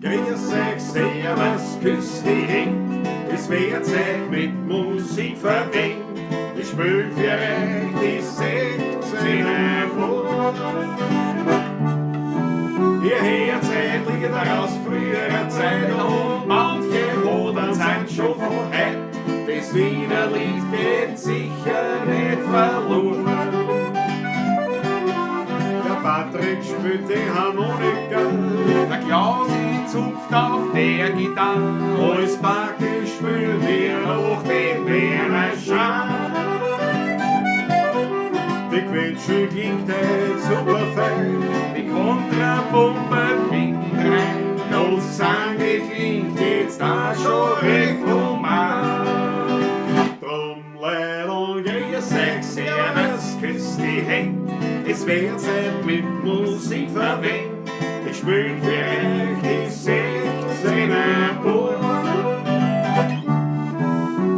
Grüß euch, servus, küss die Hände. Es wird Zeit mit Musik verwendet. Wir spielen für euch die 16er Bund. Ihr hört Lieder aus früherer Zeit und manche Hodern sind schon von heute. Das Wiener Lied geht sicher nicht verloren. Der Patrick spielt die Harmonika, der Klausi zupft auf der Gitarre. Als Backe spielen wir noch den Bärenschan. Die Quetsche klingt halt super fein, die Kontrabombe mittendrein. Und Sange klingt jetzt auch schon recht human. Drum leid und grüß euch, servus, küsst die Hände. Es wird Zeit mit Musik verwendet. Ich spiel für euch die 16er Bund.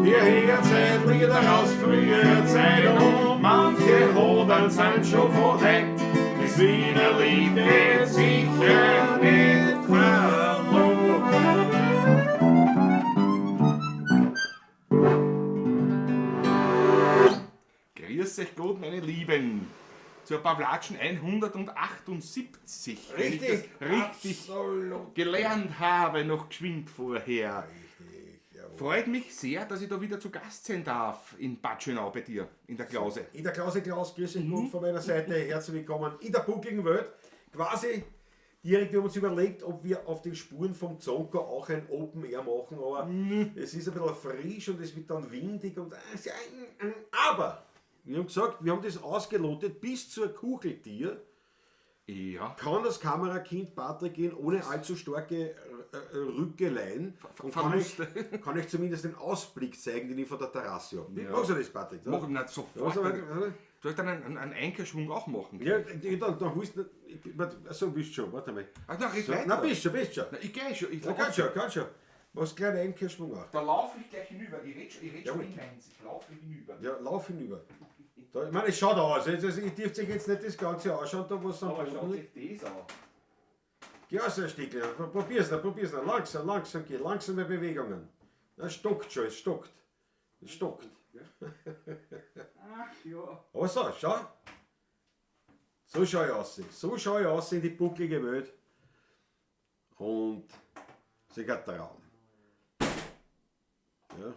Ihr hört Lieder aus früherer Zeit und manche Hodern sind schon von heute. Das Wiener Lied geht sicher nicht verloren. Grüß euch Gott, meine Lieben, zur Pawlatschen 178. Richtig, wenn ich das richtig absolut. gelernt habe, noch geschwind vorher. Richtig, jawohl. Freut mich sehr, dass ich da wieder zu Gast sein darf in Bad Schönau bei dir, in der Klause. In der Klause Klaus, grüß dich gut von meiner Seite, herzlich willkommen in der buckligen Welt. Quasi direkt, wir haben uns überlegt, ob wir auf den Spuren vom Zonko auch ein Open Air machen, aber es ist ein bisschen frisch und es wird dann windig und aber wir haben gesagt, wir haben das ausgelotet bis zur Kucheltier. Ja. Kann das Kamerakind Patrick gehen ohne allzu starke Rückeleien und Verluste. kann ich zumindest den Ausblick zeigen, den ich von der Terrasse habe. Ja. Machst du das, Patrick? Mach ich nicht sofort. Ja, Soll ich dann einen Einkehrschwung auch machen? ja, dann holst du. Achso, bist schon, warte mal. Ach, na, red So, weiter. na, bist schon. Na, ich gehe schon. Ich Ja, kannst schon. Was kleiner Einkehrschwung auch. Da laufe ich gleich hinüber. Ich red schon Jawohl. in 90. Laufe hinüber. Ja, lauf hinüber. Da, ich meine, es schaut aus. Also, ich dürft sich jetzt nicht das Ganze anschauen, da was am Aber Boden schaut liegt. sich das an. Geh aus, ein Stückchen. Probier's noch. Langsam, geh. Langsame Bewegungen. Es stockt schon, es stockt. Ach ja. Aber so, schau. So schaue ich aus in die bucklige Welt. Und sie hat Traum. Ja.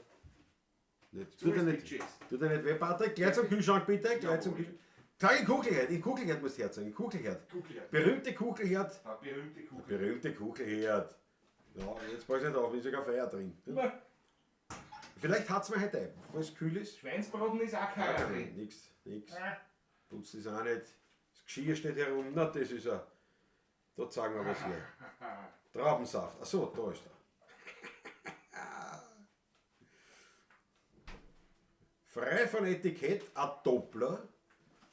Nicht, So ist die Jazz. tu dir nicht weh, Patrick. Gleich zum Kühlschrank bitte. Gleich zum Kühlschrank. Sag in Kuchelherd. In Kuchelherd musst du herzeigen. Kuchelherd. Kuchelherd. Berühmte Kuchelherd. Ah, berühmte Kugel. Berühmte Kuchelherd. Ja, jetzt pass nicht auf, ist sogar Feuer drin. Ja. Vielleicht hat es mir heute ein, wenn es kühl ist. Schweinsbraten ist auch kein drin. Nix. Putzt ist auch nicht. Das Geschirr steht herum. Na, das ist ja. Da zeigen wir was hier. Traubensaft. Achso, da ist er. Frei von Etikett, ein Doppler.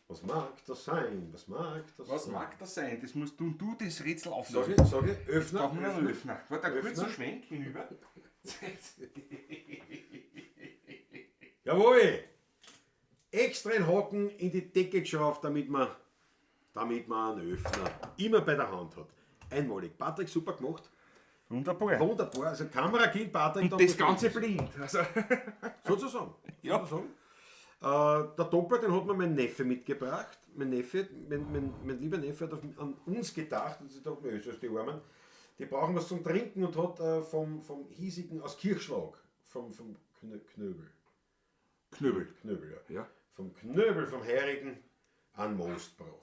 Was mag das sein? Was mag das sein? Das musst du das Rätsel Sag auflösen. ich, Öffner. Brauchen wir einen Öffner. Warte, einen kurzen Öffner. Schwenk hinüber. Jawohl! Extra einen Haken in die Decke geschraubt, damit man einen Öffner immer bei der Hand hat. Einmalig. Patrick, super gemacht. Wunderbar. Wunderbar. Also Kamerakind Patrick. Und das Ganze blind. Also, Sozusagen. Ja. Sozusagen. Der Doppler, den hat mir mein Neffe mitgebracht. Mein lieber Neffe hat an uns gedacht. Und ich dachte mir, die Armen, die brauchen was zum Trinken und hat vom hiesigen aus Kirchschlag, vom Knöbel. Knöbel. Knöbel, ja. Ja. Vom Knöbel, vom Heurigen, an Most braucht.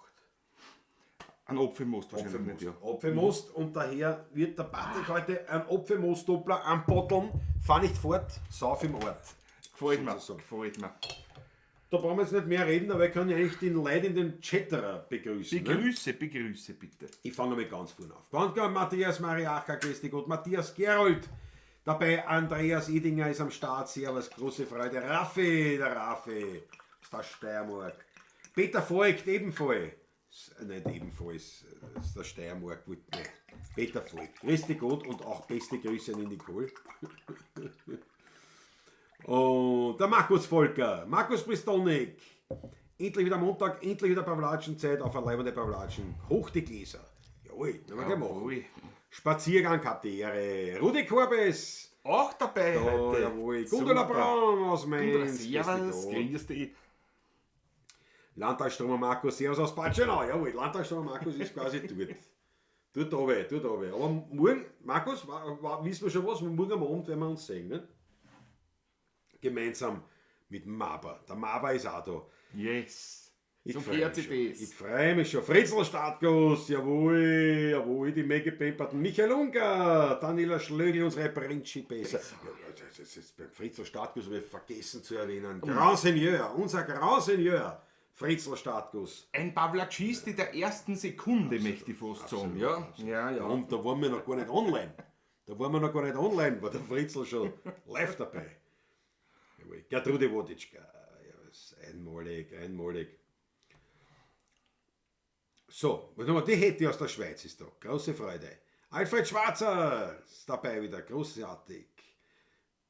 Ein Apfelmost wahrscheinlich nicht, ja. Apfelmost und daher wird der Patrick heute ein Apfelmost-Doppler anbotteln. Fahr nicht fort, sauf im Ort. Gefällt mir. Sozusagen. Gefällt mir. Da brauchen wir jetzt nicht mehr reden, aber ich kann ja eigentlich den Leute in den Chatterer begrüßen. Ne? Begrüße bitte. Ich fange mit ganz vorne auf. Ganz klar, Matthias Mariacha, grüß dich Gott. Matthias Gerold. Dabei Andreas Idinger ist am Start. Servus, große Freude. Raffi, der Raffi. Ist der Steiermark. Peter Voigt, ebenfalls. Nicht ebenfalls, das ist der Steiermark. Peter Voigt. Grüß dich Gott und auch beste Grüße an die Nicole. Und der Markus Volker. Markus Bristonik. Endlich wieder Montag, endlich wieder Pawlatschenzeit auf eine leibende Pawlatschen. Hoch die Gläser. Ja, Jawohl, haben wir gemacht. Jawohl. Spaziergang gehabt, die Ehre. Rudi Korbes. Auch dabei Da, heute. jawohl. Gundula Braun aus Gundula, Mainz. servus, grüß dich. Landtagsstürmer Markus, servus aus Batschenau. Jawohl, Landtagsstürmer Markus ist quasi dort. Dort oben. Aber morgen, Markus, wissen wir schon was? Morgen am Abend werden wir uns sehen, ne? Gemeinsam mit dem Maber. Der Maber ist auch da. Yes. Ich Zum freue mich schon. Ich PRCBs. freue mich schon. Fritzl Startgast, jawohl, die Megapemperten. Michael Unger, Daniela Schlögl, unsere Principessa. Das ist beim Fritzl Startgast habe ich vergessen zu erwähnen. Grand Seigneur, unser Grand Seigneur, Fritzl Startgast. Ein Pavlacisti der ersten Sekunde, möchte ich fast sagen. Ja. Und da waren wir noch gar nicht online. War der Fritzl schon live dabei. Jawohl. Gertrude Woditschka, ja, das ist einmalig. So, die hätte ich aus der Schweiz ist da. Große Freude. Alfred Schwarzer ist dabei wieder. Großartig.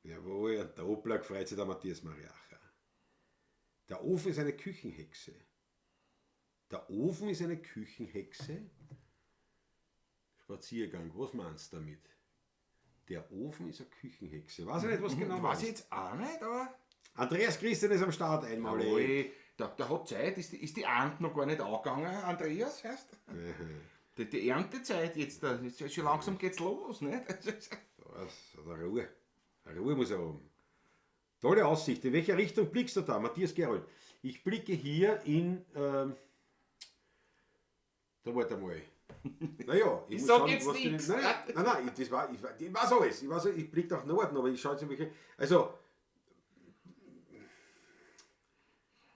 Jawohl, und der Oblag freut sich der Matthias Mariacher. Der Ofen ist eine Küchenhexe. Spaziergang, was meinst du damit? Der Ofen ist eine Küchenhexe. Weiß ich nicht, was genau Weiß ich meinst. jetzt auch nicht, aber. Andreas Christian ist am Start einmalig. Jawohl, der hat Zeit. Ist die Ernte noch gar nicht angegangen, Andreas? Heißt? Die Erntezeit jetzt, schon langsam geht's los, nicht? Was? Ruhe muss er haben. Tolle Aussicht. In welche Richtung blickst du da, Matthias Gerold? Ich blicke hier in. Da warte mal. Naja, Ich muss sag schauen, jetzt was du nichts. Nein, ich weiß alles. Ich blicke nach Norden, aber ich schaue jetzt in welche.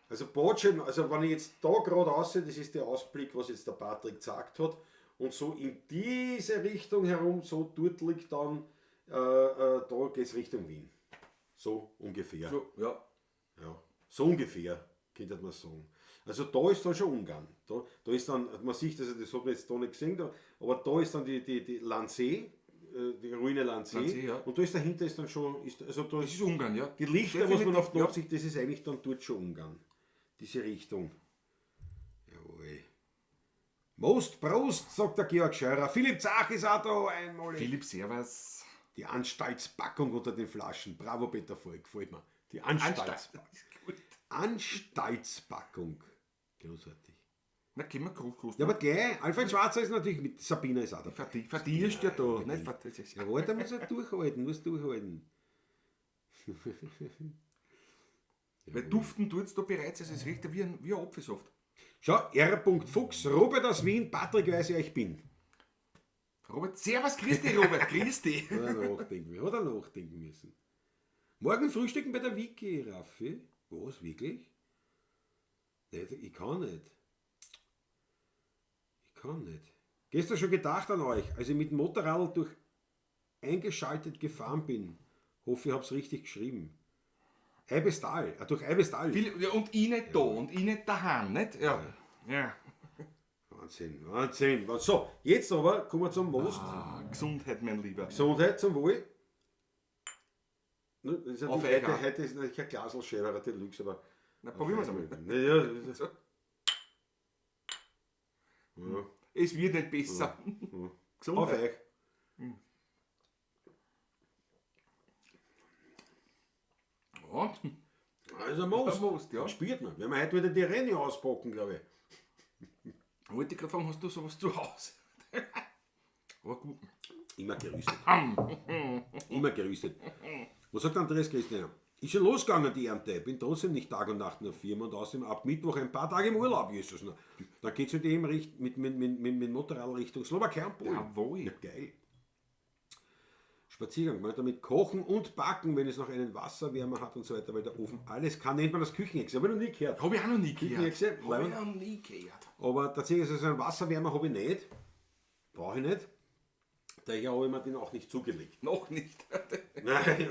Also Botschen, also wenn ich jetzt da gerade aussehe, das ist der Ausblick, was jetzt der Patrick gesagt hat. Und so in diese Richtung herum, so dort liegt dann, da geht es Richtung Wien. So ungefähr. So, ja. Ja, so ungefähr, könnte man sagen. Also da ist dann schon Ungarn. Da ist dann, man sieht, also das hat man jetzt da nicht gesehen, aber da ist dann die Landsee, die Ruine Landsee. Ja. Und da ist dahinter ist dann schon, also da Das ist Ungarn, ja. die Lichter, was Definitiv, man auf die ja. Nord sieht, das ist eigentlich dann dort schon Ungarn. Diese Richtung. Jawohl. Most Prost, sagt der Georg Scheurer. Philipp Zach ist auch da einmal. Philipp, servus. Die Anstaltspackung unter den Flaschen. Bravo, Peter Volk, gefällt mir. Die Anstaltspackung. Anstaltspackung. Großartig. Na, gehen wir groß. Ja, aber gleich. Alfred Schwarzer ist natürlich mit. Sabina ist auch dabei. Verdienst ja da. Nicht? Ja, warte, muss er durchhalten. Weil duften tut es da bereits, also es riecht ja wie ein Apfelsaft. Schau, R. Fuchs, Robert aus Wien, Patrick weiß ja, ich bin. Robert, servus, grüß dich, Robert, grüß dich. Hat er nachdenken müssen. Morgen frühstücken bei der Wiki, Raffi. Was, wirklich? Nicht, ich kann nicht. Gestern schon gedacht an euch, als ich mit dem Motorrad durch eingeschaltet gefahren bin. Hoffe, ich habe es richtig geschrieben. Eibestal, durch Eibestal. Ja, und ich nicht da und ich nicht daheim, nicht? Ja. Wahnsinn. So, jetzt aber kommen wir zum Most. Gesundheit, mein Lieber. Gesundheit, zum Wohl. Das ist Auf natürlich Eicher. heute ist natürlich kein Glasl Scherer Deluxe, aber. Na, probieren wir es einmal. Naja, das So. ist, ja. Es wird nicht besser. Auf Gesundheit. euch. Ja. Also Most. Most, ja. Das spürt man. Wenn wir heute wieder die Renne auspacken, glaube ich. Wollte ich gerade fragen, hast du sowas zu Hause? Aber gut. Immer gerüstet. Was sagt Andreas Christian? Ist schon losgegangen die Ernte. Bin trotzdem nicht Tag und Nacht in der Firma und außerdem ab Mittwoch ein paar Tage im Urlaub, Jesus. Dann geht es mit dem mit Motorrad Richtung Slowakei und Polen. Jawohl. Ja, geil. Spaziergang, man damit kochen und backen, wenn es noch einen Wasserwärmer hat und so weiter, weil der Ofen alles kann, nennt man das Küchenexe. Habe ich noch nie gehört. Habe ich auch noch nie gehört. Küchenexe, Habe ich noch nie gehört. aber tatsächlich, also einen Wasserwärmer habe ich nicht. Brauche ich nicht. Daher habe ich mir den auch nicht zugelegt. Noch nicht. Nein.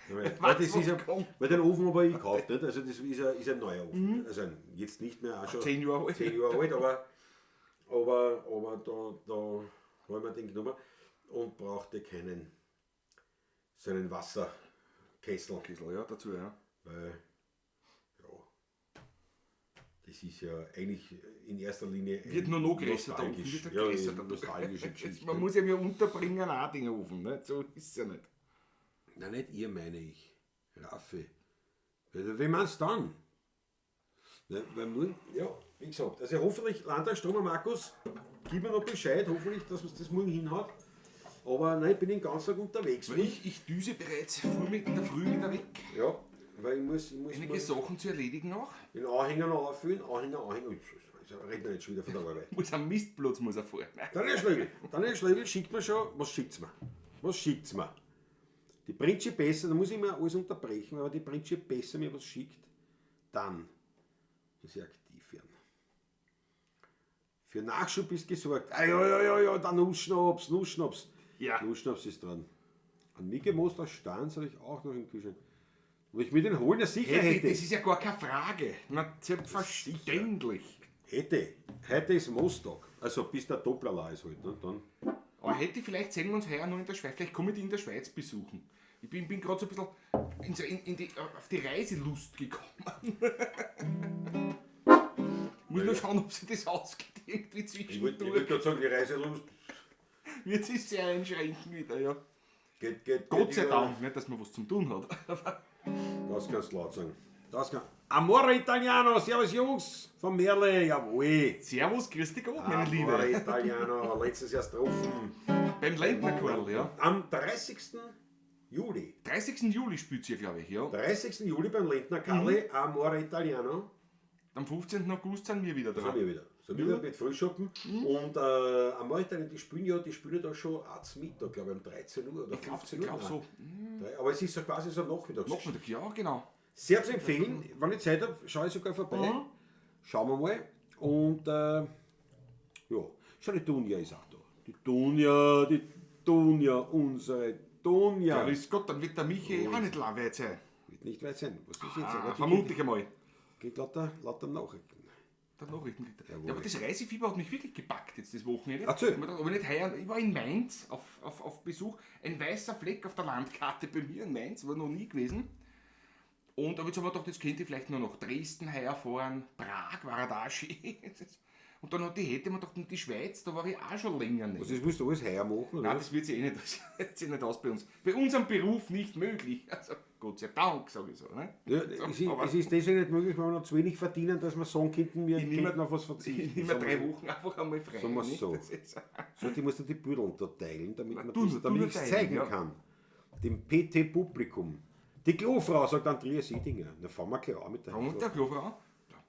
Weil, Was, das was ist ja, kommt? weil den Ofen habe ich gekauft, nicht? Also das ist ein neuer Ofen. Also jetzt nicht mehr, auch schon 10 Jahre alt. 10 Jahre alt, aber da habe ich mir den genommen und brauchte keinen so einen Wasserkessel. Ja, dazu, ja. Weil, ja, Das ist ja eigentlich in erster Linie Wird nur noch größer, der Ofen wird ja größer. nostalgische Geschichte. Man muss ja mir unterbringen, auch den Ofen, nicht? So ist es ja nicht. Nein, nicht ihr, meine ich. Raffi. Wie meinst du dann? Ne, ja, wie gesagt, also hoffentlich Landtagsstromer Markus, gib mir noch Bescheid, hoffentlich, dass man das morgen hinhaut. Aber nein, ich bin den ganzen Tag unterwegs. Weil ich düse bereits in der Früh wieder weg. Ja, weil ich muss Einige Sachen zu erledigen noch. den Anhänger noch auffüllen, Anhänger. Ich rede nicht schon wieder von der Arbeit. Muss am Mistplatz muss er fahren. Daniel Schlegel schickt mir schon, was schickt's mir? Die Principessa, da muss ich mir alles unterbrechen, aber die Principessa mir was schickt, dann muss ich aktiv werden. Für Nachschub ist gesorgt. Ja, der Nussschnaps. Ja. Nussschnaps ist dran. Ein Mickey Mouse aus Stans habe ich auch noch im Kühlschrank. Wo ich mir den holen, ja sicher hätte. Das ist ja gar keine Frage. Na, selbstverständlich. Hätte. Heute ist Mostag. Also bis der Doppler ist halt. Ne? Dann. Aber hätte vielleicht sehen wir uns heuer noch in der Schweiz. Vielleicht komme ich die in der Schweiz besuchen. Ich bin gerade so ein bisschen auf die Reiselust gekommen. Muss nur schauen, ob sich das ausgeht irgendwie Ich wollte zwischendurch. gerade sagen, die Reiselust Wird sich sehr einschränken wieder, ja. geht Gott sei über- Dank, nicht, dass man was zum tun hat. Das kannst du laut sagen. Amore Italiano, servus Jungs, von Merle, jawohl. Servus, grüß dich Gott, meine Amore Liebe. Italiano, letztes Jahr getroffen. Beim Lendner-Karl, ja. Am 30. Juli. 30. Juli spielt sie, glaube ich, ja. 30. Juli beim Lendner Karle, Amore Italiano. Am 15. August sind wir wieder Da dran. sind wir wieder. So wieder mit Frühschoppen. Und Amore Italiano, die spielen da schon als Mittag, glaube ich, um 13 Uhr oder 15 Uhr. Ich glaube so. Aber es ist so quasi so Nachmittags. Nachmittag, ja, genau. Sehr zu empfehlen, wenn ich Zeit habe, schaue ich sogar vorbei. Schauen wir mal. Und ja, schau, die Dunja ist auch da. Die Dunja, unsere Dunja. Grüß Gott, dann wird der Michi auch nicht lang weit sein. Wird nicht weit sein. Was ist jetzt? Aber die Vermute ich einmal. Geht lauter Nachrichten. Der Nachrichten. Jawohl. Ja, aber das Reisefieber hat mich wirklich gepackt jetzt das Wochenende. Erzähl. Aber nicht heuer, ich war in Mainz auf Besuch. Ein weißer Fleck auf der Landkarte bei mir in Mainz, war noch nie gewesen. Und aber jetzt haben wir gedacht, jetzt könnte ich vielleicht nur nach Dresden heuer fahren, Prag war er da schön. Und dann hätte man gedacht, in die Schweiz, da war ich auch schon länger nicht. Was ist, musst du alles heuer machen? Oder? Nein, das wird sich nicht aus bei uns. Bei unserem Beruf nicht möglich. Also Gott sei Dank, sage ich so. Ne? Ja, es ist deswegen nicht möglich, weil wir noch zu wenig verdienen, dass wir sagen könnten, wir Ich nehme- könnten auf was verzichten. Ich nehme 3 Wochen einfach einmal frei. Sagen wir's nicht? so. Das ist, So, die musst du die Büdel unterteilen, damit man du damit nur ich es teilen, zeigen ja. kann. Dem PT-Publikum. Die Klofrau, sagt Andreas Siedinger. Na, fahren wir klar mit der Warum der Klofrau?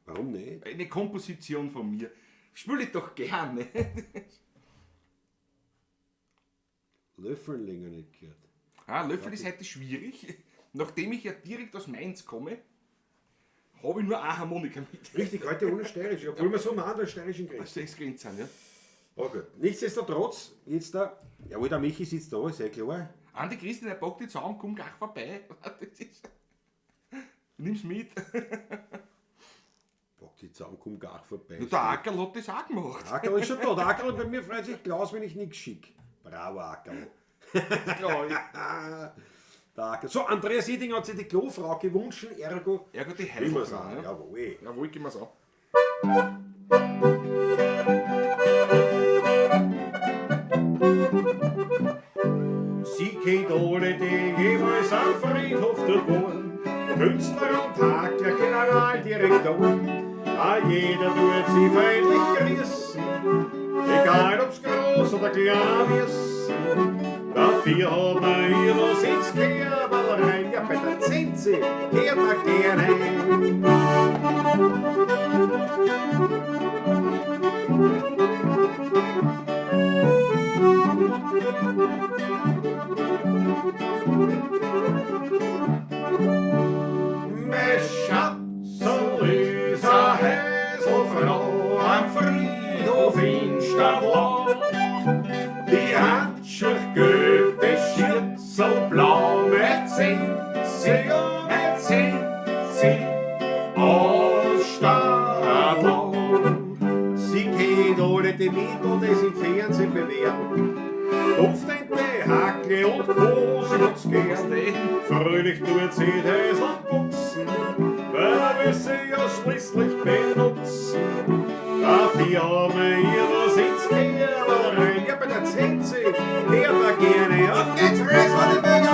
Warum nicht? Eine Komposition von mir. Spüle ich doch gerne. Löffeln länger nicht gehört. Löffel ist heute schwierig. Nachdem ich ja direkt aus Mainz komme, habe ich nur eine Harmonika mit. Richtig, heute ohne Steirisch, obwohl wir so nah an der steirischen Das Grenze ist Grenzen, ja. Okay. Nichtsdestotrotz, jetzt da, jawohl, der Michi sitzt da, ist ja klar. Andi Christi, der packt die Zaun, komm gleich vorbei. Das ist, nimm's mit. Pack die Zaun, komm gar vorbei. Der Ackerl hat das auch gemacht. Der Ackerl ist schon da. Der Ackerl, bei mir freut sich Klaus, wenn ich nichts schicke. Bravo, Ackerl. Ja, Der Ackerl. So, Andreas Siedinger hat sich die Klofrau gewünscht, ergo. ja gut, die Immer Heilfrau. sagen, Ja. jawohl. Jawohl, gehen wir's an. Sie kennt alle, die jeweils am Friedhof dort wohnen. Künstler und Hakler, Generaldirektoren. Jeder tut sie feindlich grüßen. Egal ob's groß oder klein ist. Dafür hat man ihr was ins Kerbal rein. Ja, bei der Zinse kehrt man gerne. Mein Schatzel ist a Häselfrau am Friedhof in Stadtlau. Die hat schon Goethe Schürzel blau mit Zinsi aus Stadtlau. Sie kennt alle die Mittel, die sie im Fernsehen bewerben. Duftende Hackle und Co. sie hat's gern. Fröhlich tut sie das und putzen, weil wir sie ja schließlich benutzen. die Arme ihrer Sitzkehrer, ja bei der Zense, hört er gerne. Auf geht's, Reis von den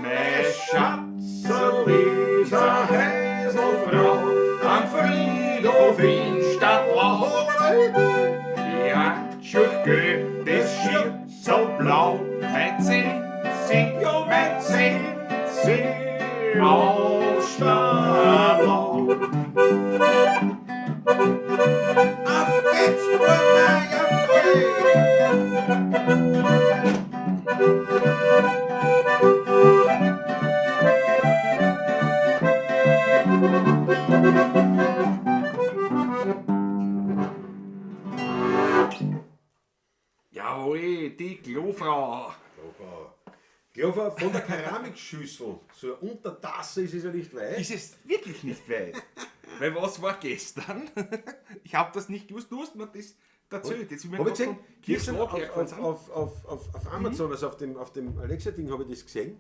Mein Schatzeli ist eine Häselfrau am Friedhof in Stadtlau. Die Handschuhe, das Schild so blau. Mein Zinzi, mein Zinzi, aus Stadtlau. Auf geht's, Jawohl, die Klofrau. Glover, von der Keramikschüssel zur Untertasse ist es ja nicht weit. Ist es wirklich nicht weit? Weil was war gestern? Ich habe das nicht gewusst, du hast mir das erzählt. Jetzt Habe ich gesehen, gestern auf Amazon, also auf dem Alexa-Ding habe ich das gesehen.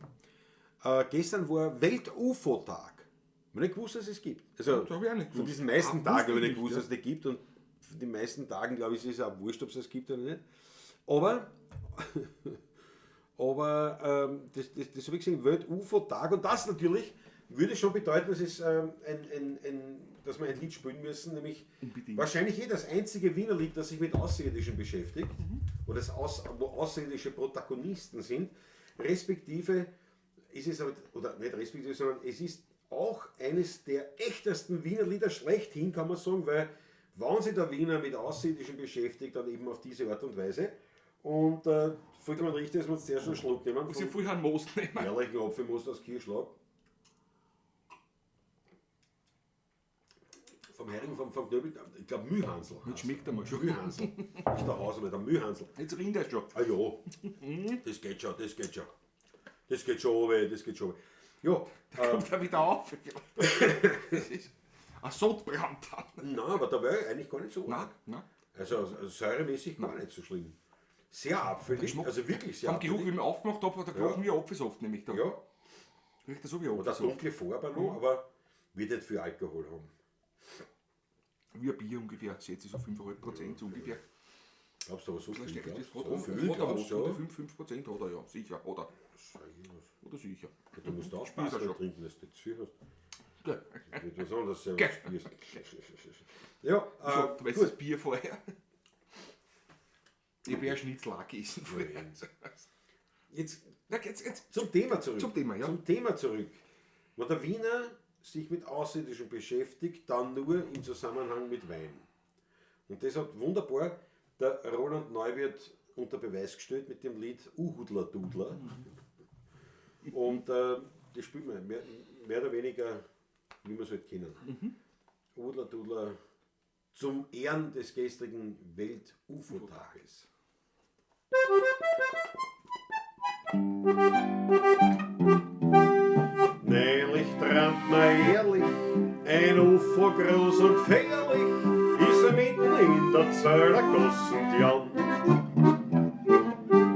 Gestern war Welt-UFO-Tag. Ich habe nicht gewusst, dass es gibt. Also Das habe ich auch nicht von gewusst. diesen meisten Tagen habe ich nicht nicht, gewusst, dass es die gibt. Und von den meisten Tagen, glaube ich, ist es auch wurscht, ob es das gibt oder nicht. Aber das habe ich gesehen, Welt-UFO-Tag. Und das natürlich würde schon bedeuten, dass, dass wir ein Lied spielen müssen, nämlich Unbedingt. wahrscheinlich das einzige Wiener Lied, das sich mit Außerirdischen beschäftigt, oder wo außerirdische Protagonisten sind, respektive ist es, oder nicht respektive, sondern es ist auch eines der echtesten Wiener Lieder schlechthin, kann man sagen, weil wenn sich der Wiener mit Außerirdischen beschäftigt, dann eben auf diese Art und Weise. Und vollkommen richtig, dass wir uns zuerst einen Schluck nehmen. Muss ich vorher einen Most nehmen? Ehrlichen Apfelmus aus Kirschlag. Vom Hering, vom Knöbel, ich glaube Mühhansel. Das schmeckt einmal schon. Mühhansel. Nicht der Hausmann, der Mühhansel. Jetzt rinnt er schon. Ah ja, das geht schon, das geht schon. Das geht schon, runter, das geht schon. Runter. Ja, Kommt er wieder auf. Das ist ein Sodbrand dann. nein, aber da wäre eigentlich gar nicht so Nein, arg. nein. Also säuremäßig gar nicht so schlimm. Sehr abfällig, Geschmack. also wirklich sehr Vom Geruch, wie ich ihn aufgemacht habe, hat er gerochen wie Apfelsaft nämlich da. Ja, Riecht er so wie oder Apfelsaft. dunkle Farbe noch, aber wird nicht viel Alkohol haben. Wie ein Bier ungefähr, schätze ich so 5,5% so ungefähr. Glaubst du aber so viel? Vielleicht glaubst das du? hat So er, viel, hat er glaubst was, du? oder 5% hat er ja, sicher, oder sicher. Du musst Ist er aufpassen schon. beim Trinken, dass du zu viel hast. Gell. Das wird was anderes selber Gell. spürst. Ja, So, du weißt gut. das Bier vorher. Ich wäre Schnitzel auch gegessen vorher. Jetzt Na, jetzt. zum Thema zurück. Zum Thema, ja. Zum Thema zurück. Wenn der Wiener sich mit Außerirdischen beschäftigt, dann nur im Zusammenhang mit Wein. Und das hat wunderbar der Roland Neuwirth unter Beweis gestellt mit dem Lied Uhudler Dudler. Und das spielt man mehr oder weniger, wie wir es halt kennen. Uhudler Dudler zum Ehren des gestrigen Welt-UFO-Tages. Nämlich trampt man ehrlich, ein UFO groß und gefährlich, ist er mitten in der Zöllergossen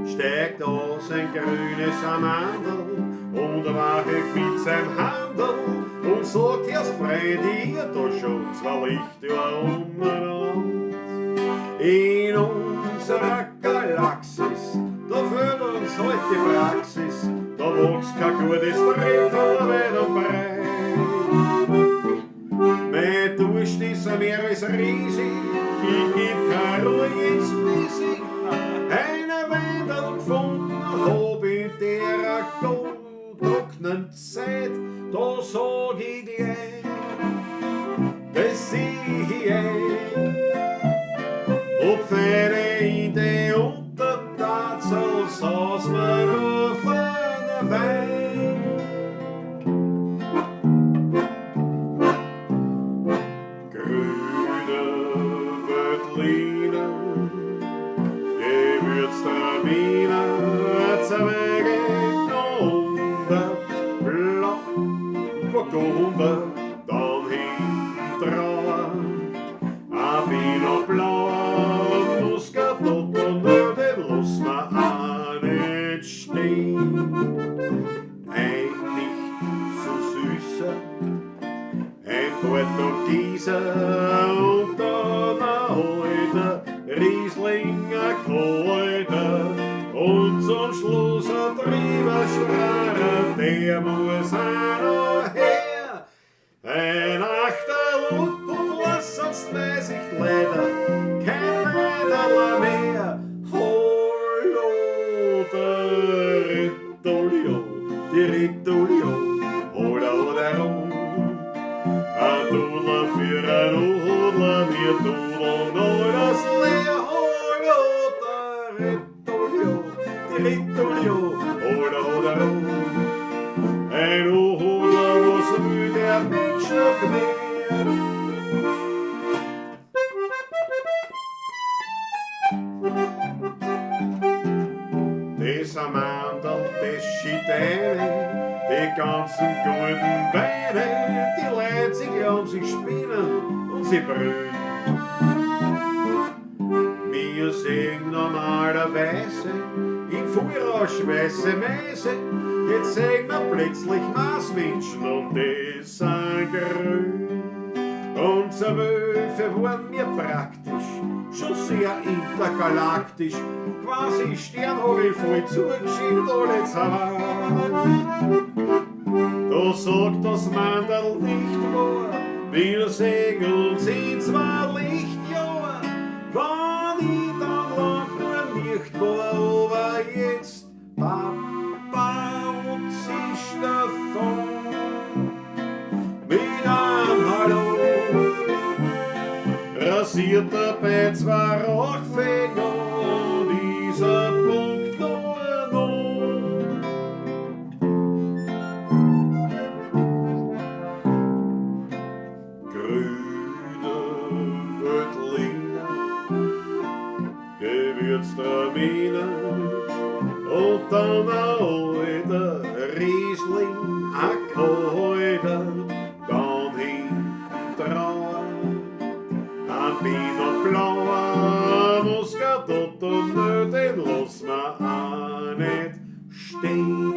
steigt aus ein grünes Amandel und wachelt mit seinem Handel und sagt erst frei, ihr da schon 2 Lichtjahre umeinander. In unserer Galaxis, da fehlt uns halt die Praxis, da wächst kein gutes Treffer weit und breit. Mein Durst ist mehr als riesig, ich geb keine Ruhe ins Bissi. Eine Wendel gefunden hab in der trockenen Zeit, da sag ich gleich, das sieh ich ob Pferde in die Untertatzel saß mir auf einer Wein. Grüne Wörtline, Gewürztramine, zerwegen unter Blau, Burgunder, dann hinterher. A Pinot Blau, Muscatot und de ein nicht so süßer, ein Portugieser und dann ein alter Rieslinger kalter und zum Schluss ein Trieberschreier, der muss auch her. Ein Achterl und lass uns weiß ich leider kein weiterer mehr. Hallo, der Rittolio, die Rittolio, oder, ein Dudler für ein Udler, wir dudeln nur das Leer. Hallo, der Rittolio, die Rittolio, oder, ein Udler, was will der Mensch noch mehr? Das Amandel, das Schiedene, die ganzen guten Weine, die Leute, sie glauben, sie spinnen und sie brüllen. Wir sehen normalerweise in Vollrausch weiße Mäuse, jetzt sehen wir plötzlich Marsmenschen und die sind grün. Unsere Wölfe waren mir praktisch schon sehr intergalaktisch, quasi Sternhagel voll zugeschickt, alle zusammen. Da sagt das Mandel nicht wahr, wir segeln sie zwar Lichtjahre, wann ich dann lang nur nicht war, aber jetzt Papa und sie davon mit einem Hallo. Rasiert dabei zwei Rauchfänger und dieser Punkt noch. Grüne Vötlinge, Gewürztramine und dann ein alter Riesling, ein kalter, dann hinten dran. Ein Pinot Blanc, ein Muscadet und nö, den lass ma auch nicht stehen.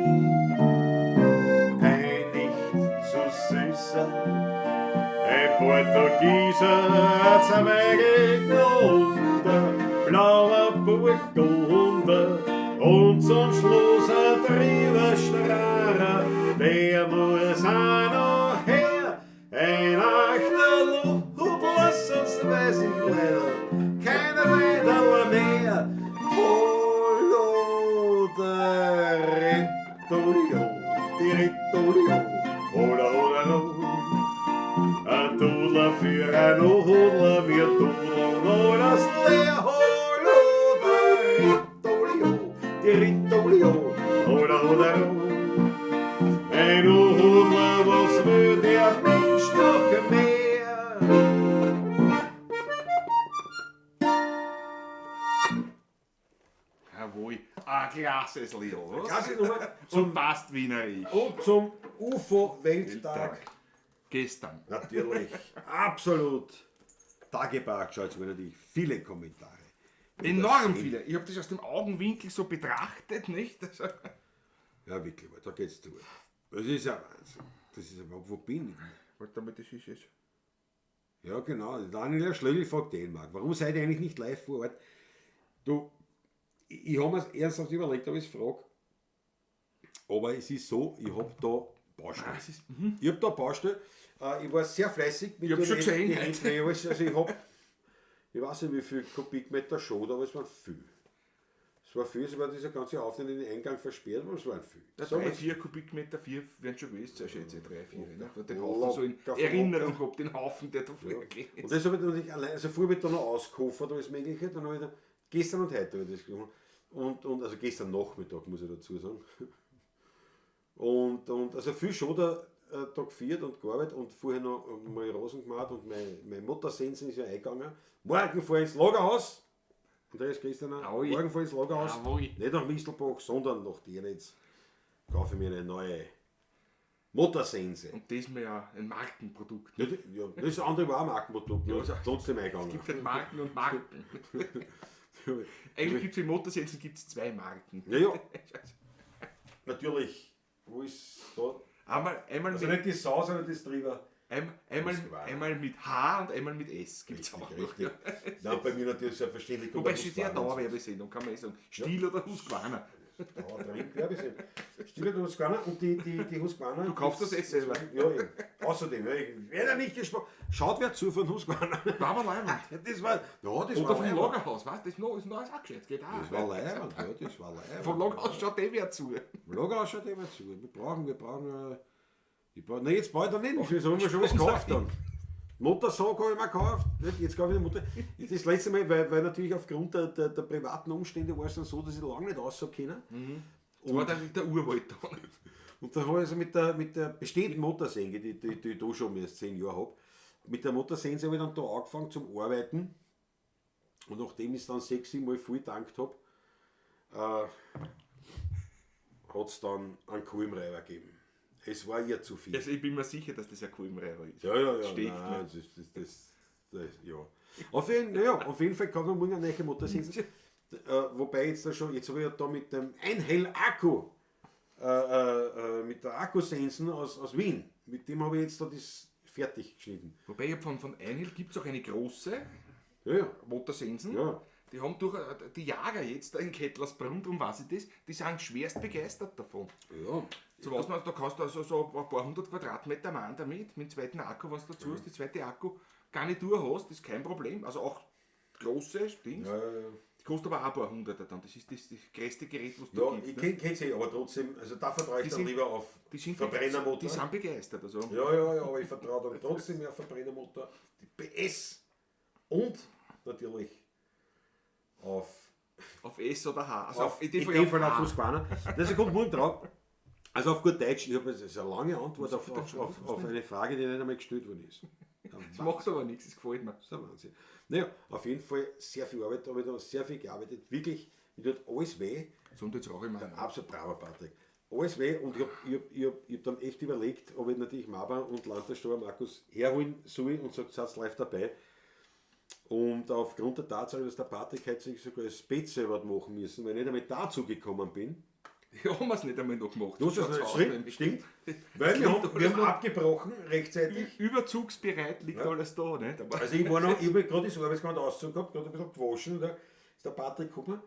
Ein nicht zu süßer, ein Portugieser, zwei Gegner, blauer Burgunder und zum Schluss ein Trieberstrahler, der muss auch noch her. Ein Achterl und lass uns weiß ich leider keine weiter mehr. Hallo, der Rittolio, die Rittolio, oder, ein Dudler für ein Udler, wir dudeln nur das Leer. Hallo, der Rittolio, die Rittolio, oder, ein Udler, was will der Mensch noch mehr? Jawohl, ein klasses Lied, was? Klasse Nummer Und passt wienerisch. und zum UFO-Welttag. Gestern. Natürlich, absolut. Tagebuch geschaut, es waren natürlich viele Kommentare. Enorm viele. Ich habe das aus dem Augenwinkel so betrachtet, nicht? Also, Ja, wirklich, da geht's zu. Das ist ja Wahnsinn. Das ist aber, wo bin ich? warte mal, das ist jetzt. Ja, genau. Daniela Schlögl fragt den Marc, warum seid ihr eigentlich nicht live vor Ort? Du, ich habe mir ernsthaft überlegt, ob ich es frage. Aber es ist so, ich habe da Baustelle. Ich habe da Baustelle. Ich war sehr fleißig mit Ich hab's schon gesehen. Also ich weiß nicht, wie viel Kubikmeter schon, aber es waren viel. Es war viel, es war dieser ganze Aufnahme in den Eingang versperrt, aber es waren viel. Ja, So, 3, was- 4 Kubikmeter, 4 werden schon gewesen, sehr schätze 3, 4. Ne? Den Locker Haufen so in von Erinnerung locker. gehabt, den Haufen, der da Ja. vorher Und gelegen ist. das habe ich dann natürlich allein, also vorher habe ich dann noch ausgekoffert, alles Mögliche, dann habe ich dann, gestern und heute habe ich das gemacht. Und also gestern Nachmittag, muss ich dazu sagen. Und also viel schon da geführt und gearbeitet und vorher noch mal Rosen gemacht und meine Motorsensen ist ja eingegangen. Morgen fahr ich ins Lagerhaus. Und da ist Christian, Aui. morgen fahr ich ins Lagerhaus. Jawohl. Nicht nach Mistelbach, sondern nach Diernitz. Kaufe ich mir eine neue Motorsense. Und das ist mir ja ein Markenprodukt. Ja, das andere war auch ein Markenprodukt, nur also- trotzdem eingegangen. Es gibt Marken und Marken. Eigentlich gibt es in Motorsensen gibt's 2 Marken. Ja, ja. natürlich, wo ist da? Einmal Also mit, nicht die Sau, sondern das drüber. einmal mit H und einmal mit S gibt es auch noch. Richtig. Nein, bei mir natürlich selbstverständlich. Wobei steht ja Dauerwerbesendung, kann man eh sagen. Stiel oder Husqvarna. Da drin, Werbesendung. Stille der Husqvarna und die Husqvarna. Du kaufst das eh selber. Ja, eben. Außerdem, ja, ich werde ja nicht gesprochen. Schaut wer zu von Husqvarna. War aber leibend. Das war, ja, das Oder war vom leibend. Lagerhaus, weißt du? Das ist noch auch gescheit. Geht auch. Das war leibend, ja, das war leibend. Vom Lagerhaus schaut eh wer zu. Vom Lagerhaus schaut immer zu. Na, jetzt bald dann nicht. Jetzt haben wir schon was gekauft dann. Motorsog habe ich mir gekauft. Jetzt kaufe ich eine Motor. Das letzte Mal, weil natürlich aufgrund der privaten Umstände war es dann so, dass ich lange nicht raus können. Das war dann der Urwald da. Und da habe ich also mit der bestehenden Motorsäge, die ich da schon erst 10 Jahre habe, mit der Motorsense habe ich dann da angefangen zum Arbeiten. Und nachdem ich es dann 6-7 Mal voll getankt habe, hat es dann einen Kolbenreiber gegeben. Es war ihr zu viel. Also ich bin mir sicher, dass das ein Kolbenreiber ist. Ja. Steht, Nein, ne? ja. Auf jeden Fall kann man morgen eine neue Motorsense. Wobei jetzt habe ich ja da mit dem Einhell-Akku, mit der Akkusensen aus Wien, mit dem habe ich jetzt da das fertig geschnitten. Wobei ich von Einhell gibt es auch eine große Ja. Motorsensen. Ja. Die haben durch die Jager jetzt da in Kettlersbrunn, darum weiß ich das, die sind schwerst begeistert davon. Ja. So was man, da kannst du also so ein paar hundert Quadratmeter Mann damit, mit dem zweiten Akku, was du dazu hast, die zweite Akku gar nicht durch hast, das ist kein Problem. Also auch große Dings. Ja. Die kostet aber auch ein paar Hunderter dann. Das ist das größte Gerät, was du Ja, gibt. ich kenne sie, aber trotzdem, also da vertraue ich Die dann sind- lieber auf Die sind Verbrennermotor. Die sind begeistert. Also. Ja, aber ich vertraue dann trotzdem mehr auf Verbrennermotor, die PS und natürlich auf Auf S oder H. Also auf, in in dem Fall auf Husqvarna. Das kommt morgen drauf. Also auf gut Deutsch, ich habe jetzt eine lange Antwort auf eine Frage, die nicht einmal gestellt worden ist. Das macht aber nichts, das gefällt mir. Das ist ein Wahnsinn. Naja, auf jeden Fall sehr viel Arbeit, da habe ich da sehr viel gearbeitet. Wirklich, mir tut alles weh. So und jetzt auch immer. Absolut braver Patrick. Alles weh und ich hab dann echt überlegt, ob ich natürlich Maber und Landessteuer Markus herholen soll und sagt, Satz live dabei. Und aufgrund der Tatsache, dass der Patrick heute sich sogar als Spätzle hat machen müssen, weil ich nicht einmal dazu gekommen bin. Ja, haben wir es nicht einmal noch gemacht. Du hast das schaut's nicht, aus, stimmt, nämlich. stimmt. Weil wir haben abgebrochen rechtzeitig. Überzugsbereit liegt Ja. alles da, nicht? Aber Also ich habe gerade das Arbeitsgewand ausgezogen gehabt, gerade ein bisschen gewaschen, da ist der Patrick gekommen.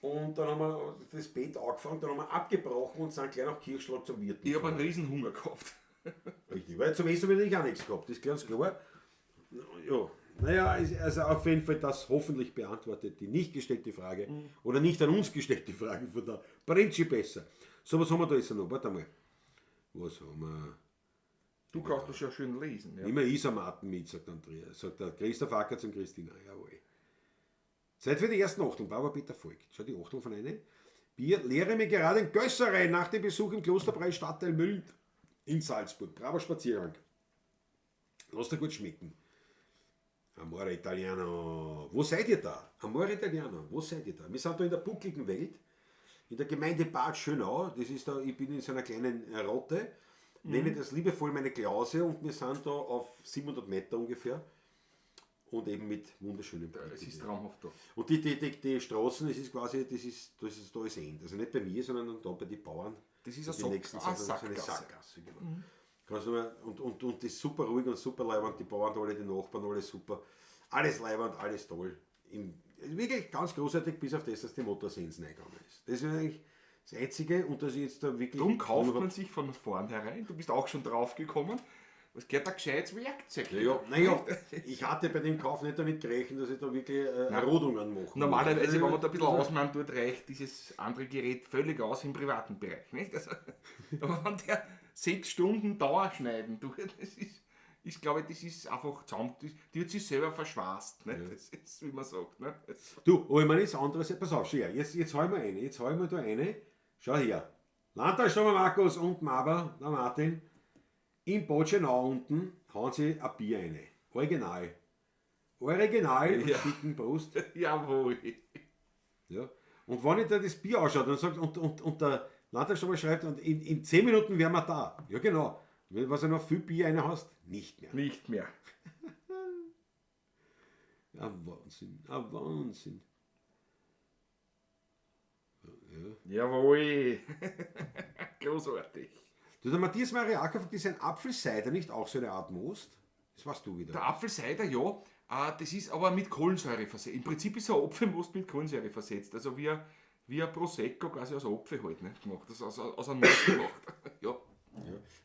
Und dann haben wir das Bett angefangen, dann haben wir abgebrochen und sind gleich nach Kirchschlag zum Wirten. ich habe einen riesen Hunger gehabt. Richtig, weil zum Essen habe ich auch nichts gehabt, das ist ganz klar. Ja, naja, also auf jeden Fall das hoffentlich beantwortet die nicht gestellte Frage oder nicht an uns gestellte Frage von der Principessa. So, was haben wir da jetzt noch? Warte mal. Was haben wir? Du kannst das ja schön lesen. Ja. Immer Isamaten mit, sagt Andreas. Sagt der Christoph Acker zum Christina. Jawohl. Zeit für die ersten Achteln. Bauer Peter folgt. Schau die Achteln von einem. Bier lehre mir gerade in Gösserei nach dem Besuch im Klosterpreis Stadtteil Mülln in Salzburg. Braver Spaziergang. Lass dir gut schmecken. Amore Italiano. Wo seid ihr da? Amore Italiano. Wo seid ihr da? Wir sind da in der buckligen Welt. In der Gemeinde Bad Schönau. Das ist da, ich bin in so einer kleinen Rotte. Nenne das liebevoll meine Klause und wir sind da auf 700 Meter ungefähr. Und eben mit wunderschönen Es ist traumhaft da. Und die Straßen, das ist quasi, das ist da ist Ende. Also nicht bei mir, sondern da bei den Bauern. Das ist Die eine nächsten Sackgasse. sind so eine Sackgasse. Genau. Kannst du mal, und das ist super ruhig und super leibend, die Bauern alle, die Nachbarn, alles super. Alles leibend, alles toll. Wirklich ganz großartig, bis auf das, dass die Motorsensen eingegangen ist. Das ist eigentlich das Einzige und dass ich jetzt da wirklich... Darum kauft man sich von vornherein. Du bist auch schon drauf gekommen. Es geht ein gescheites Werkzeug. Naja, ich hatte bei dem Kauf nicht damit gerechnet, dass ich da wirklich Rodungen mache. Normalerweise, wenn man da ein bisschen ausmachen tut, reicht dieses andere Gerät völlig aus im privaten Bereich. Nicht? Also, aber wenn der 6 Stunden Dauerschneiden tut, das ist glaube ich, das ist einfach zusammen, die wird sich selber verschwast. Nicht? Das ist, wie man sagt. Nicht? Du, aber ich meine das andere, pass auf, schau her, jetzt hau ich mal eine, jetzt hau ich mal da eine, schau her. Landtagsstürmer Markus und Maber, der Martin, im Botschenau unten hauen sie ein Bier rein. Original. Original, Ja. schicken Post. Jawohl. Ja. Und wenn ich da das Bier anschaue dann sagt, und der Landtagsstürmer schreibt, und in 10 Minuten wären wir da. Ja genau. Was du noch viel Bier rein hast, nicht mehr. Nicht mehr. Ja, Wahnsinn, ein Wahnsinn. Jawohl. Großartig. Du, der Matthias Mariaka fragt, ist ein Apfelcider nicht auch so eine Art Most? Das warst du wieder. Der Apfelcider, ja, das ist aber mit Kohlensäure versetzt. Im Prinzip ist ein Apfelmost mit Kohlensäure versetzt. Also wie ein Prosecco quasi aus Apfel halt, ne? Gemacht. Das aus einem Most gemacht. Ja.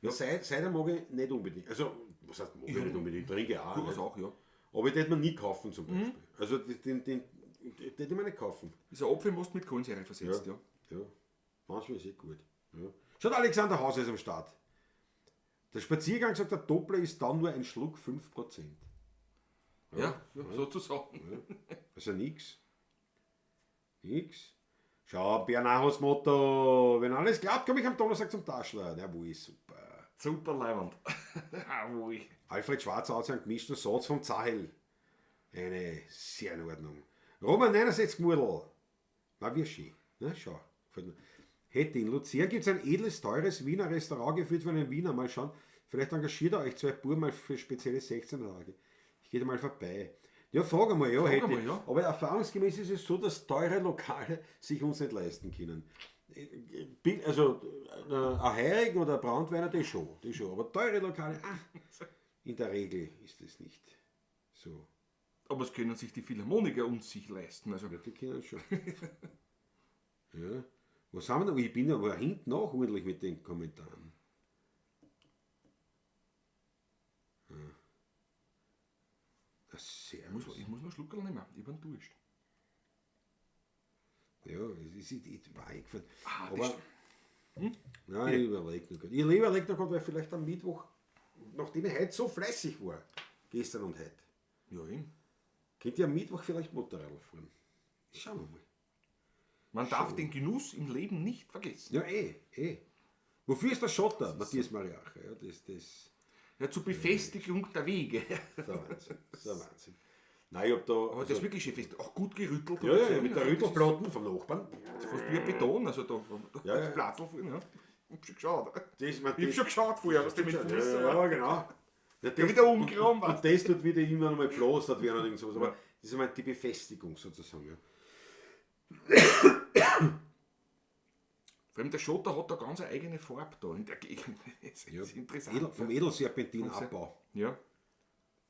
Ja, Cider mag ich nicht unbedingt. Also, was heißt, mag ich nicht unbedingt, trinke auch. Durchaus Nicht. auch, ja. Aber ich hätte mir nie kaufen zum Beispiel. Also, den hätte ich mir nicht kaufen. Ist ein Apfelmost mit Kohlensäure versetzt, ja. Ja, manchmal ist gut. Ja. Schaut, Alexander Haus ist am Start. Der Spaziergang sagt, der Doppler ist dann nur ein Schluck 5%. Ja, sozusagen. Ja. Also nix. Schau, Bernahos Motto. Wenn alles klappt, komme ich am Donnerstag zum Taschler. Jawohl, super. Super leibend. Jawohl. Alfred Schwarzer hat einen gemischten Satz vom Zahel. Eine sehr in Ordnung. Roman 69 Murdel. War wie schön. Na, schau. Hätte in Luzern gibt es ein edles, teures Wiener Restaurant geführt von einem Wiener. Mal schauen. Vielleicht engagiert ihr euch 2 Buben mal für spezielle 16 Tage. Ich gehe da mal vorbei. Ja, frag einmal, ja, hätte. Mal, ja. Aber erfahrungsgemäß ist es so, dass teure Lokale sich uns nicht leisten können. Also, ein Heirig oder ein Brandweiner, die schon. Aber teure Lokale, in der Regel ist es nicht so. Aber es können sich die Philharmoniker uns sich leisten. Also. Ja, die können schon. Ja. Was haben wir noch? Ich bin aber hinten auch ordentlich mit den Kommentaren. Ja. Das sehr Ich muss noch Schluckerl nehmen. Ich bin Durst. Ja, es ist war eingefallen. Das Aber nein, ich überlege noch gut. Ich überlege noch gut, weil vielleicht am Mittwoch, nachdem ich heute so fleißig war, gestern und heute, Ja, eben. könnt ihr am Mittwoch vielleicht Motorrad fahren. Schauen wir mal. Man darf den Genuss im Leben nicht vergessen. Ja, Wofür ist der Schotter, Matthias Mariacha? Ja, das Ja, zur Befestigung der Wege. ist der Wahnsinn. Das ist der Wahnsinn. Nein, ich hab da. Aber das ist wirklich schön fest. Auch gut gerüttelt. Ja, mit der Rüttelplatten vom Nachbarn. Das ist fast wie ein Beton. Also da Ja. das Platzl vorhin, ja. Ich hab schon geschaut. Das, man, Ich hab schon geschaut vorher, was der mit Fuß Ja, genau. Ja, das, wieder umgegraben, und das tut wieder immer noch mal gepflastert werden oder irgend sowas. Aber das ist einmal die Befestigung sozusagen. Ja. Vor allem der Schotter hat da ganz eine eigene Farbe da in der Gegend. Das ist interessant. Vom Edelserpentinabbau. Ja.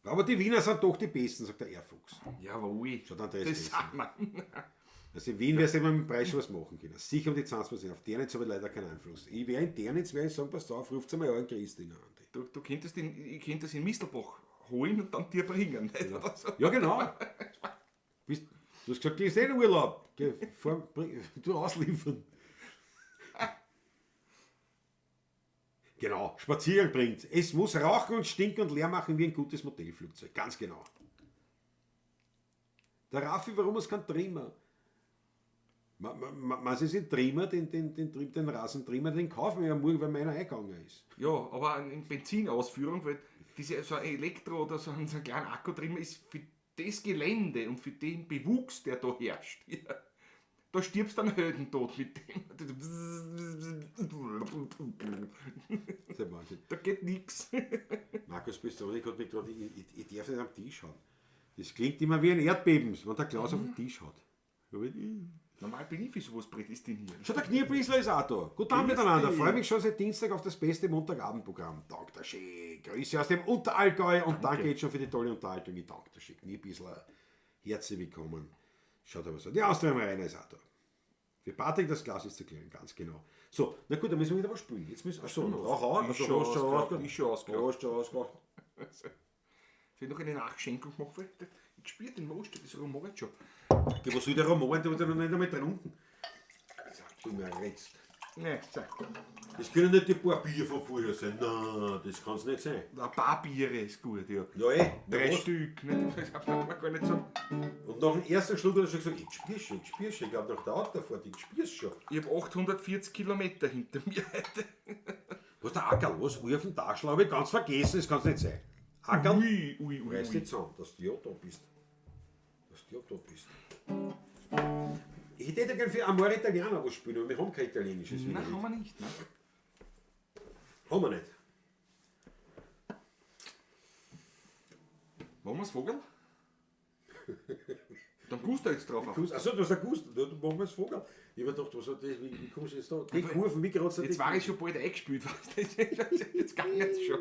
Aber die Wiener sind doch die Besten, sagt der Erfuchs. Jawohl. Schaut Andreas Das Besser. sagt man. Also in Wien wirst du immer mit dem Preis schon was machen können. Sicher um die 20%. Auf Dernitz habe ich leider keinen Einfluss. Ich wäre in Dernitz, werde ich sagen, passt auf, ruft einmal euren Christ in der Hand. Du könntest ich könnte das in Mistelbach holen und dann dir bringen. Nicht? Oder so. Ja, genau. Du hast gesagt, gehst in Urlaub. Du ausliefern. Genau, Spaziergang bringt. Es muss rauchen und stinken und leer machen wie ein gutes Modellflugzeug. Ganz genau. Der Raffi, warum ist kein Trimmer? Was ist ein Trimmer, den Rasentrimmer, den kaufen wir ja morgen, weil meiner eingegangen ist. Ja, aber in Benzinausführung, weil diese, so ein Elektro- oder so ein kleiner Akku drin ist für das Gelände und für den Bewuchs, der da herrscht. Ja, da stirbst du einen Heldentod mit dem. Das ist der Wahnsinn. Da geht nichts. Markus Bistronik hat mich gerade, ich darf nicht am Tisch hauen. Das klingt immer wie ein Erdbeben, wenn der Klaus auf den Tisch haut. Normal bin ich für sowas prädestiniert. Schau, der Knirbrissler ist auch da. Gut Abend miteinander. Freue mich schon seit Dienstag auf das beste Montagabendprogramm. Dank der Schee. Grüße aus dem Unterallgäu und danke jetzt schon für die tolle Unterhaltung. Ich danke der Schee. Knirbrissler. Herzlich willkommen. Schaut aber so. Die Austria-Marina ist auch da. Für Patrick das Glas ist zu klein, ganz genau. So, na gut, dann müssen wir wieder was spielen. Jetzt müssen wir. Achso, Rauch Ist schon ausgelacht. Soll ich noch eine Nachschenkung machen? Ich spüre den Most, das Roman schon. Okay, was soll der Roman? Der wird ja noch nicht einmal trunken. Du mir rätst. Nein, sag. Das können nicht die paar Bier von vorher sein. Nein, das kann es nicht sein. Ein paar Biere ist gut, ja. Ja, 3 Stück, ne? Das hat man gar nicht so. Und nach dem ersten Schluck hat er schon gesagt, ich spür's schon. Ich glaube, nach der Autofahrt, ich spür's schon. Ich habe 840 Kilometer hinter mir heute. Was der Ackerl, was? Auf den Taschel habe ich ganz vergessen, das kann es nicht sein. Ackerl, Ui. reiß dich zusammen, dass du ja da bist. Ich hätte gerne für Amore Italiano was spielen, aber wir haben kein italienisches Nein, Wienerlied. haben wir nicht. Ne? Haben wir nicht. Wollen wir das Vogel? Dann gust du jetzt drauf. Achso, du hast einen Gust, du machen wir das Vogel. Ich habe gedacht, was hat das, wie kommst du jetzt da? Die Kurven, wie gerade Jetzt war ich schon bald eingespielt, jetzt ging es schon.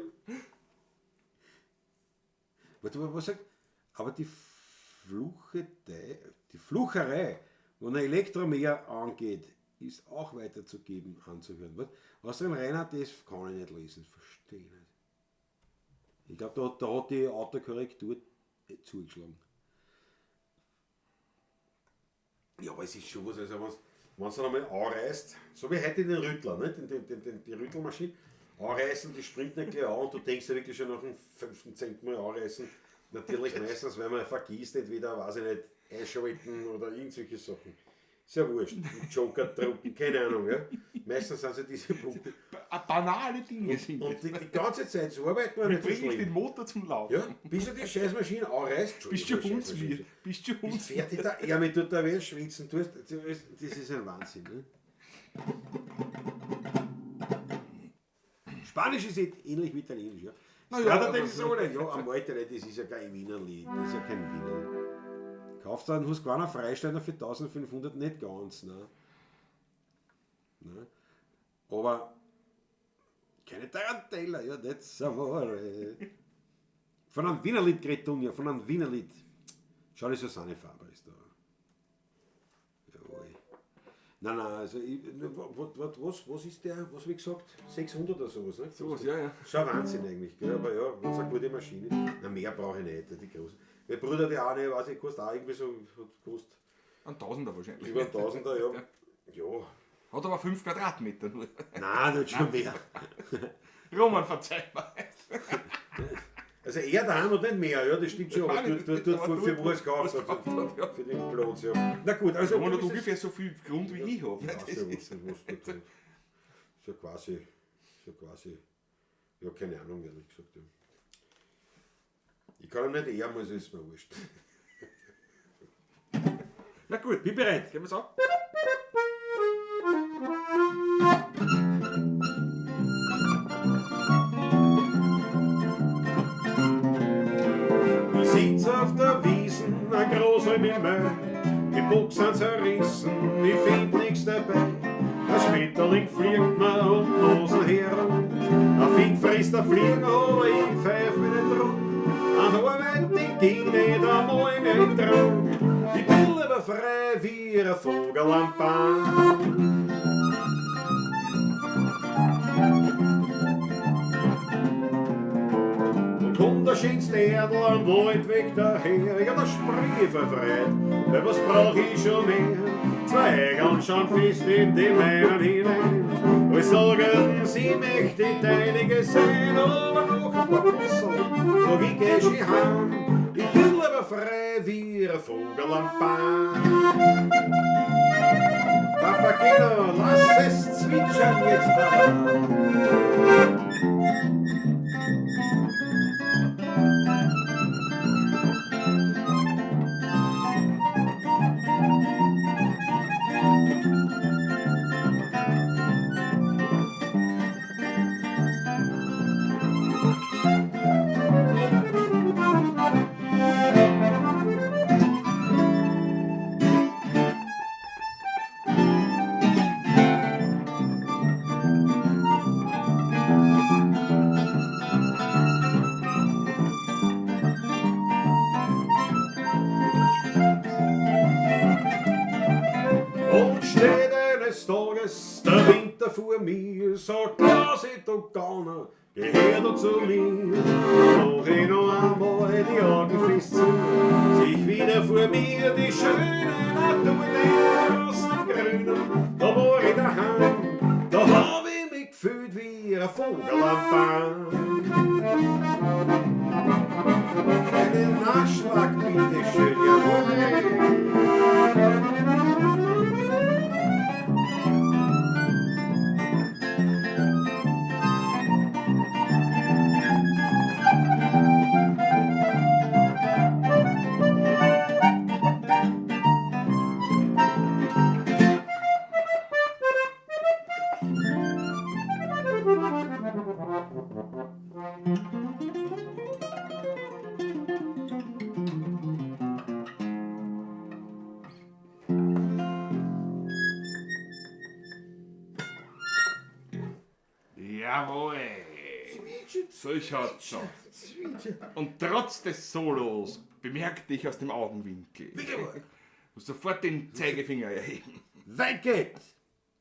Warte mal, was sagt? Aber die Flucherei, wenn ein Elektromeer angeht, ist auch weiterzugeben, anzuhören. Was? Außerdem Rainer, das kann ich nicht lesen, verstehe nicht. Ich glaube, da hat die Autokorrektur nicht zugeschlagen. Ja, aber es ist schon was, also wenn es dann einmal anreißt, so wie heute den Rüttler, nicht? Die Rüttelmaschine, anreißen, die springt nicht gleich an und du denkst ja wirklich schon nach dem 5., 10. Mal anreißen. Natürlich meistens, wenn man vergisst, entweder, weiß ich nicht, einschalten oder irgendwelche Sachen. Ist ja wurscht. Joker drucken, keine Ahnung. Ja. Meistens sind es ja diese Punkte. Banale Dinge sind Und die ganze Zeit zu arbeiten war nicht so bringe ich schlimm. den Motor zum Laufen. Ja, bis du die Scheißmaschine anreißt. Bist du Hundsmier? Bist du Bist Hundsmier? fertig da, ja, mit tut da weh schwitzen tust. Das ist ein Wahnsinn. Ne? Spanisch ist ähnlich wie Italienisch. Ja. Na ja, Strada aber- del Sole, ja, am Alte, das ist ja kein Wiener Lied, das ist ja kein Wiener Lied. Kaufst du einen Husqvarna Freisteiner für 1500 nicht ganz, ne? Ne? Aber keine Tarantella, ja, that's amore. Von einem Wiener Lied geredet, ja, von einem Wiener Lied. Schau, die Susanne Faber ist da. Jawohl. Nein, also, was ist der, was wie gesagt, 600 oder sowas, ne? Sowas, ja. Schon Wahnsinn eigentlich, gell? Aber ja, wenn es eine gute Maschine ist. Na, mehr brauche ich nicht, die große. Mein Bruder, der eine, weiß ich, kostet auch irgendwie so, kostet Ein Tausender wahrscheinlich. über 1000er, ja. Ja. Hat aber 5 Quadratmeter nur. Nein, nicht schon mehr. Roman, verzeih mir. Also er daheim und nicht mehr, ja, das stimmt schon, aber Nein, tut aber für du- was gekauft, was gekauft also hat, ja. für den Platz, ja. Na gut, also. Roman hat das ist- ungefähr so viel Grund wie ich habe. Ich weiß ja, was du tust. So quasi, ja, keine Ahnung, ehrlich gesagt. Ja. Ich kann ihm nicht eher, muss es mir wurscht. Na gut, bin bereit. Gehen wir's an. Ich sitz auf der Wiesen, ein großer Milmö, die Box sind zerrissen, ich find nix dabei. Ein Schmetterling fliegt mir um die Nosen herum, ein Fink frisst der Fliegen, aber ich pfeif nicht drum. An Arbeit, ich geh nicht einmal nicht drum. Ich bin lieber frei wie ein Vogel am Baum. Und wunderschönste Erdl am Wald weg daher, ja, da spring ich verfreit, weil was brauch ich schon mehr? 2 Egeln schauen fest in die meinen hinein, als sagen sie möchte deinige sein, aber noch ein paar Pussel, so wie geh ich heim, ich bin lieber frei wie ein Vogel am Baum. Papageno, lass es zwitschern jetzt mal. Und steht eines Tages der Winter vor mir, sagt, lass ich doch gar nicht, geh her du zu mir. Mach ich noch einmal die Augen fest zu, sich wieder vor mir die schöne Natur, den großen Grünen, da war ich daheim, da hab ich mich gefühlt wie ein Vogel am Baum. Einen Nachschlag, bitte schön, jawohl. Jawohl. So schaut's aus. Und trotz des Solos bemerkte ich aus dem Augenwinkel. Muss sofort den Zeigefinger erheben. Weit geht!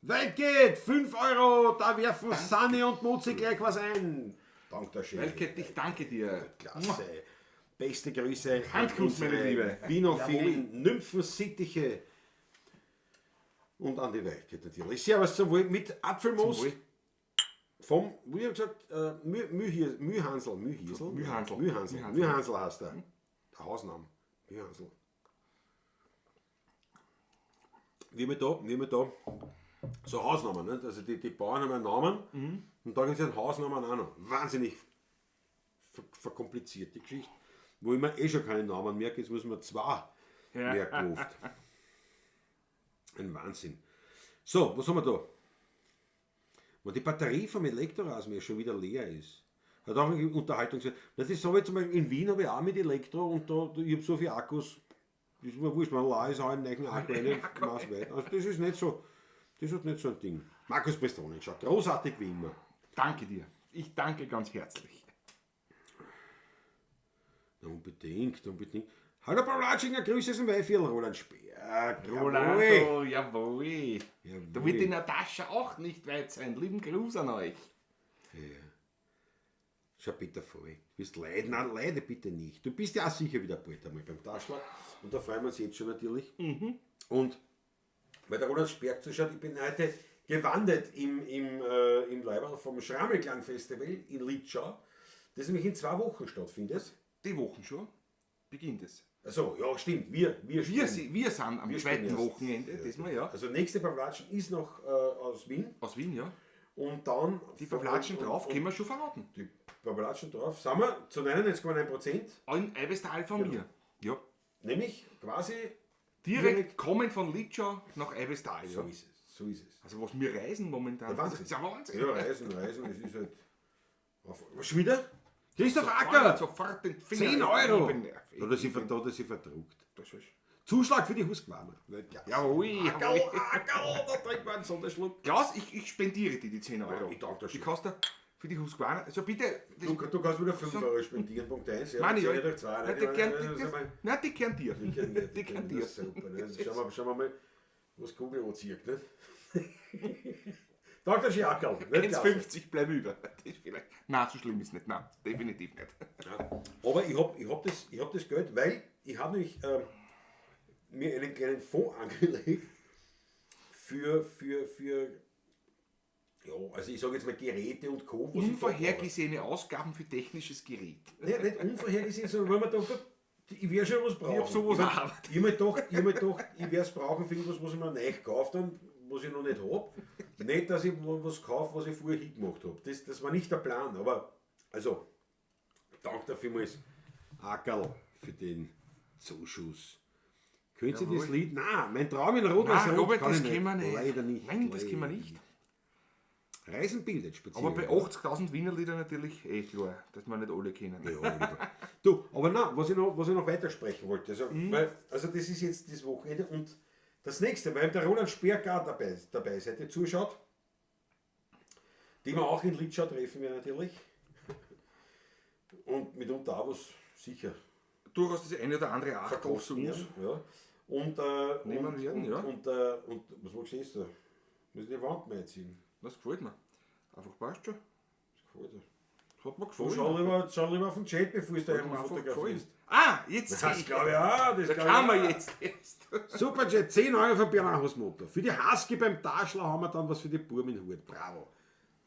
Weit geht! 5 Euro, da werfen Sanni und Mutzi gleich was ein. Dank der Chef. Welket, ich danke dir. Klasse. Beste Grüße. Handkuss, meine Liebe. Vinophilen, Nymphensittiche. Und an die Weltkeit natürlich. Servus zum Wohl mit Apfelmus. Zum Wohl. Vom, wie ich gesagt, Mühansel. Mühansel heißt er. Der Hausname. Mühansel. Wie wir da so Hausnamen, nicht? Also die Bauern haben einen Namen und da gibt es einen Hausnamen auch noch. Wahnsinnig verkomplizierte Geschichte. Wo ich mir schon keinen Namen merke, jetzt muss man 2 merken oft. Ein Wahnsinn. So, was haben wir da? Wenn die Batterie vom Elektrorasenmäher schon wieder leer ist, hat auch eine Unterhaltung gesagt, das ist so, wie zum Beispiel in Wien habe ich auch mit Elektro und da, ich habe so viele Akkus, das ist mir wurscht, man ist auch einen neuen Akku rein, Maß weit. Also das ist nicht so ein Ding. Markus Prestronen, schau, großartig wie immer. Danke dir. Ich danke ganz herzlich. Na, unbedingt. Hallo Paulatschinger, Grüße aus dem Weihviertel, Roland Speer. Rolando, jawohl. Da wird die Natascha auch nicht weit sein. Lieben Gruß an euch. Ja. Schau bitte voll. Du wirst leiden, nein, leide bitte nicht. Du bist ja auch sicher wieder bald einmal beim Taschler. Und da freuen wir uns jetzt schon natürlich. Und weil der Roland Speer zuschaut, ich bin heute gewandert im Leiberl vom Schrammelklang-Festival in Litschau, das nämlich in 2 Wochen stattfindet. Die Wochen schon beginnt es. Also ja, stimmt. Wir sind am wir zweiten spielen erst. Wochenende, diesmal ja. Also nächste Pavlatschen ist noch aus Wien. Aus Wien, ja. Und dann... Die Pavlatschen drauf, können wir schon verraten. Die Pavlatschen drauf, sind wir zu 99,9%. Ein Eibestal von mir. Ja. Nämlich quasi... Direkt kommen von Litschau nach Eibestal. So Ja. ist es, so ist es. Also was wir reisen momentan, Ja, Wahnsinn. das ist ja Wahnsinn. Ja, Reisen, das ist halt... Was schon wieder? Christoph Acker! Sofort den Finger 10 Euro! heben. Da hat er sich verdruckt. Das ist... Zuschlag für die Husqvarna. Jawohl, Ackerl, da trinkt man einen Sonderschluck. Klaus, ich spendiere dir die 10 Euro. Ich danke dir schon. Die kostet für die Husqvarna. Also bitte... Du kannst wieder 5 Euro spendieren, Punkt 1. Ja, Meine ich, durch 2. Nein, die kehren dir. Die kehren dir. Super, ne? Schauen wir mal, was Google anzieht. Ne? Danke, Schiackerl. 1,50 bleiben über. Das ist vielleicht... Nein, so schlimm ist es nicht. Nein, definitiv nicht. Ja. Aber ich hab das Geld, weil ich habe nämlich mir einen kleinen Fonds angelegt für ja, also ich sage jetzt mal Geräte und Co. Unvorhergesehene Ausgaben für technisches Gerät. Ja, nicht unvorhergesehen, sondern wenn man doch, ich werde schon was brauchen. Ich hab sowas auch. Ich habe mir gedacht, ich werde es brauchen für irgendwas, was ich mir neu gekauft habe, was ich noch nicht habe. Nicht, dass ich was kaufe, was ich vorher hingemacht habe. Das war nicht der Plan, aber also, danke dafür vielmals, Ackerl, für den Zuschuss. Können Sie das Lied? Nein, mein Traum in Rot Nein, Rot Robert, kann das ich können wir nicht. Leider nicht. Nein, das leider können wir nicht. Reisen bildet speziell. Aber bei 80.000 Wiener Lieder natürlich klar, dass wir nicht alle kennen. Ja, du, aber nein, was ich noch weitersprechen wollte, also das ist jetzt das Wochenende und das nächste, weil der Roland Speer gar dabei seid, ihr zuschaut, die wir auch in Litschau treffen wir natürlich und mitunter auch was sicher Durchaus das eine oder andere auch kosten muss. Ja. Und was magst du jetzt da? Muss ich die Wand mal ziehen? Das gefällt mir. Einfach passt schon. Das gefällt dir. Das hat mir gefallen. Schau lieber auf den Chat, bevor du da irgendwo fotografierst. Ah, jetzt Das glaube ich auch. Das kann man jetzt erst. Superjet, 10 Euro für Bernard Hausmotor. Für die Husky beim Taschler haben wir dann was für die Buben in Hut. Bravo.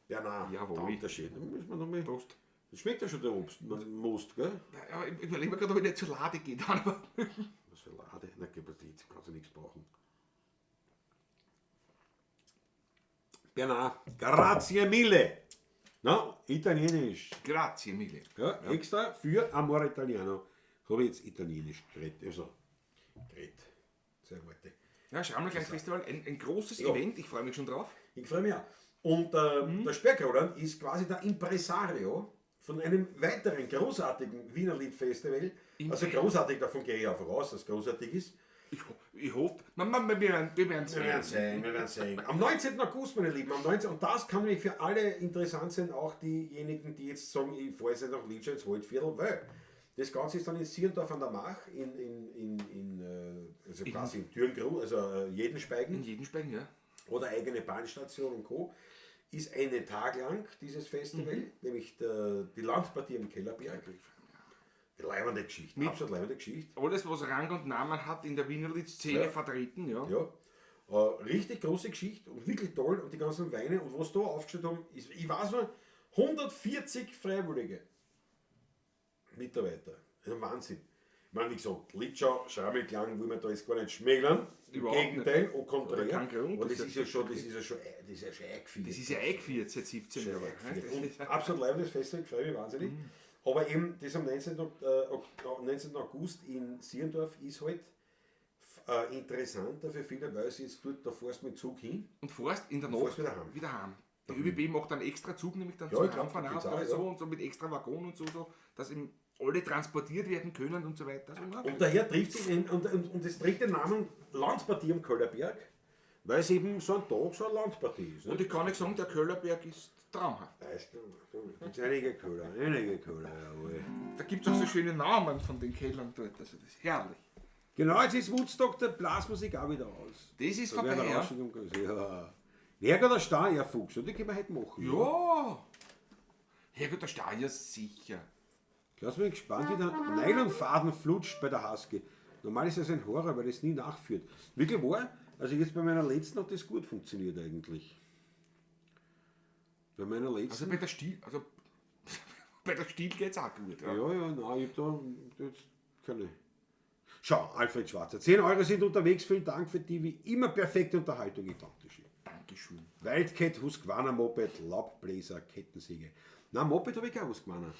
Bernard, jawohl. Unterschied. Da müssen wir noch mal. Prost. Das schmeckt ja schon der Obst. Most, gell? Ja, ich überlege mir gerade, ob ich nicht zur Lade gehe. Aber Was für Lade? Na, gib mir die, kannst du nichts brauchen. Bernard, grazie mille. Na, italienisch. grazie mille. Ja, extra für Amore Italiano. Habe ich jetzt italienisch geredet. Also, geredet. Sehr gut. Ja, Schrammelklang-Festival, ein großes Ja. Event, ich freue mich schon drauf. Ich freue mich auch. Und der Sperrroland ist quasi der Impresario von einem weiteren großartigen Wiener Liedfestival. Also großartig, davon gehe ich auch voraus, dass es großartig ist. Ich hoffe, wir werden sehen. Am 19. August, meine Lieben, am 19. Und das kann nämlich für alle interessant sein, auch diejenigen, die jetzt sagen, ich fahre jetzt nach Lidscha ins Waldviertel, weil das Ganze ist dann in Sierendorf an der Mach, also quasi in Thüringau, also Jedenspeigen. in jedem Speichen, ja. Oder eigene Bahnstation und Co. Ist einen Tag lang dieses Festival, nämlich die Landpartie im Kellerberg. Leibende Geschichte, absolut leibende Geschichte. Alles, was Rang und Namen hat, in der Wienerlied-Szene vertreten, ja. Ja, richtig große Geschichte und wirklich toll und die ganzen Weine und was da aufgestellt haben, ist, ich weiß noch, 140 Freiwillige Mitarbeiter. Das ist ein Wahnsinn. Ich meine, wie gesagt, Litschau, Schrammeklang, will man da jetzt gar nicht schmälern. Im Gegenteil, und konträr. Aber das ist ja schon eingeführt. Das ist ja eingeführt seit 17 Jahren. Und absolut leibendes Festival, freue mich wahnsinnig. Aber eben, das am 19. August in Sierendorf ist halt interessanter für viele, weil sie jetzt dort, da fährst du mit dem Zug hin. Und fährst in der Nacht wieder heim. Der ÖBB macht einen extra Zug, nämlich dann zum Heimfahren und so mit extra Waggon und so, dass eben alle transportiert werden können und so weiter. Und daher trifft sich, und es trägt den Namen Landpartie am Kellerberg, weil es eben so ein Tag, so eine Landpartie ist. Ne? Und ich kann nicht sagen, der Kellerberg ist traumhaft. Da gibt es einige Köller, jawohl. Da gibt es auch so schöne Namen von den Kellern dort, also das ist herrlich. Genau, jetzt ist Woodstock der Blasmusik auch wieder aus. Das ist vorbei, ja. Ja. Herrgott der Steyr, Fuchs, und die können wir heute machen. Ja! Herrgott der Steyr, sicher. Lass mich gespannt, wie der Nylonfaden flutscht bei der Husky. Normal ist das ein Horror, weil das nie nachführt. Wirklich wahr, also jetzt bei meiner letzten hat das gut funktioniert eigentlich. Bei meiner letzten... Bei der Stil geht es auch gut. Ja, nein, ich hab da jetzt keine... Schau, Alfred Schwarzer, 10 Euro sind unterwegs, vielen Dank für die wie immer perfekte Unterhaltung, ich danke dir schön. Dankeschön. Wildcat, Husqvarna Moped, Laubbläser, Kettensäge. Nein, Moped habe ich kein Husqvarna.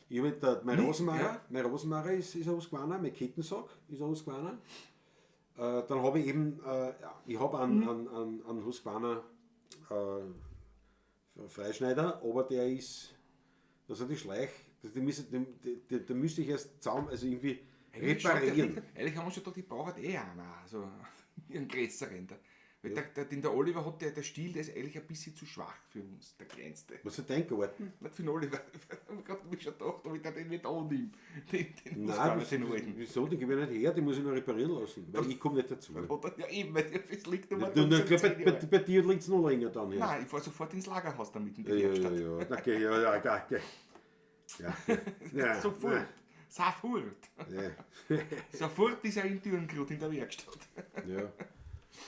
Ich hab mein Rosenmacher ist ein Husqvarna, mein Kettensack ist ein Husqvarna. Dann habe ich eben, ich habe einen Husqvarna Freischneider, aber der ist, das hat die Schleich, da müsste ich erst zusammen, also irgendwie reparieren. Eigentlich haben wir schon gedacht, ich brauche einen also einen größeren. Weil der Oliver hat der Stiel, der ist eigentlich ein bisschen zu schwach für uns, der kleinste. Was für dein Garten? Nicht für den Oliver. Ich habe gerade schon gedacht, ob ich den nicht annehme. Nein, wieso? Den gebe ich nicht her, den muss ich noch reparieren lassen, weil ich komme nicht dazu. Ja eben, weil es liegt nur bei dir liegt es noch länger dann. Erst. Nein, ich fahre sofort ins Lagerhaus damit in die Werkstatt. Ja. Sofort. Sofort. Sofort ist er in Thüringen in der Werkstatt. Ja.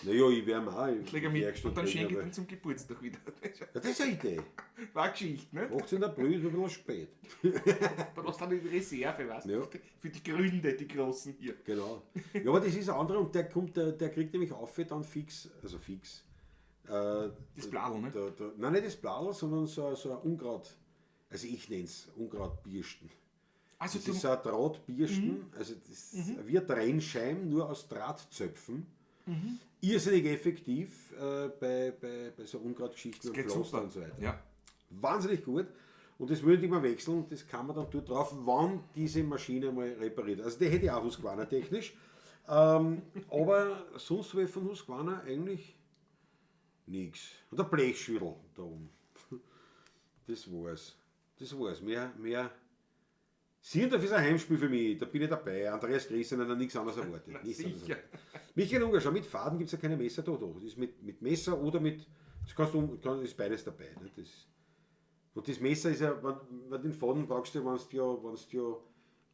Naja, ich werde auch in der Werkstatt. Und dann schenke ich den zum Geburtstag wieder. Ja, das ist eine Idee. War eine Geschichte, ne? 18. April ist ein bisschen spät. Da hast du dann eine Reserve, weißt du? Ja. Für die Gründe, die großen hier. Genau. Ja, aber das ist ein anderer und der kriegt nämlich auf dann fix. Das Bladl, ne? Nein, nicht das Bladl, sondern so ein Unkraut. Also ich nenne es Unkrautbürsten. Also das ist so ein Drahtbürsten, also das ist wie ein Trennscheiben, nur aus Drahtzöpfen. Irrsinnig effektiv bei so Unkrautgeschichten und Pflaster und so weiter. Ja. Wahnsinnig gut. Und das würde ich mal wechseln, das kann man dann dort drauf, wann diese Maschine mal repariert. Also die hätte ich auch Husqvarna technisch. Aber sonst habe ich von Husqvarna eigentlich nichts. Und der Blechschüttel da oben. Das war's. Mehr. Sierendorf ist ein Heimspiel für mich, da bin ich dabei. Andreas Griesen hat nichts anderes erwartet. Sicher. Michael Unger, schau, mit Faden gibt es ja keine Messer da. Das ist mit Messer oder mit. Das ist beides dabei. Ne? Und das Messer ist ja, wenn den Faden brauchst du, wenn du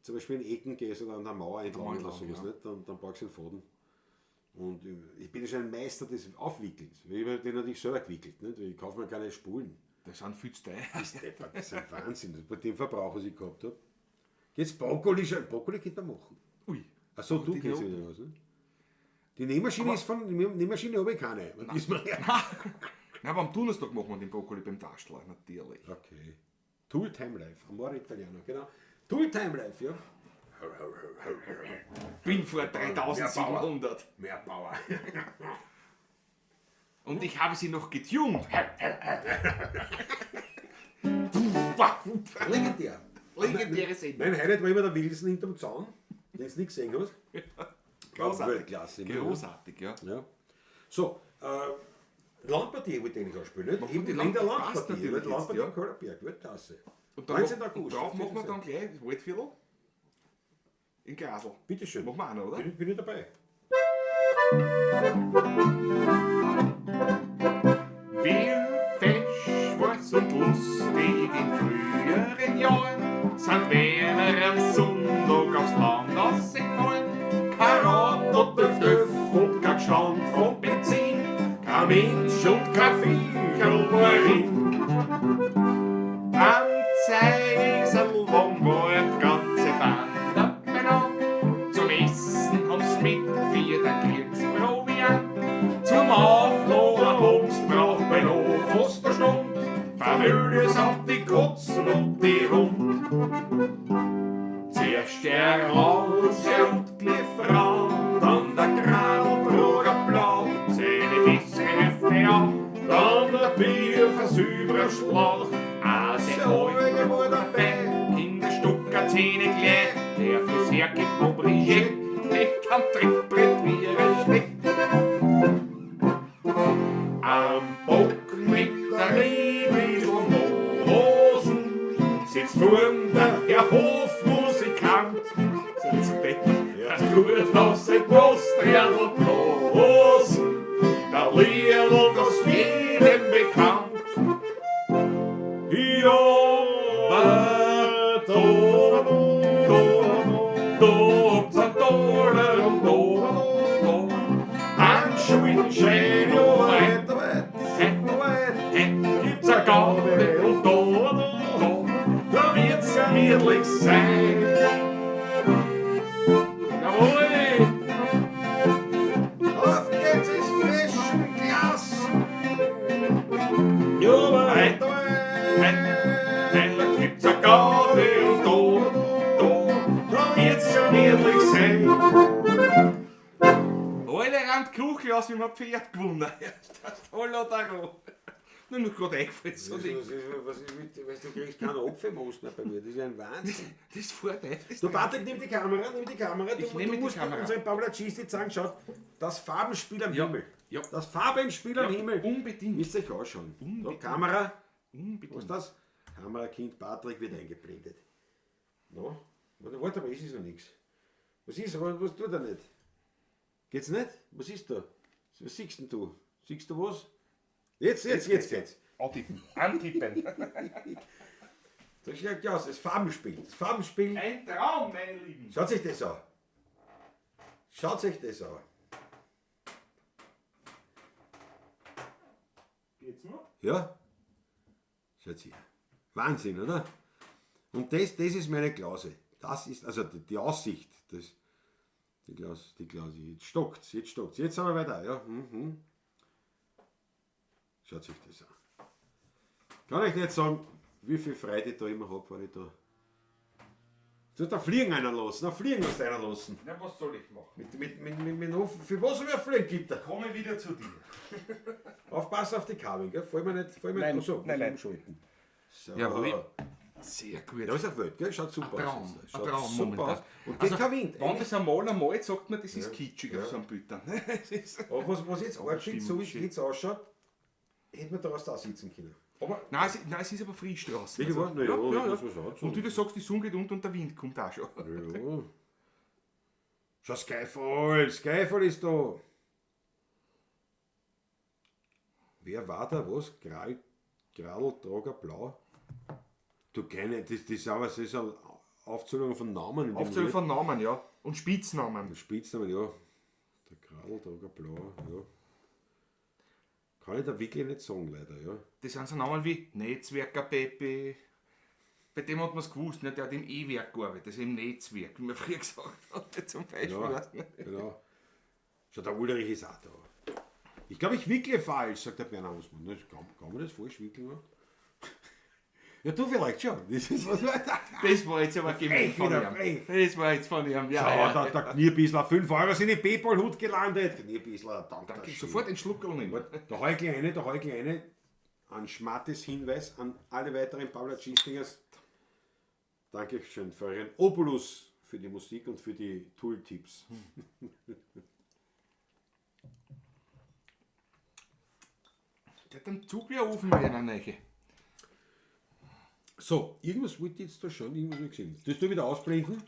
zum Beispiel in Ecken gehst oder an der Mauer entlang oder sowas, ja. Nicht? Dann brauchst du einen Faden. Und ich bin ja schon ein Meister des Aufwickelns. Ich habe den natürlich selber gewickelt. Nicht? Ich kaufe mir keine Spulen. Das sind viel zu teuer. Das ist ein Wahnsinn, bei dem Verbrauch, was ich gehabt habe. Jetzt Brokkoli könnte man machen. Ui. Achso, du kennst dich wieder aus, ne? Die Nähmaschine habe ich keine. Nein, aber am Donnerstag machen wir den Brokkoli beim Taschler, natürlich. Okay. Tool Time Life, Amore Italiano, genau. Tool Time Life, ja. Bin vor 3700. Mehr Power. Und ich habe sie noch getunt. Legendär. Legendäre Sendung. Mein Highlight war immer der Wilson hinterm Zaun, den du nicht gesehen hast. Großartig. Weltklasse. Großartig, ja. Ja. So, Landpartie wollte ich eigentlich auch spielen. Nicht? Machen wir Eben die in der Landpartie, passt Landpartie. natürlich Landpartie jetzt, in Kollerberg, Weltklasse. Und dann 19. und August. drauf machen wir dann gleich das Waldviertel in Grasl. Bitteschön. Machen wir auch noch, oder? Bin ich dabei. Wie fesch war's und lustig in früheren Jahren, sind wir am Sonntag aufs Land ausgefallen. Karat und Döff und kein Stand von Benzin, kein Mensch und kein Viecherl war hin. Am Zeiselbaum war die ganze Band abbenannt, zum Essen haben's mit für den Kriegsproviant, zum Aufladen haben's braucht bei noch fast eine Stunde, Familie samt die Katzen und die Hund. Zuerst der Hase und Lieferant, dann der Grantroger Blau, seine bessere Hefte auch, dann der Bierversucher Schlauch, Ase Auge war dabei, Kinderstucker Zähne gleich, der Friseur gibt Aubrigé, ich kann Trittbrett wie er schmeckt. Am Bock mit der Riebel und Hosen sitzt vorn der Herr Hofmusikant. Sitzt Bett, er tut auf sein Brusträdel bloßen, der Liedl, das jedem bekannt. Ja, Handschuhen, Schädel, gibt's eine Gabe und da wird's gemütlich sein. Jawohl! Auf geht's ins Fischenglas. Ja, weiter, da gibt's eine Gabe und da wird's gemütlich sein. Alle rennt Kuchel aus, wie man Pferd gewonnen. Das ist voll Taro. Nur noch gerade eingefallen. So Was ist mit, weißt du, kriegst keinen Apfelmost mehr bei mir, das ist ja ein Wahnsinn. das ist Vorteil. Du Patrick, nimm die Kamera. Ich nehme die musst Kamera. unseren Paulacisti sagen, schaut, das Farbenspiel am Ja. Himmel. Ja. Das Farbenspiel am Himmel. Unbedingt. Müsst ihr euch anschauen. Unbedingt. So, Kamera, was Unbedingt. ist das? Kamerakind Patrick wird eingeblendet. No? Warte mal, ist es noch nichts. Was ist, was tut er nicht? Geht's nicht? Was ist da? Was siehst denn du? Siehst du was? Jetzt geht's. Antippen. Antippen. Da steht ja aus, das Farbenspiel. Das Farbenspiel. Ein Traum, meine Lieben. Schaut sich das an. Schaut sich das an. Geht's noch? Ja? Schaut her. Wahnsinn, oder? Und das ist meine Klause. Das ist, also die Aussicht. Die Klause. Jetzt stockt's. Jetzt aber weiter, ja. Schaut sich das an. Kann ich nicht sagen, wie viel Freude ich da immer habe, wenn ich da. Jetzt da fliegen einer lassen, da fliegen musst einer lassen. Na, was soll ich machen? Für was wir fliegen gibt er? Komme wieder zu dir. Aufpassen auf die Kabel, gell? Fall mir nicht. Nein, So, nein. umschalten. So. Jawohl. Sehr gut. Da ist auf Welt, gell? Schaut super Traum. aus. Ein Schaut Traum super momentan. aus. Und geht kein Wind. Wenn das einmal malt, sagt man, das ist Ja. kitschig Ja. auf so einem Bild. dann. Aber was jetzt arg ist, so wie es stimmt. jetzt ausschaut, hätte man daraus da sitzen können. Aber Nein, es ist aber frisch draußen. Wie gesagt, na ja, muss man sagen. Und wie du sagst, die Sonne geht unter und der Wind kommt auch schon. ja. Schau, Skyfall ist da. Wer war da? Was? Gradl, Trager, Blau? Du keine, das ist aber das ist eine Aufzählung von Namen. in dem Aufzählung Lied. von Namen, ja. Und Spitznamen. Spitznamen, ja. Der Gradl, Trager, Blau, ja. Kann ich da wirklich nicht sagen, leider, ja. Das sind so Namen wie Netzwerker Pepe. Bei dem hat man es gewusst, ne? Der hat im E-Werk gearbeitet, also im Netzwerk, wie man früher gesagt hat, zum Beispiel. Ja, weißt du? genau. Schau, der Ulrich ist auch da. Ich glaube, ich wickle falsch, sagt der Bernhard Hausmann. Kann man das falsch wickeln? Ja? Ja, du vielleicht schon. Das ist was. Das war jetzt aber gemein von wieder ihm. frech. Das war jetzt von ihm, Ja, ja. der Knierbissler, 5 Euro sind in Paypal-Hut gelandet. Knierbissler, danke. Danke, sofort ein Schluckerl nehmen. Da heu ich eine. Ein schmattes Hinweis an alle weiteren Paula Cheestingers. Dankeschön für Ihren Obolus für die Musik und für die Tooltips. Der hat einen Zugwehofen wie einer Neiche. So, irgendwas wollte ich jetzt da schon, irgendwas nicht gesehen. Das du wieder ausblenden,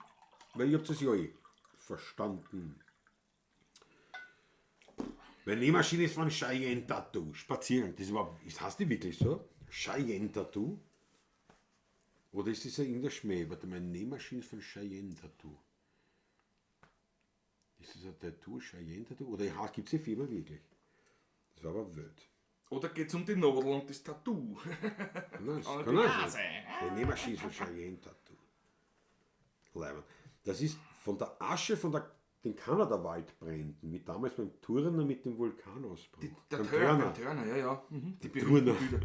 weil ich habe das ja eh verstanden. Meine Nähmaschine ist von Cheyenne Tattoo. Spazieren. Das heißt die wirklich so? Cheyenne Tattoo? Oder ist das ja irgendein Schmäh? Warte, meine Nähmaschine ist von Cheyenne Tattoo. Ist das ein Tattoo, Cheyenne Tattoo? Oder gibt es die Firma wirklich? Das war aber wild. Oder geht es um die Nadel und das Tattoo? Nein, Aber kann die auch Nase. sein. Die Nähmaschine ist von Cheyenne Tattoo. Leibend. Das ist von der Asche von den Kanada-Waldbränden, wie damals beim Turner mit dem Vulkanausbruch. Der Beim Turner, ja, ja. Die berühmten Bilder.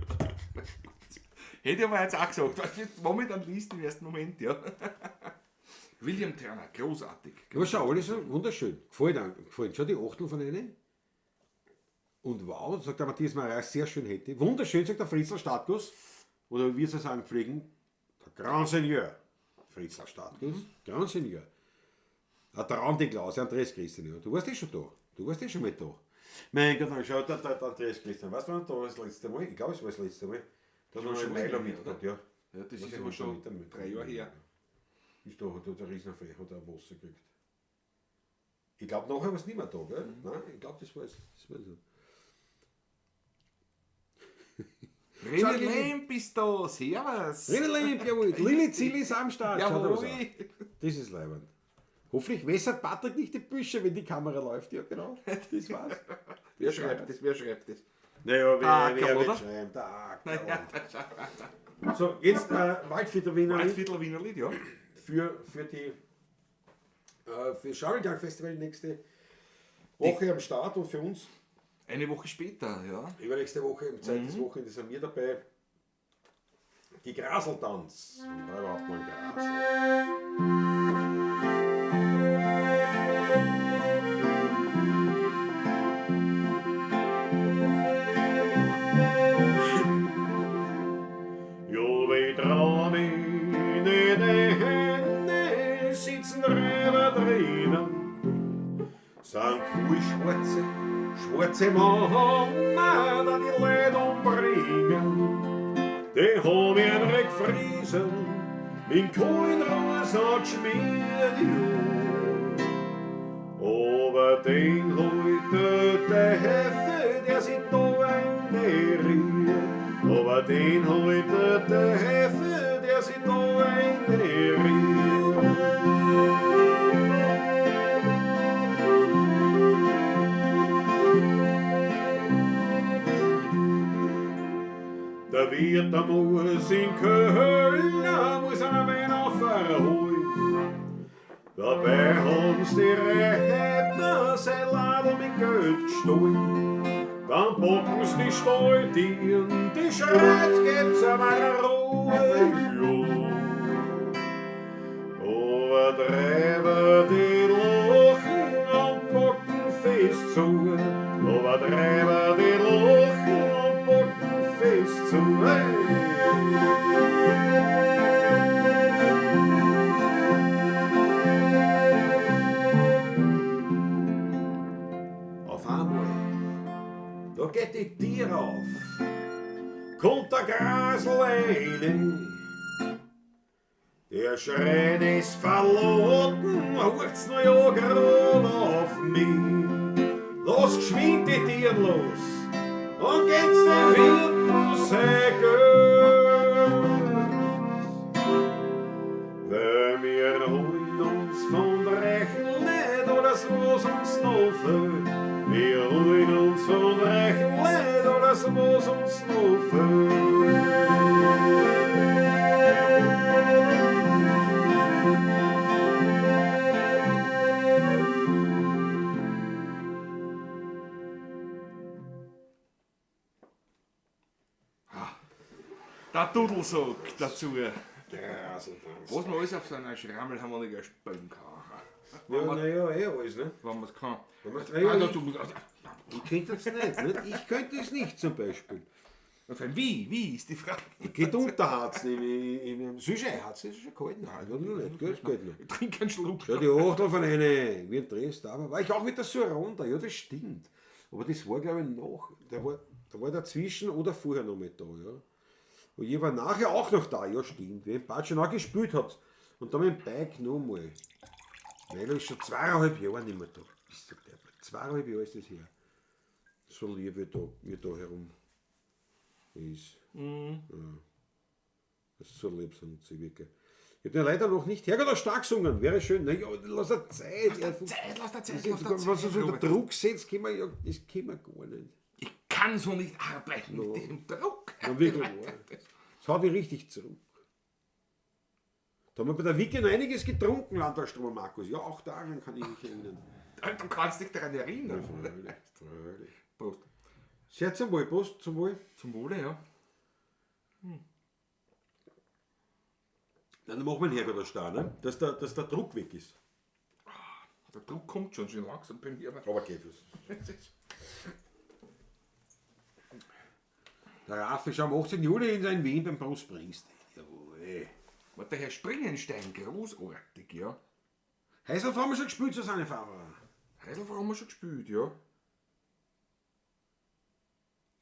Hätte ich aber jetzt auch gesagt, was du momentan liest im ersten Moment, ja. William Turner, großartig. Aber schau, alles so wunderschön. Gefällt schon die Achtel von denen. Und wow, sagt der Matthias Marais, sehr schön hätte. Wunderschön, sagt der Fritzl Stadtguss. Oder wie wir es sagen pflegen, der Grand Seigneur. Fritzl Stadtguss, Grand Seigneur. Ein Traumdeckel aus, Andreas Christian. Du warst eh schon da. Du warst eh schon mal da. Mein Gott, schau, der Andreas Christian. Weißt du, wann da war das letzte Mal? Ich glaube, es war das letzte Mal. Da hat er schon Meiler mitgehabt, ja. Ja, das Was ist hat aber er schon mit 3 Jahre her. Ist da, hat der Riesenfrech, hat er Wasser gekriegt. Ich glaube, nachher war es nicht mehr da, gell? Nein, ich glaube, das war es. So. René Lemp ist da, servus. René Lemp, jawohl. Lili Zilli ist am Start. Schaut er was Jawohl. an. Das ist leibend. Hoffentlich wässert Patrick nicht die Büsche, wenn die Kamera läuft. Ja, genau. Das war's. Wer schreibt das? Wer schreibt das? Naja, wer oder? wird schreiben? Der Ackerl. So, jetzt Waldviertel Wiener Waldviertel Wiener Lied, ja. für Schaukeltag-Festival nächste Woche am Start und für uns Eine Woche später, ja. übernächste Woche, im zweites Wochenende sind wir dabei. Die Graseltanz. Da überhaupt mal Grasel. Jo, wie dran in den Händen sitzen drüber drinnen. Sind schwarze Männer, die die Leute umbringen. Die haben ihren Friesen mit Kohlenrosa geschmiert, aber den heute der Hefe, der sich da einriert. Aber den heute der Hefe, der sich da einriert. Der Wirt, der muss in Köln, der muss einen Wein aufholen. Dabei haben's die Räbner sein Ladel mit Geld gestohlen. Dann bocken's die Stalltieren, die schreit, gebt's einmal Ruhe, ja. Aber treiber die Lachen und bocken fest zu. Aber treiber die Lachen und bocken fest zu. Auf einmal, da geht die Tür auf, Kommt der Grasel rein. Der Schreit ist verloren, hurt's noch ja grad auf mich. Lass geschwind die Tieren los und geht's dem Wirt sein Geld. Weil wir holen uns von Rechen nicht alles, was uns noch fehlt. Wir holen uns von Rechen nicht alles, was uns noch fehlt. Der Dudelsack dazu. Graseltanz. Was man alles auf so einer Schrammelharmonika spielen kann. Ja, naja, alles, ne? Wenn man es kann. Wenn man- Ah, da, du musst, Ich könnte es nicht. Ich könnte es nicht zum Beispiel. Und vor allem, wie ist die Frage? Geht unterharz, im Süße hat es schon kalt. Nein, das noch nicht, das geht noch. Ich trinke einen Schluck. Schau die Achtel von eine, wie ein Dresd, aber war ich auch mit der Suron da, ja das stimmt. Aber das war glaube ich noch, da war dazwischen oder vorher noch mit da, ja. Und ich war nachher auch noch da, ja stimmt, wie ein Bad schon auch gespielt hat. Und dann mit dem Bike nochmal. Weil er ist schon 2,5 Jahre nicht mehr da. Bist du der? 2,5 Jahre ist das her. So lieb wie da herum ist. Ja. Das ist so lieb sind sie wirklich. Ich habe den leider noch nicht hergehört oder stark gesungen. Wäre schön. Naja, lass er Zeit. Lass der Zeit. Was du so unter Druck setzt, das können wir gar nicht. Ich kann so nicht arbeiten mit dem Druck. Na, wirklich wahr. Das haut mich richtig zurück. Da haben wir bei der Wiki noch einiges getrunken, Landtagsstrom Markus. Ja, auch daran kann ich mich erinnern. Du kannst dich daran erinnern. Freilich. Prost. Sehr zum Wohl, Prost, zum Wohl. Zum Wohle, ja. Dann machen wir einen Herr oder Star, ne? Dass der Druck weg ist. Der Druck kommt schon langsam bei mir. Aber geht es. Der Raff ist am 18. Juli in Wien beim Bruce Springsteen. Jawohl. Und der Herr Springenstein, großartig, ja. Heißelf haben wir schon gespielt, Susanne Fahrer. Heidelberg haben wir schon gespielt, ja.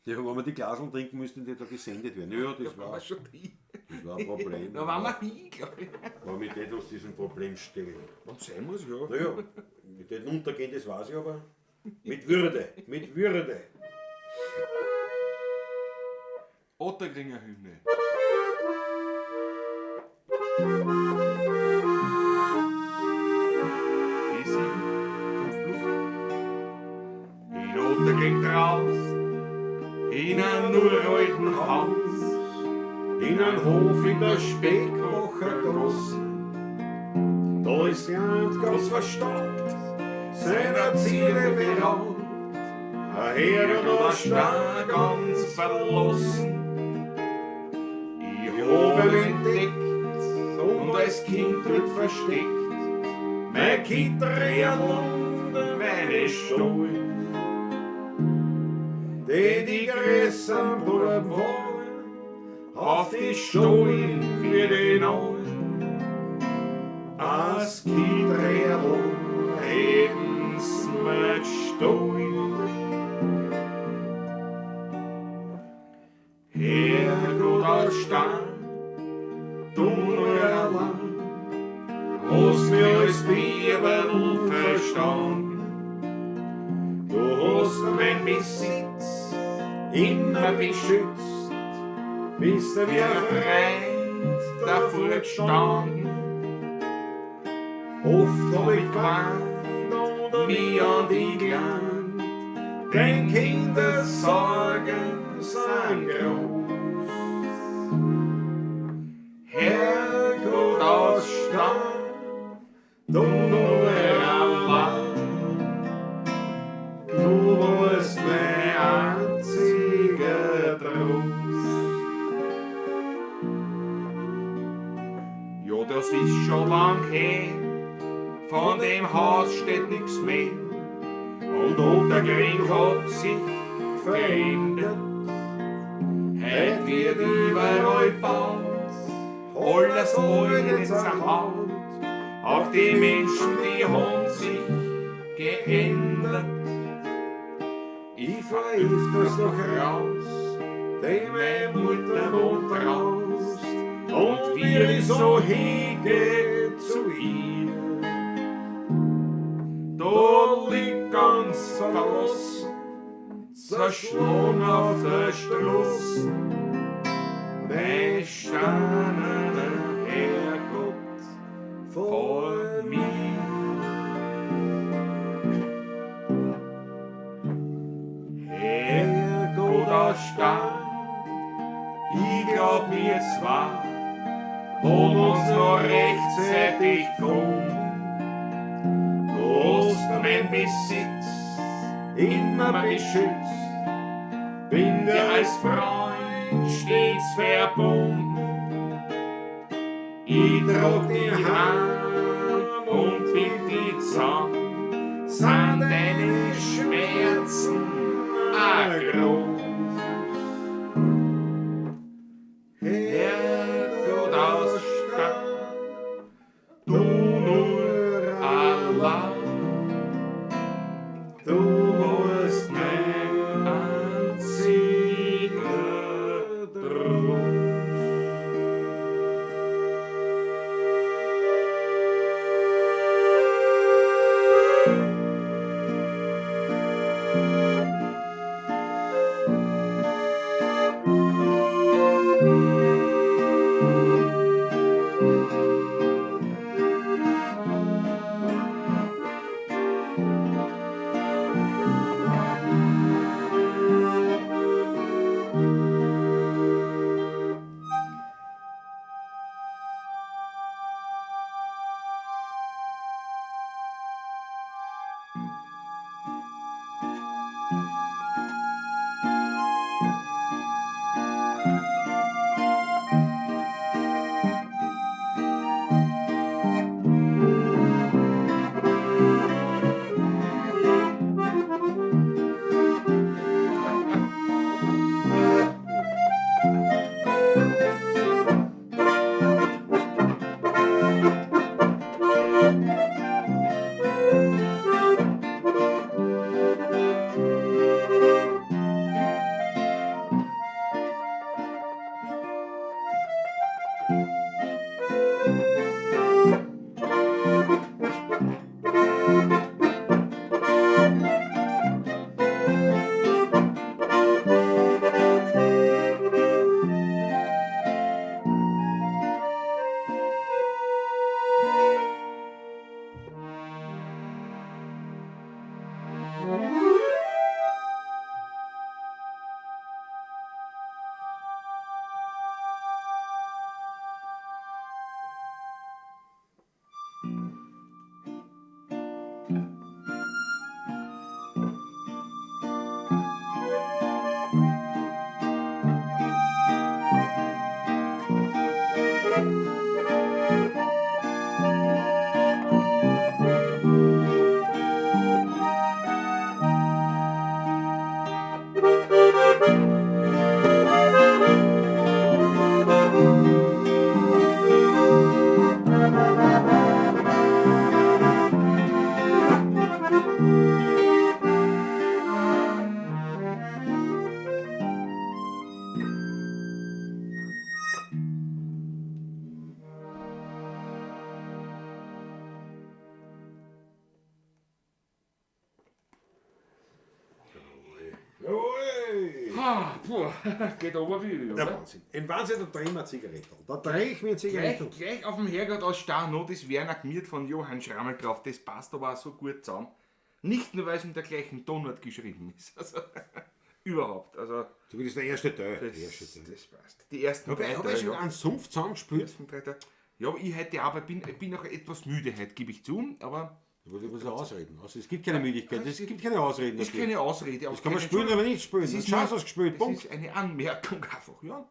Ja, wenn wir die Glaseln trinken müssten, die da gesendet werden. Ja, das war schon hin. Das war ein Problem. Da waren wir hin, glaube ich. Aber mit dem uns diesem Problem stellen. Und sein muss, ja. Naja, mit dem Untergehen, das weiß ich aber. Mit Würde, mit Würde. Otterkringer Hymne. In Otterkring draus, in einem uralten Haus, In einem Hof in der Speckwoche draußen. Da ist jemand ganz verstaubt, seiner Ziele beraubt. Ein Herr oder ein Star ganz verlassen. Ich habe habe ihn entdeckt und als Kind wird versteckt. mein Kind und Meine Stuhl, die größeren Buben wollen, auf die Stollen wie den Alten. als Kindrädel Heben's mit Stollen. Herrgott als Stein, du nur allein, hast mir als Bibel verstanden. Du hast mein Besitz immer beschützt, bist du wie ein Freund davor gestanden. oft Hab ich gewarnt und mich an die gelernt, dein Kindersorgen sind groß. Herrgott aus Stein, du nur allein, du warst mein einziger Trost. Ja, das ist schon lang her, von dem Haus steht nichts mehr. Und Otterkring hat sich verändert. Heute wird überall gebaut, alles Alte zerhaut. Auch die Menschen, die haben sich geändert. Ich verhilf das noch raus, denn meine Mutter wohnt raus. Und wir ich so hege zu ihr. Da liegt ganz verlassen, zerschlagen auf der Straße, mein steinerner Herrgott vor mir. Herrgott aus Stein, ich glaub wir zwei, haben uns noch rechtzeitig gefunden. Du hast mein Besitz immer beschützt, bin dir als Freund stets verbunden. Ich trag die Hand und mit die zusammen, sind deine Schmerzen auch groß. Puh, geht aber wie, Der oder? Wahnsinn. Ein Wahnsinn, da drehen wir eine Zigarette. Da drehe ich mir eine Zigarette. Gleich auf dem Hergott aus Star noch das Werner Gmiert von Johann Schrammel drauf. Das passt aber auch so gut zusammen. Nicht nur, weil es in der gleichen Tonart geschrieben ist. Also, überhaupt. Also, Zumindest der erste Teil. das passt. Die ersten Habe drei ich Teile, schon ja. einen Sumpf zusammengespielt? Ja, aber ich heute auch, ich bin auch etwas müde heute, gebe ich zu, aber Ich muss ausreden. Also, es gibt keine Müdigkeit, es gibt keine Ausreden. das ist keine Ausrede. Das kann man spielen, aber nicht spielen. Das Das ist ist Chance gespielt. Das Punkt. ist eine Anmerkung einfach, ja.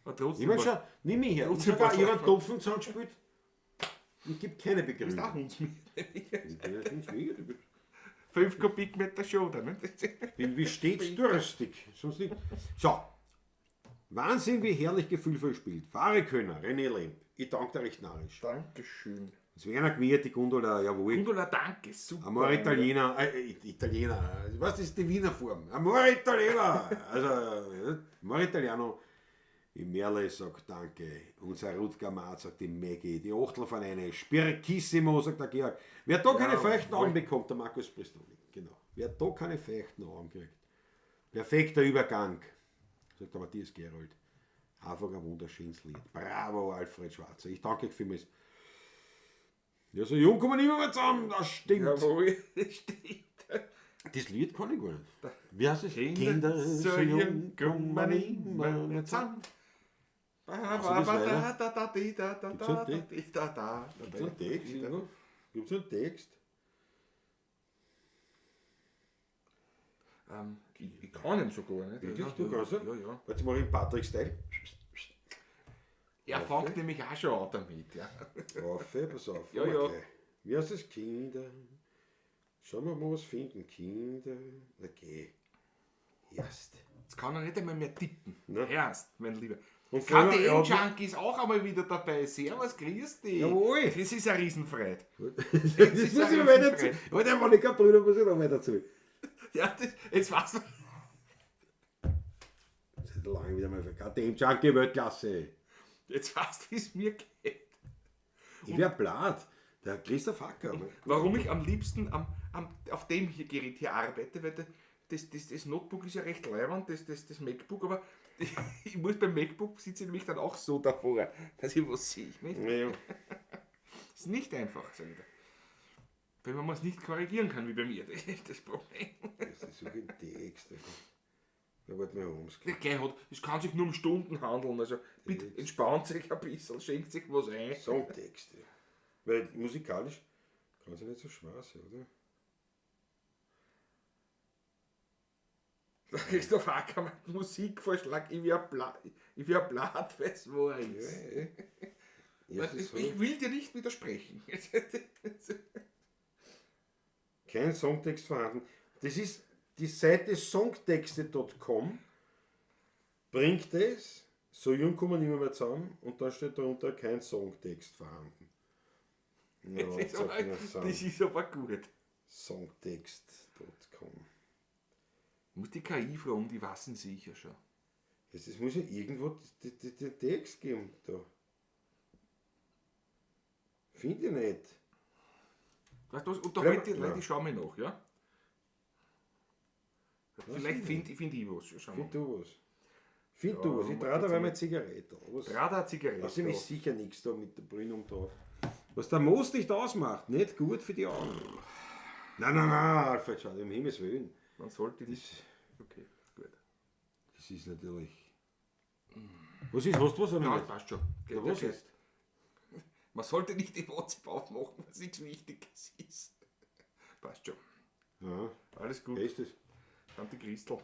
Aber trotzdem. Ich meine schon, nimm mich her. Ich Trotzdem habe auch was ihren einfach. Topfen zusammengespielt. Und gibt keine Das ist Begründung. auch Hundsmüde. Ich 5 Kubikmeter Schoder, ne? bin wie stets durstig. Sonst nicht. So. Wahnsinn, wie herrlich gefühlvoll spielt. Fahrerkönner, René Lemp. Ich danke dir recht narrisch. Dankeschön. Das Werner Gmiert, die Gondola, jawohl. Gundula, danke, super. Amore Italiener, Italiener, was ist die Wiener Form? Amore Italiener, also Amore Italiano, wie Merle sagt danke, unser Rutger Maat sagt die Maggie, die Achtelvereine, Spirkissimo sagt der Georg. Wer da keine feuchten Augen bekommt, der Markus Bristoli, genau. Wer da keine feuchten Augen kriegt, perfekter Übergang, sagt der Matthias Gerold. Einfach ein wunderschönes Lied. Bravo, Alfred Schwarzer, ich danke euch vielmals. Ja, so jung kommen wir nicht mehr zusammen, das stimmt. Jawohl, das stimmt. Das Lied kann ich gar nicht. Wie heißt es? Kinder, so jung kommen wir nicht mehr zusammen. Gibt's einen Text? Gibt's einen Text? Ich kann ihn sogar nicht. Wirklich? Du kannst ihn? Ja, ja. Warte mal in Patrick-Style. Er fängt nämlich auch schon an damit, ja. Pass auf. Ja, ja. Okay. Wie heißt es? Kinder. Schauen wir mal was finden. Kinder. Okay. Erst. Jetzt kann er nicht einmal mehr tippen. Ne? Erst, mein Lieber. Und KTM-Junk ist auch einmal wieder dabei. Servus, grüß dich. Jawohl. Das ist eine Riesenfreude. Das muss ich mir weiter zu. Aber der Monika-Brüder muss ich noch weiter zu. Ja, jetzt weißt du. Seit langem wieder mal für KTM-Junkie Weltklasse. Jetzt weißt du, wie es mir geht. Ich wär blatt. Der Christoph Hacker. Warum ich am liebsten auf dem hier Gerät hier arbeite, weil das Notebook ist ja recht leibend, das MacBook, aber ich muss beim MacBook sitze ich nämlich dann auch so davor, dass ich was sehe. Nicht? Ja. Das ist nicht einfach, sage ich da. Wenn man es nicht korrigieren kann, wie bei mir, das ist das Problem. Das ist so viel Text. Da wird mir umgekehrt. Es kann sich nur um Stunden handeln, also bitte entspannt sich ein bisschen, schenkt sich was ein. Songtexte. Weil musikalisch kann es ja nicht so schwer sein, oder? Christoph Ackermann, Musikvorschlag, ich wäre blatt, weiß wo er ist. Ja, Ich will dir nicht widersprechen. kein Songtext vorhanden. Das ist die Seite songtexte.com. Bringt es, so jung kommen wir nicht mehr zusammen und dann steht darunter kein Songtext vorhanden. Ja, Das ist aber gut. Songtext.com. Ich muss die KI fragen, die wissen sicher schon. Es muss ja irgendwo den Text geben. Da. Finde ich nicht. Weißt du was, unterhalte die Ja. Leute, ich schau mir nach, ja? Vielleicht finde ich was. Schau mal. Find du was. Find du was. Ich trage dabei meine Zigarette. Radar Zigarette. Außerdem ist sicher nichts da mit der Brünnung drauf. Was der Moos nicht ausmacht, nicht gut für die Augen. Nein, Alfred, schau, um Himmels Willen. Man sollte nicht. Okay, gut. Das ist natürlich. Was ist, hast du was oder Ja, nicht? passt schon. Ja, was ist? Man sollte nicht die WhatsApp aufmachen, wenn es nichts Wichtiges ist. Passt schon. Ja, Alles gut. wer ist das? Tante Christel.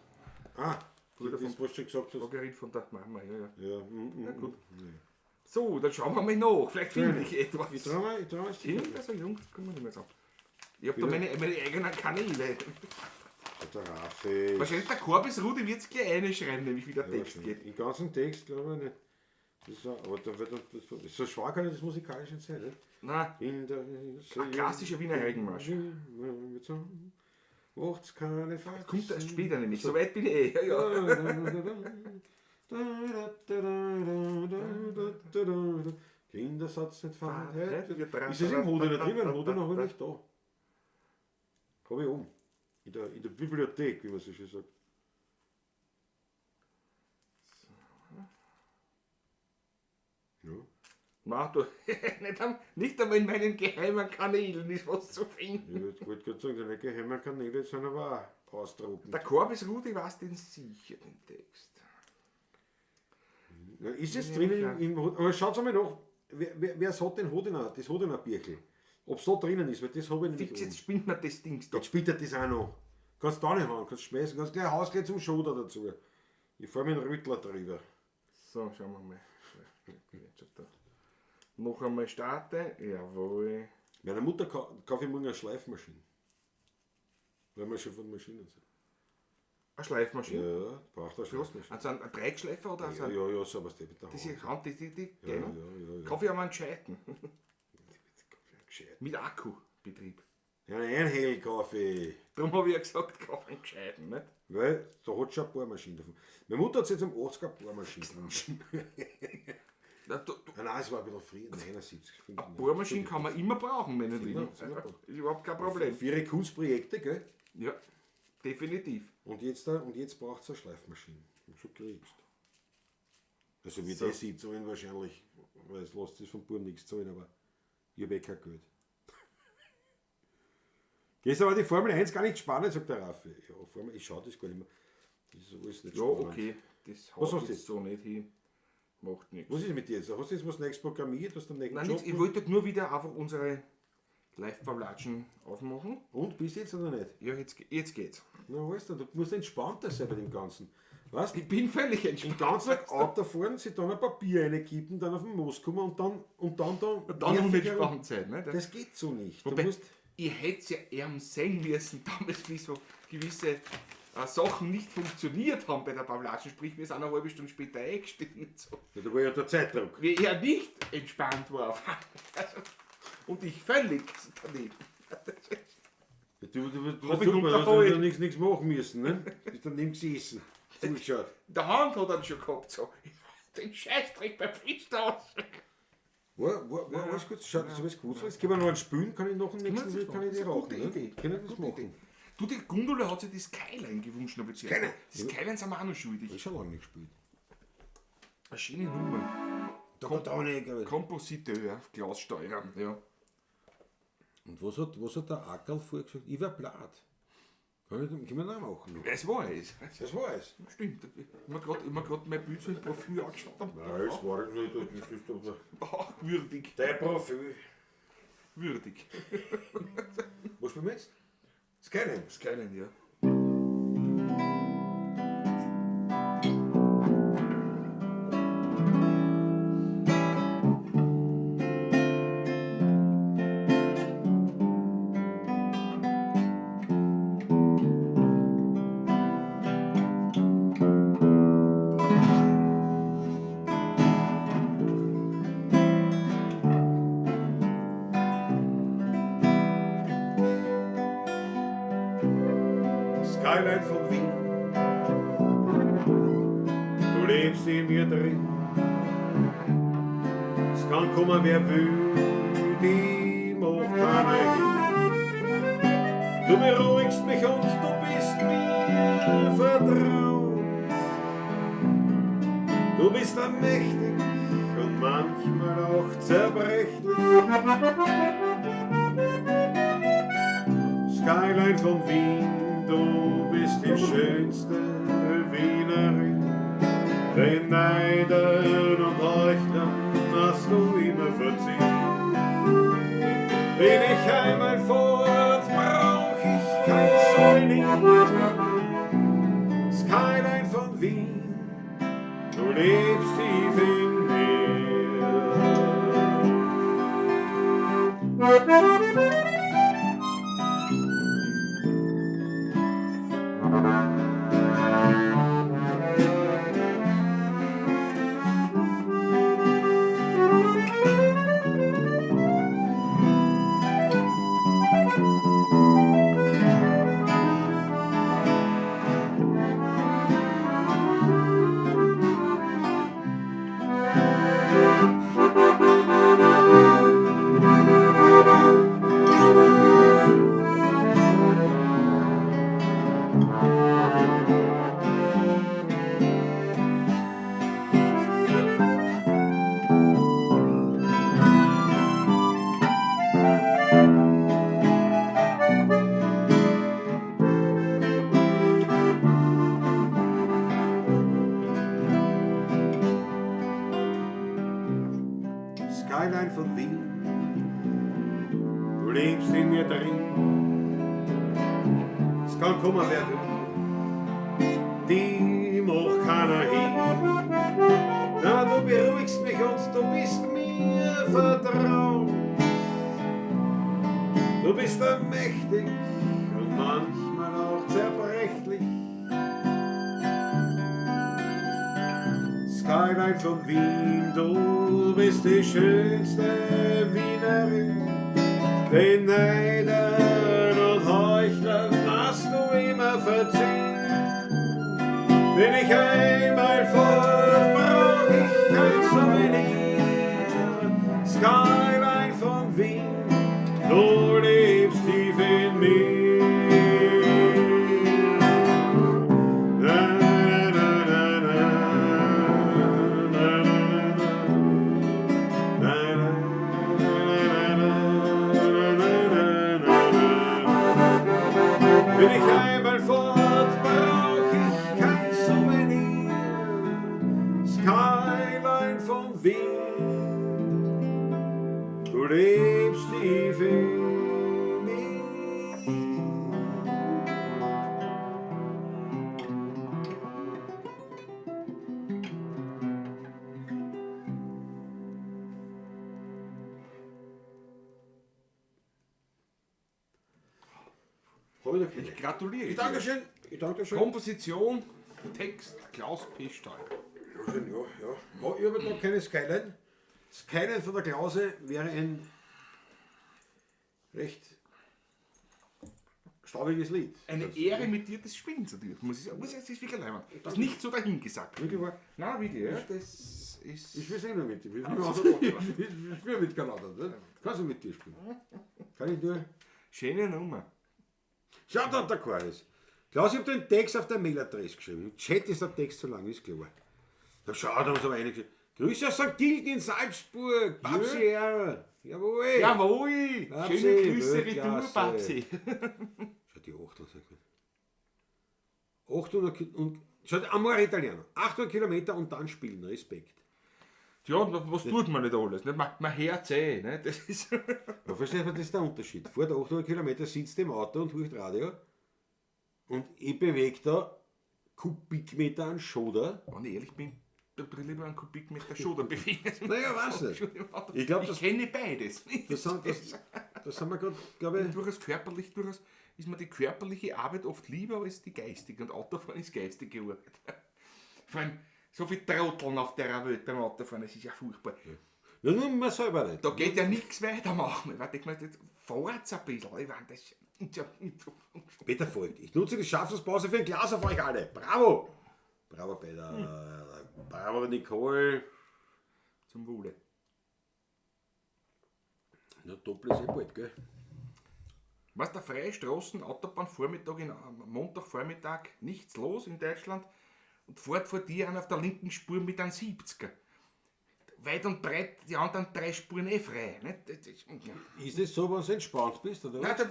Ah, Bruder das, was du schon gesagt hast. Margarit von der Mama, ja. Ja, Ja, gut. So, dann schauen wir mal nach. Vielleicht finde ich etwas. Ich trau mal. Kinder, so jung, das kann man nicht mehr sagen. Ich hab da meine eigenen Kanäle. Der Raffi. Wahrscheinlich der Korbis Rudi wird es gleich reinschreiben, nämlich wie der Ja, Text geht. im ganzen Text glaube ich nicht. Aber da wird so schwer kann das musikalisch nicht sein, nicht? Nein, ein klassischer Wiener Regenmarsch. Macht's keine Frage. Kommt erst später nämlich, so weit bin ich ja. Kindersatz nicht fahren. Wir Ist es im Hodener drinnen? Hodener habe ich nicht da. Habe ich oben. In der Bibliothek, wie man so schön sagt. Ja. Na, du, nicht einmal in meinen geheimen Kanälen ist was zu finden. Ich wollte gerade sagen, deine geheimen Kanäle sind aber auch ausdrucken. Der Korbis Rudi weiß den sicher, den Text. Ja, ist es drinnen im Hodener? Aber schaut einmal nach, wer hat den Hodener, das Hodener Birkel? Ob es da drinnen ist, weil das habe ich nicht. Fix, jetzt spinnt mir das Ding da. Jetzt spielt er das auch noch. Kannst du da nicht haben, kannst schmeißen, kannst gleich Haus gleich zum Schoder dazu. Ich fahre mit dem Rüttler drüber. So, schauen wir mal. Noch einmal starten, jawohl. Meiner Mutter kaufe ich morgen eine Schleifmaschine. Weil wir schon von Maschinen sind. Eine Schleifmaschine? Ja, braucht eine Schleifmaschine. Also ein Dreischleifer oder so? Ja, so was der mit der Hand. Diese Hand, die Ja. Kaffee haben wir einen gescheiten. Gescheit. Mit Akkubetrieb. Ja, einen Einhellkaffee. Darum habe ich ja gesagt, kauf einen gescheiten, nicht? Weil da hat schon ein paar Maschinen davon. Meine Mutter hat jetzt um 80er ein paar Maschinen. Nein, es war ein bisschen früher, 79. Eine Bohrmaschine kann man immer brauchen, meine Lieben. Ja, super. Ist überhaupt kein Problem. Für ihre Kunstprojekte, gell? Ja, definitiv. Und jetzt braucht es eine Schleifmaschine. Und schon kriegst du. Also wie So. das sieht, zahlen wahrscheinlich, weil es lässt sich vom Bauern nichts zahlen, aber ich habe kein Geld. Ist aber die Formel 1 gar nicht spannend, sagt der Raffi. Ja, ich schaue das gar nicht mehr. Das ist alles nicht Ja, spannend. okay. Das Was haut hast du jetzt jetzt? so nicht hin. Macht nichts. Was ist mit dir jetzt? Hast du jetzt was Neues programmiert? Hast du einen neuen Nein, Job? nichts. Ich wollte nur wieder einfach unsere Live-Pavlatschen aufmachen. Und bis jetzt oder nicht? Ja, jetzt geht's. Na, weißt du musst entspannter sein bei dem Ganzen. Weißt du? Ich bin völlig Den entspannt. ganzen Tag Auto fahren, sich dann ein Papier reinkippen, dann auf den Moos kommen und dann Dann nervig unentspannt sein. Ne? Das geht so nicht. Du Wobei, musst, ich hätte es ja eher sehen müssen, damals wie so gewisse Sachen nicht funktioniert haben bei der Pavlatschen, sprich wir sind eine halbe Stunde später eingestiegen. Und so. ja, da war ja der Zeitdruck. Wie er nicht entspannt war. Also, und ich völlig daneben. Du Hab ich super, hast unterholt. ja nichts machen müssen, ne? Bist dann neben gesessen. Zugeschaut. Der Hand hat er schon gehabt, so. Den Scheißdreck beim Fenster aus. Was kurz, schaut, so was gut aus. Gib mir noch einen Spülen, kann ich noch einen nächsten Weg, kann ich die rauchen, Gute ne? Idee. Kann ich das Gute machen? Idee. Du, die Gundula hat sich das Skyline gewünscht, aber zuerst. Skyline? Das Skyline sind wir auch noch Ich schuldig. habe schon lange nicht gespielt. Eine schöne Nummer. Da kommt auch nicht. Kompositeur, Glassteurer, ja. Und was hat der Ackerl vorher gesagt? Ich war blatt. Können wir das auch machen? Es war es. Das war es. Stimmt. Ich habe mir gerade mein Bild so im Profil angeschaut. Nein, das war nicht. Das ist aber Ach, würdig. dein Profil. Würdig. Was spielen wir jetzt? Skyline. Skyline, ja. Skyline von Wien. Du lebst in mir drin. Es kann kommen, wer will, die macht keiner hin. Du beruhigst mich und du bist mir vertraut. Du bist allmächtig und manchmal auch zerbrechlich. Skyline von Wien, du bist die schönste Wienerin. Den Neidern und Heuchlern hast du immer verziehen. Bin ich einmal fort, brauch ich kein Säuling. Skyline von Wien, du lebst tief in mir. Skyline von Wien, du lebst in mir drin. Es kann kommen, wer will, die macht keiner hin. Na, du beruhigst mich und du bist mir vertraut. Du bist mächtig und manchmal auch zerbrechlich. Skyline von Wien, du bist die schönste Wienerin. Den Neidern und Heuchlern hast du immer verziehen. Wenn ich einmal fort, brauch ich kein Souvenir. Skyline von Wien, du lebst tief in mir. Wenn ich einmal fort, brauch ich kein Souvenir. Skyline von Wien, du lebst tief in mir. Ich gratuliere. Ich danke schön. Ich danke schön. Komposition, Text, Klaus P. Stahl. Ja, schön, ja, ja. Ich habe da keine Skyline. Skyline von der Klause wäre ein recht staubiges Lied. Eine Ehre, mit dir das spielen zu dürfen. Muss ich sagen, das ist wirklich leibend. Das ist nicht so dahingesagt. Wirklich wahr? Nein, wirklich, ja. Das ist. Ich will sehen mit dir. Ich spiele mit Kanada. Ne? Kannst du mit dir spielen? Kann ich nur. Schöne Nummer. Schau da, der Chorus. Klaus, ich habe den Text auf der Mailadresse geschrieben. Im Chat ist der Text zu lang, ist klar. Na schau, da haben sie aber einige. Grüße aus St. Gilgen in Salzburg. Babsi Ehre. Jawohl. Jawohl! Babsi, Schöne Grüße retour, Weltklasse. Babsi. Schau die Achtel, sagt man. 800 und schau, Amore Italiano. 800 Kilometer und dann spielen. Respekt. Ja, was tut man nicht alles? Nicht? Man hört eh. Ne? Das ist Ja, versteht man, das ist der Unterschied. Vor der 800 Kilometer sitzt im Auto und hört Radio und ich bewege da Kubikmeter an Schoder. Wenn ich ehrlich bin, da will ich lieber einen Kubikmeter Schoder bewegen. Naja, weiß nicht. Ich glaube, das, kenne beides. das sind wir gerade, glaube ich. Durchaus ist mir die körperliche Arbeit oft lieber als die geistige. Und Autofahren ist geistige Arbeit. Vor allem so viel Trotteln auf der Welt beim Autofahren, das ist ja furchtbar. Ja, nur man selber nicht. Da geht ja nichts weitermachen. Ich meine, fahrt's ein bisschen. Ich meine, das Peter folgt. Ich nutze die Schaffenspause für ein Glas auf euch alle. Bravo! Bravo, Peter. Bravo, Nicole. zum Wohle. Na, Doppel ist eh bald, gell? Was der freie Straßen, Autobahnvormittag, am Montagvormittag, nichts los in Deutschland und fährt vor dir an auf der linken Spur mit einem 70er. Weit und breit, die anderen 3 Spuren frei. Nicht? Ist das so, wenn du entspannt bist, oder Nein, was?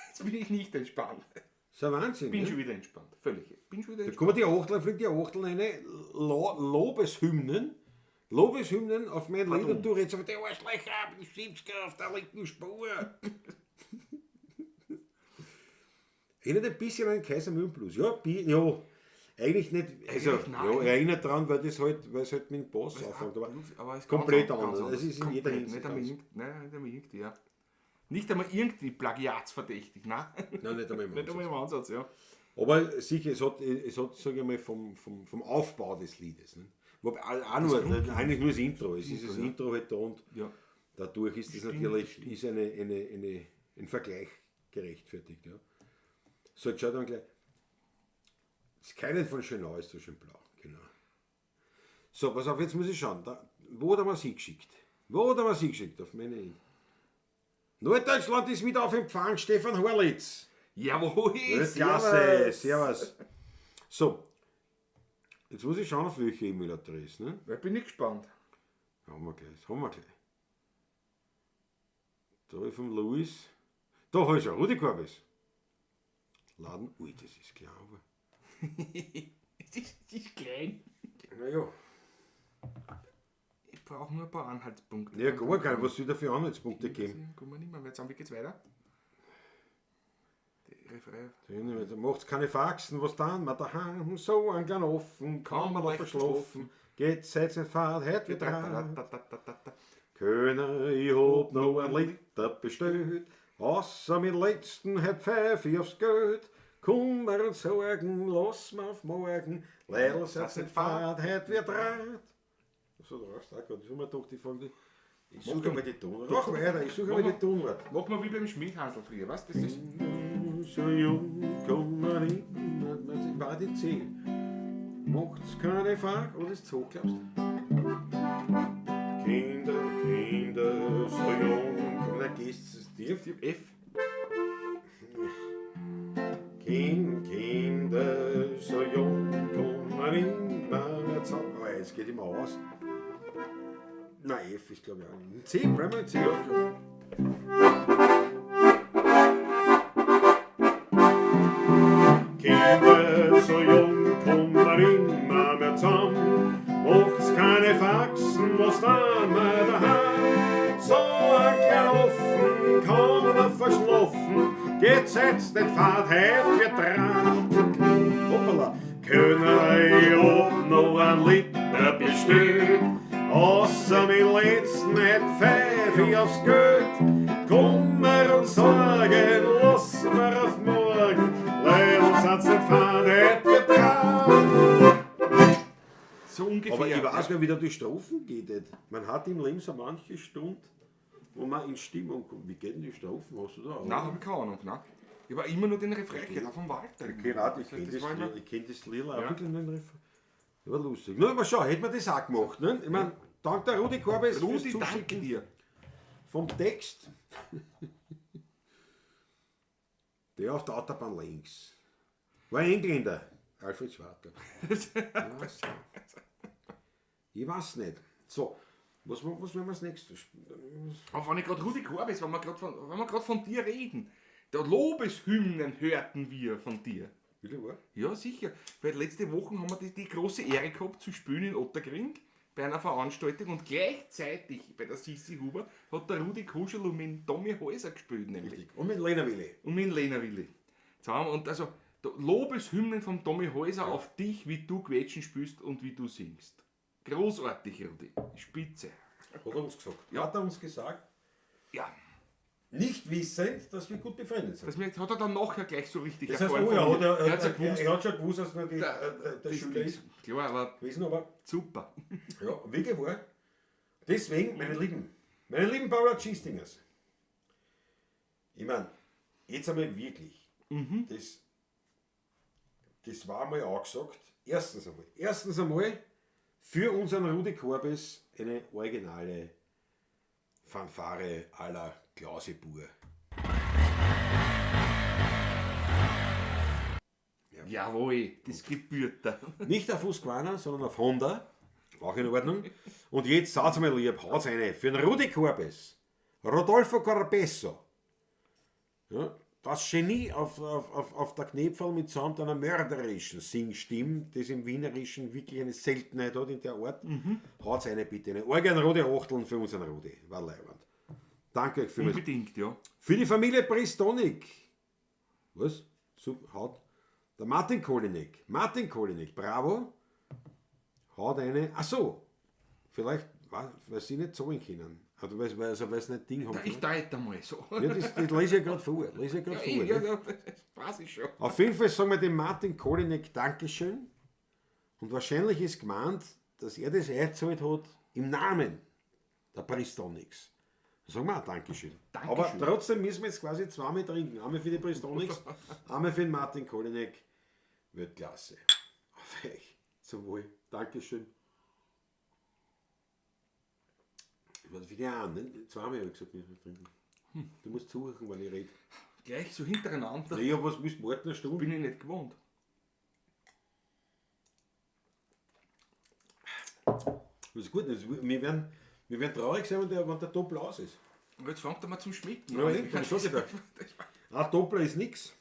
jetzt bin ich nicht entspannt. Das ist ein Wahnsinn, Bin ne? schon wieder entspannt. Völlig. Bin schon wieder Da entspannt. kommen die Achtel, fliegt die Achtel rein, Lobeshymnen auf mein Lied und du redest auf die Arschlöcher, die 70er auf der linken Spur. Erinnert ein bisschen an den Kaisermühlenblues. Ja, ja, eigentlich nicht. Also, Eigentlich nein. ja, erinnert daran, weil es halt mit dem Bass anfängt. Aber Aber es ist komplett ganz anders. Es ist in jeder Komplett, Hinsicht nicht der Mink, ja. Nicht einmal irgendwie plagiatsverdächtig, ne? Nein, nicht einmal im Nicht einmal im Ansatz, ja. Aber sicher, es hat sage ich mal, vom Aufbau des Liedes. Ne? Wobei auch nur, eigentlich nur das Intro. Es ist das Intro halt da und Ja. dadurch ist es natürlich ist ein Vergleich gerechtfertigt. Ja. Sagt schon dann gleich, das Keinen von Schönau ist so schön blau. Genau. So, pass auf, jetzt muss ich schauen. Wo hat er mir sie geschickt? Auf meine Norddeutschland ist wieder auf Empfang, Stefan Horlitz. Jawohl, Klasse, servus. So, jetzt muss ich schauen, auf welche E-Mail-Adresse. Ne? Da bin ich gespannt. Haben wir gleich. Da habe ich vom Louis. Da habe ich schon, Rudi Korbis. Laden, ui, das ist klar, aber. Es ist klein. Naja. Ich brauche nur ein paar Anhaltspunkte. Ja, gar kein, was soll da für Anhaltspunkte geben? Guck mal nicht mehr. Wie geht's weiter? Die Refrain. Macht's keine Faxen, was dann? Man daheim so ein klein offen, kann man da verschlafen. Geht, setzt den Fahrt, hört wieder dran. Könner, ich hab noch ein Liter bestellt, außer mit letzten hat Pfeife aufs Geld. Kummer und Sorgen, lass mir auf morgen, leider setzt den Fahrt, hört wieder dran. So, da hast du auch gerade, ich mir doch die Folge. Ich suche mal die Tonart. Mach weiter, ich suche mal die Tonart. Mach mal wie beim Schmiedhansel früher, was? Das ist. So jung, komm man hin, war die 10. Macht's keine Frage, oder ist es hoch, glaubst du? Kinder, so jung, komm, dann gehst es dir. F. Kinder, so jung, komm man hin, man zusammen. Oh, jetzt geht immer aus. Nein, F ist glaube ich auch nicht. C, bleiben wir in C. Kinder, so jung, komm man immer mehr zusammen. Macht's keine Faxen, was da mal daheim. So ein klein offen, kann man verschlafen. Geht, setzt den Fahrt, hält wir dran. Hoppala. Könner, ich hab noch ein Liter bestellt. Außer mit letzten hat Pfeife aufs Geld. Kummer und Sorgen, lass mir auf morgen. Leider satz den Fahrt, hält wir dran. So ungefähr. Aber ich weiß gar nicht, wie da die Strophen geht. Man hat im Leben so manche Stunden, wo man in Stimmung kommt. Wie geht denn die Strophen? Hast du da? Nein, habe ich keine Ahnung. Nein. Ich war immer nur den Refrain vom Walter. Ich kenne das Lied auch Ja. wirklich nicht. Das war lustig. Nur mal schau, hätten wir das auch gemacht. Ne? Ich meine, dank der Rudi Korbes fürs Rudi, danke Zuschicken dir. vom Text. Der auf der Autobahn links. War ein Engländer. Alfred Schwarter. Ich weiß nicht. So, was werden wir als nächstes spielen? Aber wenn ich gerade Rudi Korbis, wenn wir gerade von dir reden, der Lobeshymnen hörten wir von dir. Wieder wahr? Ja, sicher. Weil letzte Woche haben wir die große Ehre gehabt zu spielen in Otterkring bei einer Veranstaltung und gleichzeitig bei der Sissi Huber hat der Rudi Kuschel und mit Tommy Häuser gespielt nämlich. Richtig. Und mit Lena Willi. Und mit Lena Willi. Und also Lobeshymnen von Tommy Häuser auf dich, wie du Quetschen spielst und wie du singst. Großartig, Rudi. Spitze. Hat er uns gesagt. Ja. Hat er uns gesagt. Ja, Nicht wissend, dass wir gut befreundet sind. das hat er dann nachher gleich so richtig Das heißt, erfahren. er hat's ja gewusst. hat schon gewusst, dass er der Das Schüler ist Klar, aber gewesen, aber super. ja, wirklich wahr. Deswegen, meine lieben Paula Tschistingers, ich meine, jetzt einmal wirklich, das war einmal angesagt, erstens einmal für unseren Rudi Korbes eine originale Fanfare à la Klausebur. Jawohl, das gebührt da. Nicht auf Husqvarna, sondern auf Honda. Auch in Ordnung. Und jetzt saut's mal lieb, haut's eine für den Rudi Korbes. Rodolfo Corbesso. Ja, das Genie auf der Knepferl mitsamt einer mörderischen Singstimme, das im Wienerischen wirklich eine Seltenheit hat in der Art. Haut's eine bitte. Eine orgenrode Achteln für unseren Rudi. War leibend. Danke euch vielmals. Unbedingt, ja. Für die Familie Pristonik. Was? Super, haut. Der Martin Kolinek, bravo. Haut eine. Ach so, vielleicht, weil sie nicht zahlen können. Also, weil es nicht Ding haben. Ich deute mal so. Ja, das lese ich gerade vor. Ja, das weiß ich schon. Auf jeden Fall sagen wir dem Martin Kolinek Dankeschön. Und wahrscheinlich ist gemeint, dass er das eingezahlt hat im Namen der Pristonics. Da sagen wir auch Dankeschön. Dankeschön. Aber trotzdem müssen wir jetzt quasi zweimal trinken. Einmal für die Pristonics, einmal für den Martin Kolinek. Wird klasse. Auf euch. Zum Wohl. Dankeschön. Was für die an, ne? Zweimal habe ich gesagt, wir trinken. Du musst zuhören, weil ich rede. Gleich so hintereinander. Naja, was willst du warten, eine Stunde? Bin ich nicht gewohnt. Das ist gut. Wir werden traurig sein, wenn der Doppel aus ist. Und jetzt fängt er mal zum Schmecken. Ja, an. dann sag ich dir. Ein Doppler ist nix.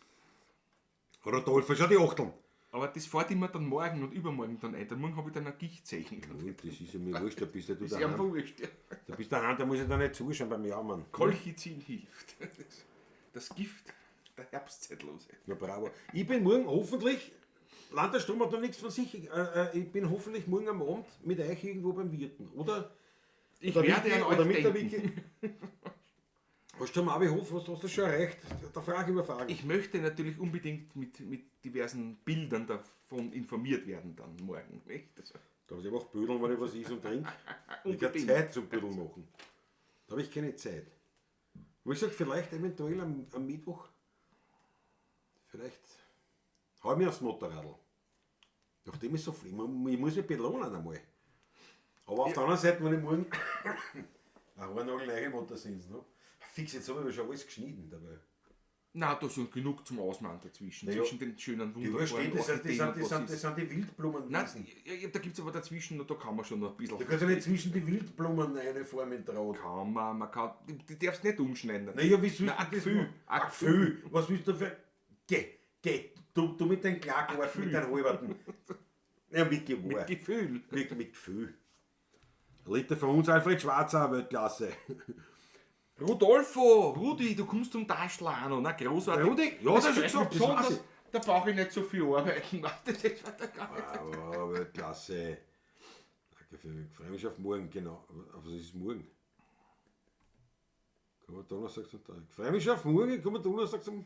Rodolfo, schau die Achteln. Aber das fährt immer dann morgen und übermorgen dann ein. Dann morgen habe ich dann ein Gichtzeichen. Das ist ja mir wurscht, da bist ja du Das ist einfach daheim. wurscht. Ja. Da bist du daheim, da muss ich da nicht zuschauen beim Jammern. Kolchizin hilft. Das Gift der Herbstzeitlose. Ja, bravo. Ich bin morgen hoffentlich, Landesstrom hat noch nichts von sich, ich bin hoffentlich morgen am Abend mit euch irgendwo beim Wirten. Oder Ich der werde Wiki, an euch oder mit der denken. Wiki. Hast du am Abi-Hof, hast du schon erreicht? Da frage ich über Fragen. Ich möchte natürlich unbedingt mit diversen Bildern davon informiert werden dann morgen. Nicht? Also, Da muss ich einfach bödeln, wenn ich was isst und trinke. Ich habe unbedingt. Zeit zum Bödeln machen. Da habe ich keine Zeit. Wie gesagt, vielleicht eventuell am Mittwoch, vielleicht hau ich mich aufs Motorradl. Nachdem ich so viel, ich muss mich belohnen einmal. Aber auf der anderen Seite, wenn ich morgen ein Nagel neue Motor sind, ne? Fix, jetzt habe ich schon alles geschnitten dabei. Nein, da sind genug zum Ausmachen dazwischen. Ja, Zwischen den schönen, Die wunderbaren überstehen, Orchideen und was das ist. sind die Wildblumen. Nein, ja, da gibt es aber dazwischen, da kann man schon noch ein bisschen. Du kannst ja nicht zwischen die Wildblumen eine Form in Draht. Kann man kann. Die darfst nicht umschneiden. Naja, wie soll Nein, ich das Gefühl. machen? Ein Gefühl. Was willst du für... Geh. Du mit deinem Klagwort, mit deinen Halberten. Ja, wirklich wahr. Mit Gefühl. Mit Gefühl. Ein Liter von uns, Alfred Schwarzer, Weltklasse. Rodolfo! Rudi, du kommst zum Taschlano, na großartig. Rudi? Ja, das hast du gesagt, das weiß besonders. ich. Da brauche ich nicht so viel arbeiten. Das war der gar nicht. Aber Weltklasse. Danke für mich. Ich freue mich auf morgen, genau. Aber was ist morgen? Kommen wir Donnerstag zum Tag. Ich freue mich auf morgen, kommen wir Donnerstag zum...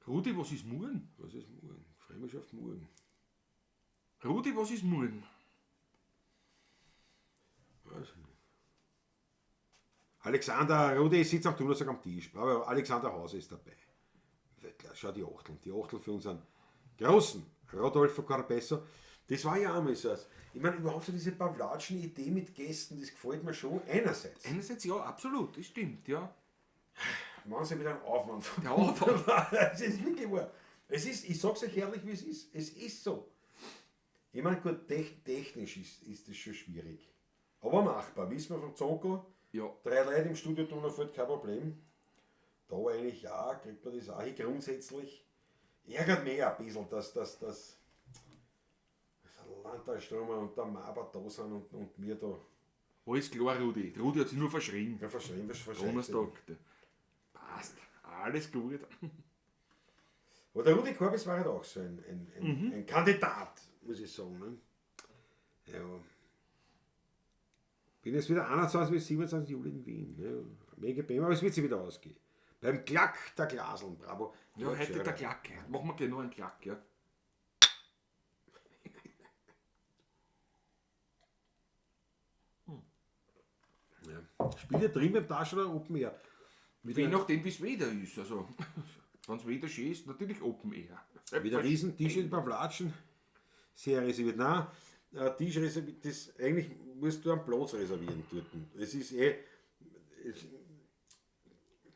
Rudi, was ist morgen? Was ist morgen? Ich freue mich auf morgen. Rudi, was ist morgen? Was? Alexander, Rudi sitzt am Donnerstag am Tisch, aber Alexander Hauser ist dabei. Schau die Achtel für unseren großen Rodolfo Carpesso. Das war ja einmal so. Ich meine, überhaupt so diese Pavlatschen Idee mit Gästen, das gefällt mir schon einerseits. Einerseits ja, absolut, das stimmt, ja. Machen Sie mit einem Aufwand. Der Aufwand. Es ist wirklich wahr. Es ist, ich sag's euch ehrlich, wie es ist. Es ist so. Ich meine, gut, technisch ist das schon schwierig. Aber machbar. Wissen wir von Zonko, Ja. 3 Leute im Studio tun auf kein Problem. Da eigentlich ja, kriegt man das auch hin. Grundsätzlich ärgert mich ein bisschen, dass der Landtagsstromer und der Maber da sind und wir da Alles klar, Rudi. Der Rudi hat sich nur verschrien. verschrieben. Donnerstag. Passt. Alles gut. Aber der Rudi Korbis war halt auch so ein Kandidat, muss ich sagen. Ne? Ja. Bin jetzt wieder 21 bis 27 Juli in Wien. Ne? Mega Bäm, aber es wird sich wieder ausgehen. Beim Klack der Glaseln, bravo. Ja, heute der Klack. Machen wir gleich noch einen Klack, ja. Ja. Spiele drin beim Taschen oder Open Air? Je nachdem, wie es Wetter ist. Also, wenn es Wetter schön ist, natürlich Open Air. Wieder riesen Tisch beim Flatschen. Sehr reserviert. Nein, Tisch reserviert, das, eigentlich musst du einen Platz reservieren dort. Es ist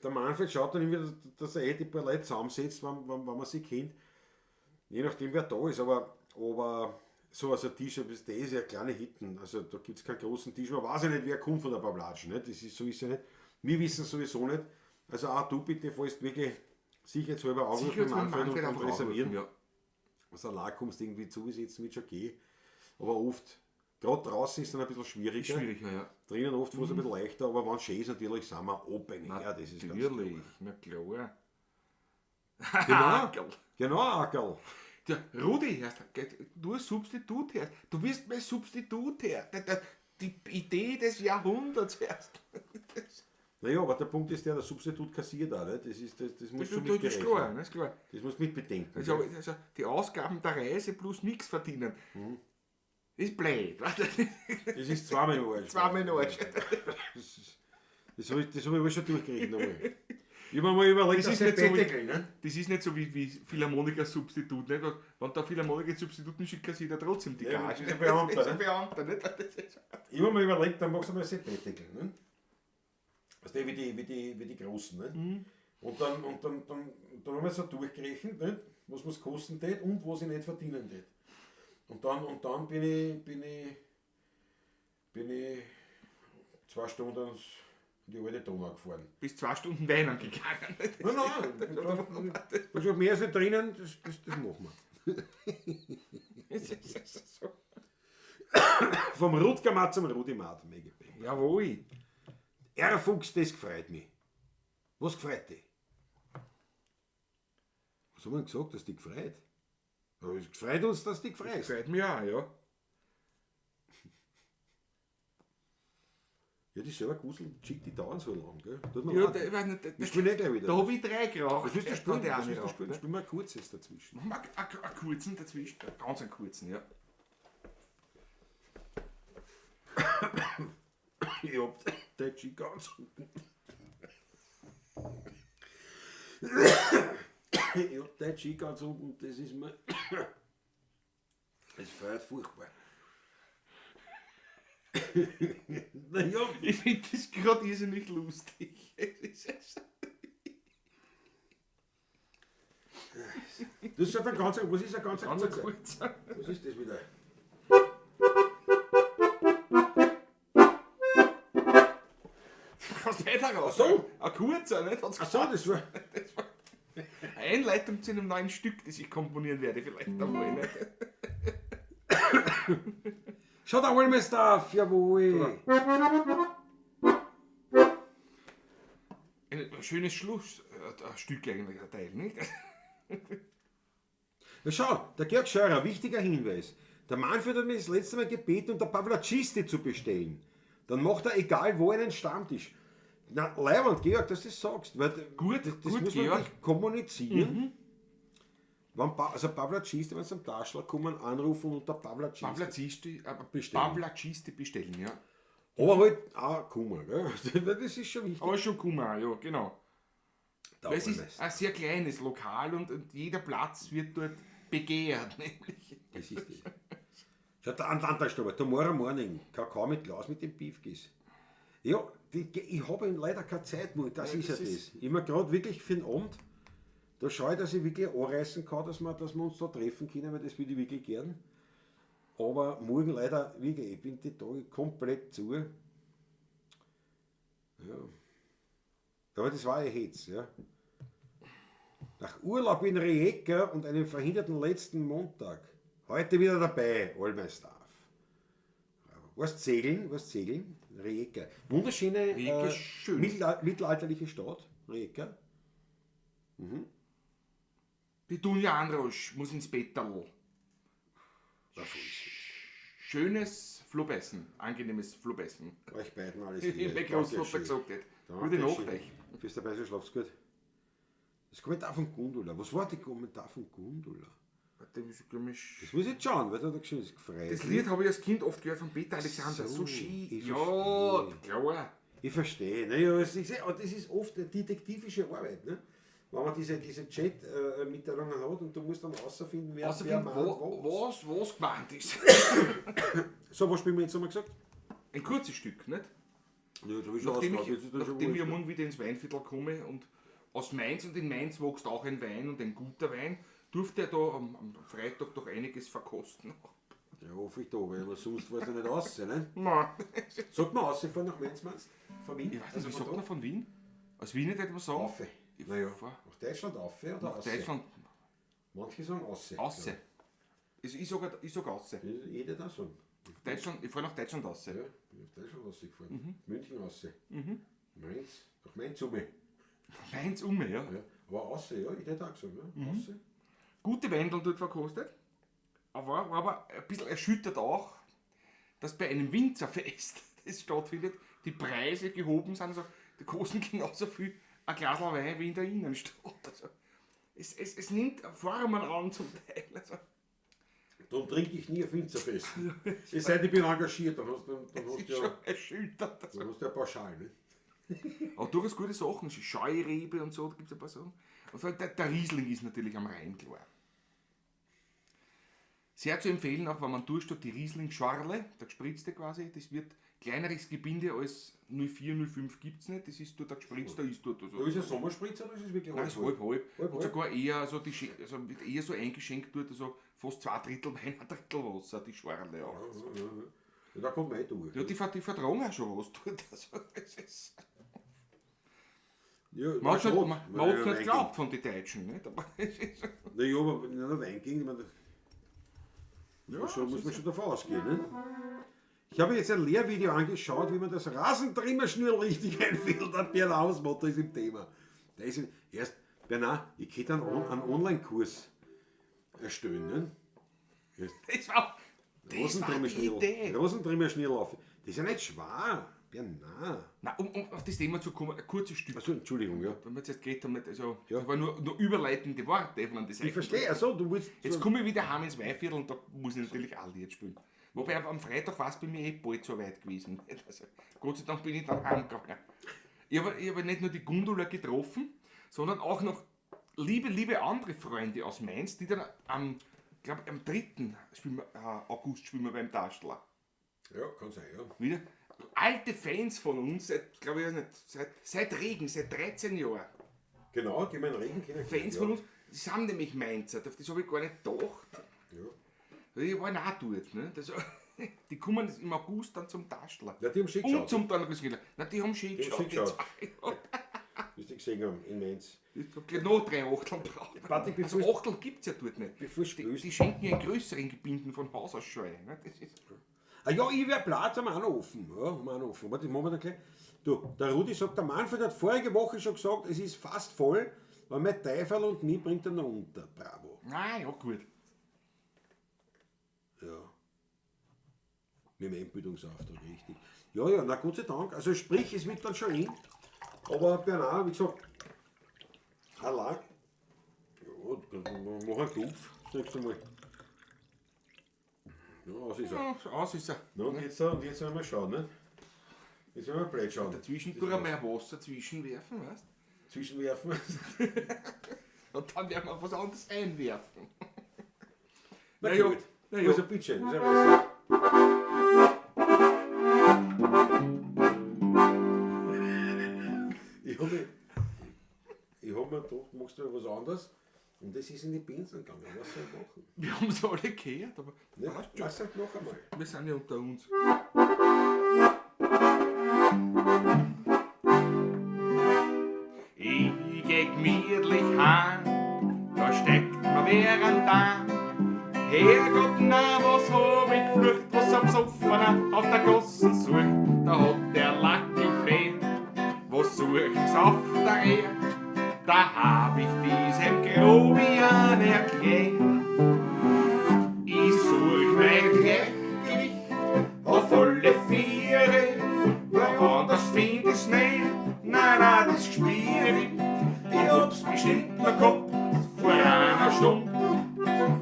der Manfred schaut dann immer, dass er die paar Leute zusammensetzt, wenn man sie kennt. Je nachdem wer da ist, aber so als ein Tisch, der ist ja kleine Hitten. Also da gibt es keinen großen Tisch. Man weiß ja nicht, wer kommt von der Pavlatschen. Das ist so ist ja nicht. Wir wissen sowieso nicht. Also auch du bitte fällst wirklich sicherheitshalber anrufen Sicher Manfred und reservieren. Ja. Also allein kommst du irgendwie zugesetzt mit schon gehen. Aber oft, gerade draußen ist es dann ein bisschen schwieriger. Schwieriger, ja. Drinnen oft war es ein bisschen leichter, aber wenn es schön ist, natürlich sind wir Open Air. Das ist ganz Natürlich, na klar. Genau, genau, Ackerl. Der Rudi, du als Substitut her. Du wirst mein Substitut her. die Idee des Jahrhunderts erst. Naja, aber der Punkt ist der Substitut kassiert auch, nicht? Das musst du Das ist mitberechnen. klar, das ist klar. Das musst du mitbedenken. Also die Ausgaben der Reise plus nichts verdienen. Ist blöd. Das ist zweimal Arsch. Zweimal Arsch. Das habe ich alles schon durchgerechnet. Nochmal. Ich habe mir mal überlegt, Das dass ist nicht so Bettegel, ne? Das ist nicht so wie Philharmoniker-Substitut. Nicht? Wenn der Philharmoniker-Substitut nicht schickt, kassiert er trotzdem die Ja, Gage. das ist ein Beamter, Das ist ne? ein Beamter, nicht? Das ist- Ich habe mir überlegt, dann machst du mal Bettegel. Ne? Das ist wie die Großen. Ne? Und dann haben wir so durchgerechnet, nicht? Was man es kosten tät und was ich nicht verdienen tät. Und dann bin ich 2 Stunden in die alte Donau gefahren. Bis 2 Stunden weinen gegangen. Nicht? Nein, da ist mehr so drinnen, das machen wir. So. Vom Rutgermatt zum Rudimat, Megabank. Jawohl. Fuchs, das gefreut mich. Was gefreut dich? Was haben wir denn gesagt, dass dich gefreut? Aber es gefreut uns, dass dich gefreut. Gefällt mir auch, ja. Ja, die selber Guseln, schick die dauern so lang, gell? Tut mir Ja, leid. ich weiß nicht, Ich spiele nicht gleich wieder. da habe ich 3 geraucht. Was willst du Erst spielen? dann die Was eine willst du raucht, spielen? ne? Spiel mal ein kurzes dazwischen. Machen wir einen kurzen dazwischen. Ganz einen kurzen, ja. Ich hab den G ganz unten. Ich hab den G ganz unten, das ist mir. Es feiert furchtbar. Naja, Ich finde das gerade irrsinnig lustig. das ist ja ein ganz, was ist ein ganz Ganz kurzer? kurzer. Was ist das wieder? Was weiter raus? Ach so. Ein kurzer, nicht? Ach so, das war. Eine Einleitung zu einem neuen Stück, das ich komponieren werde, vielleicht einmal. Nicht? Schau da mal, mein Staff, jawohl. Ein schönes Schlussstück eigentlich, ein Teil, nicht? Ja, schau, der Georg Scheurer, wichtiger Hinweis. Der Manfred hat mir das letzte Mal gebeten, um der Pavlacisti zu bestellen. Dann macht er egal wo einen Stammtisch. Na, Leibwand, Georg, dass du das sagst. Weil Gut, das gut, muss man Georg. wirklich kommunizieren. Wenn also Pavlacisti, wenn sie am Taschler kommen, anrufen und der Pavlacisti. Pavlacisti bestellen, ja. Aber halt auch kommen, gell? Das ist schon wichtig. Aber schon Kummer, ja, genau. Da Weil es wollen wir ist ein sehr kleines Lokal und jeder Platz wird dort begehrt, nämlich. Das ist das. Schau, der Antalstober, tomorrow morning, Kakao mit Glas mit dem Beefkiss. Ja, ich habe leider keine Zeit mehr, das Ja, ist ja das ist- das. Immer gerade wirklich für den Abend, da schaue ich, dass ich wirklich anreißen kann, dass wir uns da treffen können, weil das würde ich wirklich gern. Aber morgen leider, wirklich, ich bin die Tage komplett zu. Ja. Aber das war ja jetzt, ja. Nach Urlaub in Rijeka und einem verhinderten letzten Montag. Heute wieder dabei, all my stuff. Was segeln? Rijeka. Wunderschöne Rijeka ist schön. mittelalterliche Stadt, Rijeka. Die Dunja Androsch muss ins Betterl. Schönes Flubessen, angenehmes Flubessen. Euch beiden alles Wie mein Großvater gesagt hat. Gute Nacht euch. Bist dabei, so schlafst gut. Das Kommentar von Gundula. Was war der Kommentar von Gundula? Das muss ich jetzt schauen, weil da hat er geschrieben, ist gefreut. Das Lied habe ich als Kind oft gehört von Peter Alexander. So schön. ich Ja, verstehe. klar. Ich verstehe. Naja, das ist oft eine detektivische Arbeit. Ne? Wenn man diese Chat-Mitteilungen hat und du musst dann herausfinden, wer Außerdem, meint was gemeint ist. So, was spielen wir jetzt einmal gesagt? Ein kurzes Stück, nicht? Ja, jetzt habe ich Nachdem ausgehauen, jetzt ist das schon ich wurscht. morgen wieder ins Weinviertel komme und aus Mainz und in Mainz wächst auch ein Wein und ein guter Wein, durfte er da am Freitag doch einiges verkosten. Ja, hoffe ich da, weil sonst war es ja nicht raus. Ne? Nein. Sagt man rausfahren nach Mainz, meinst du? Von Wien? Ich weiß nicht, wie von sagt da? man von Wien? Aus Wien nicht etwas sagen? Aufe. Ich Naja, fahr nach Deutschland auf oder nach ausse? Deutschland Manche sagen ausse. ausse. Ich sag ausse. Ja, jeder da so. Deutschland, ich fahre nach Deutschland ausse. Ja, ich bin auf Deutschland rausgefahren. München ausse. Mainz, nach Mainz um. Mainz um, ja. Ja. Aber ausse, ja, ich hätte auch gesagt, ja. Ausse. Gute Weindeln dort verkostet. Aber war aber ein bisschen erschüttert auch, dass bei einem Winzerfest, das stattfindet, die Preise gehoben sind, also die kosten genauso viel ein Glas Wein wie in der Innenstadt. Also, es nimmt Formen an zum Teil. Also. Darum trinke ich nie auf Winzerfest. Es sei denn, ich bin engagiert, dann hast du Schon erschüttert. Also. ja eine Pauschal. Ne? Aber durchaus gute Sachen, Scheurebe und so, da gibt es ein paar Sachen. Und vor allem der Riesling ist natürlich am Rhein klar. Sehr zu empfehlen, auch wenn man durchsteht, die Riesling-Schorle, der gespritzte quasi, das wird kleineres Gebinde als 04, 05 gibt es nicht, das ist dort der gespritzte, ist dort. Also. Ist es Sommerspritzer oder ist es wirklich Nein, das ist halb. Halb. Und sogar eher, also wird eher so eingeschenkt dort, also fast 2 Drittel Wein, 1 Drittel Wasser, die Schorle auch. Ja, da kommt man durch. Ja, die vertragen auch schon was dort. Also, es ist, Ja, man hat es nicht geglaubt von den Deutschen, nicht? Aber es ist, Naja, aber in einer Weingegend, muss man schon davon ausgehen. Ne? Ich habe jetzt ein Lehrvideo angeschaut, wie man das Rasentrimmerschnür richtig einfällt. Der Bernard Hausmotto ist im Thema. Da ist erst, Bernard, ich könnte einen Online-Kurs erstellen. Ne? das war die Idee. Rasentrimmerschnür auf. Das ist ja nicht schwer. Bernard. Nein, um auf das Thema zu kommen, ein kurzes Stück. Achso, Entschuldigung, ja. Wenn wir jetzt geredet haben, also, Ja. das waren nur überleitende Worte, wenn man das Ich verstehe, also du willst. Jetzt komme ich wieder heim ins Weihviertel und da muss ich natürlich auch Lied spielen. Wobei am Freitag war es bei mir bald so weit gewesen. Also, Gott sei Dank bin ich dann heimgegangen. Ich habe nicht nur die Gundula getroffen, sondern auch noch liebe andere Freunde aus Mainz, die dann am 3. August spielen wir beim Taschler. Ja, kann sein, ja. Wieder alte Fans von uns, seit Regen, seit 13 Jahren. Genau, die meinen Regen kennen. Fans von uns, die sind nämlich Mainzer, auf das habe ich gar nicht gedacht. Ja. Die waren auch dort. Ne? Das, die kommen im August dann zum Taschler. Ja, die haben schick Und geschaut. zum Tannerisgiller. Nein, die haben schick geschaut. Wie du gesehen haben, in Mainz. Ich habe gleich noch 3 Achteln braucht. Patrick, Also Achtel gibt es ja dort nicht. Bevor du Die spielst. schenken ja in größeren Gebinden von Haus aus schon ein. Ne? Das ist, Ah ja, ich wäre Platz am auch noch offen. Ja, haben wir auch noch offen. Warte, machen wir dann gleich. Du, der Rudi sagt, der Manfred hat vorige Woche schon gesagt, es ist fast voll, weil mein Teufel und mich bringt er noch unter. Bravo. nein, ja gut. Ja. Mit dem Einbildungsauftrag, richtig. Ja, na Gott sei Dank. Also sprich, es wird dann schon eng. Aber Bernard, wie gesagt, allein. Ja, dann mach einen Tupf das nächste Mal. Ja, aus ist er. Ja, aus ist er. Ja, und jetzt werden wir schauen, ne? Jetzt werden wir blöd schauen. Dazwischen tun wir mehr Wasser zwischenwerfen, weißt du? Zwischenwerfen. Und dann werden wir was anderes einwerfen. Na ja, gut. na Wo ja. ist ein Bittchen? Wo ist ein Wasser? Ich hab mir gedacht, machst du was anderes? Und das ist in die Pinseln gegangen. Was soll ich machen? Wir haben es alle gehört, aber Ne? passt schon. Lass halt noch einmal. Wir sind ja unter uns. Ich geh gemütlich heim, da steckt mir während da. Herrgott, na, was hab ich geflucht, was am Sofa auf der Gossen sucht. Da hat der Lackelbär, was sucht's auf der Erde? Da hab ich diesem Grobian erklärt. Ich such mein Gleichgewicht auf alle Viere, weil anders find ich's nicht, nein, das ist schwierig. Ich hab's bestimmt noch gehabt vor einer Stunde,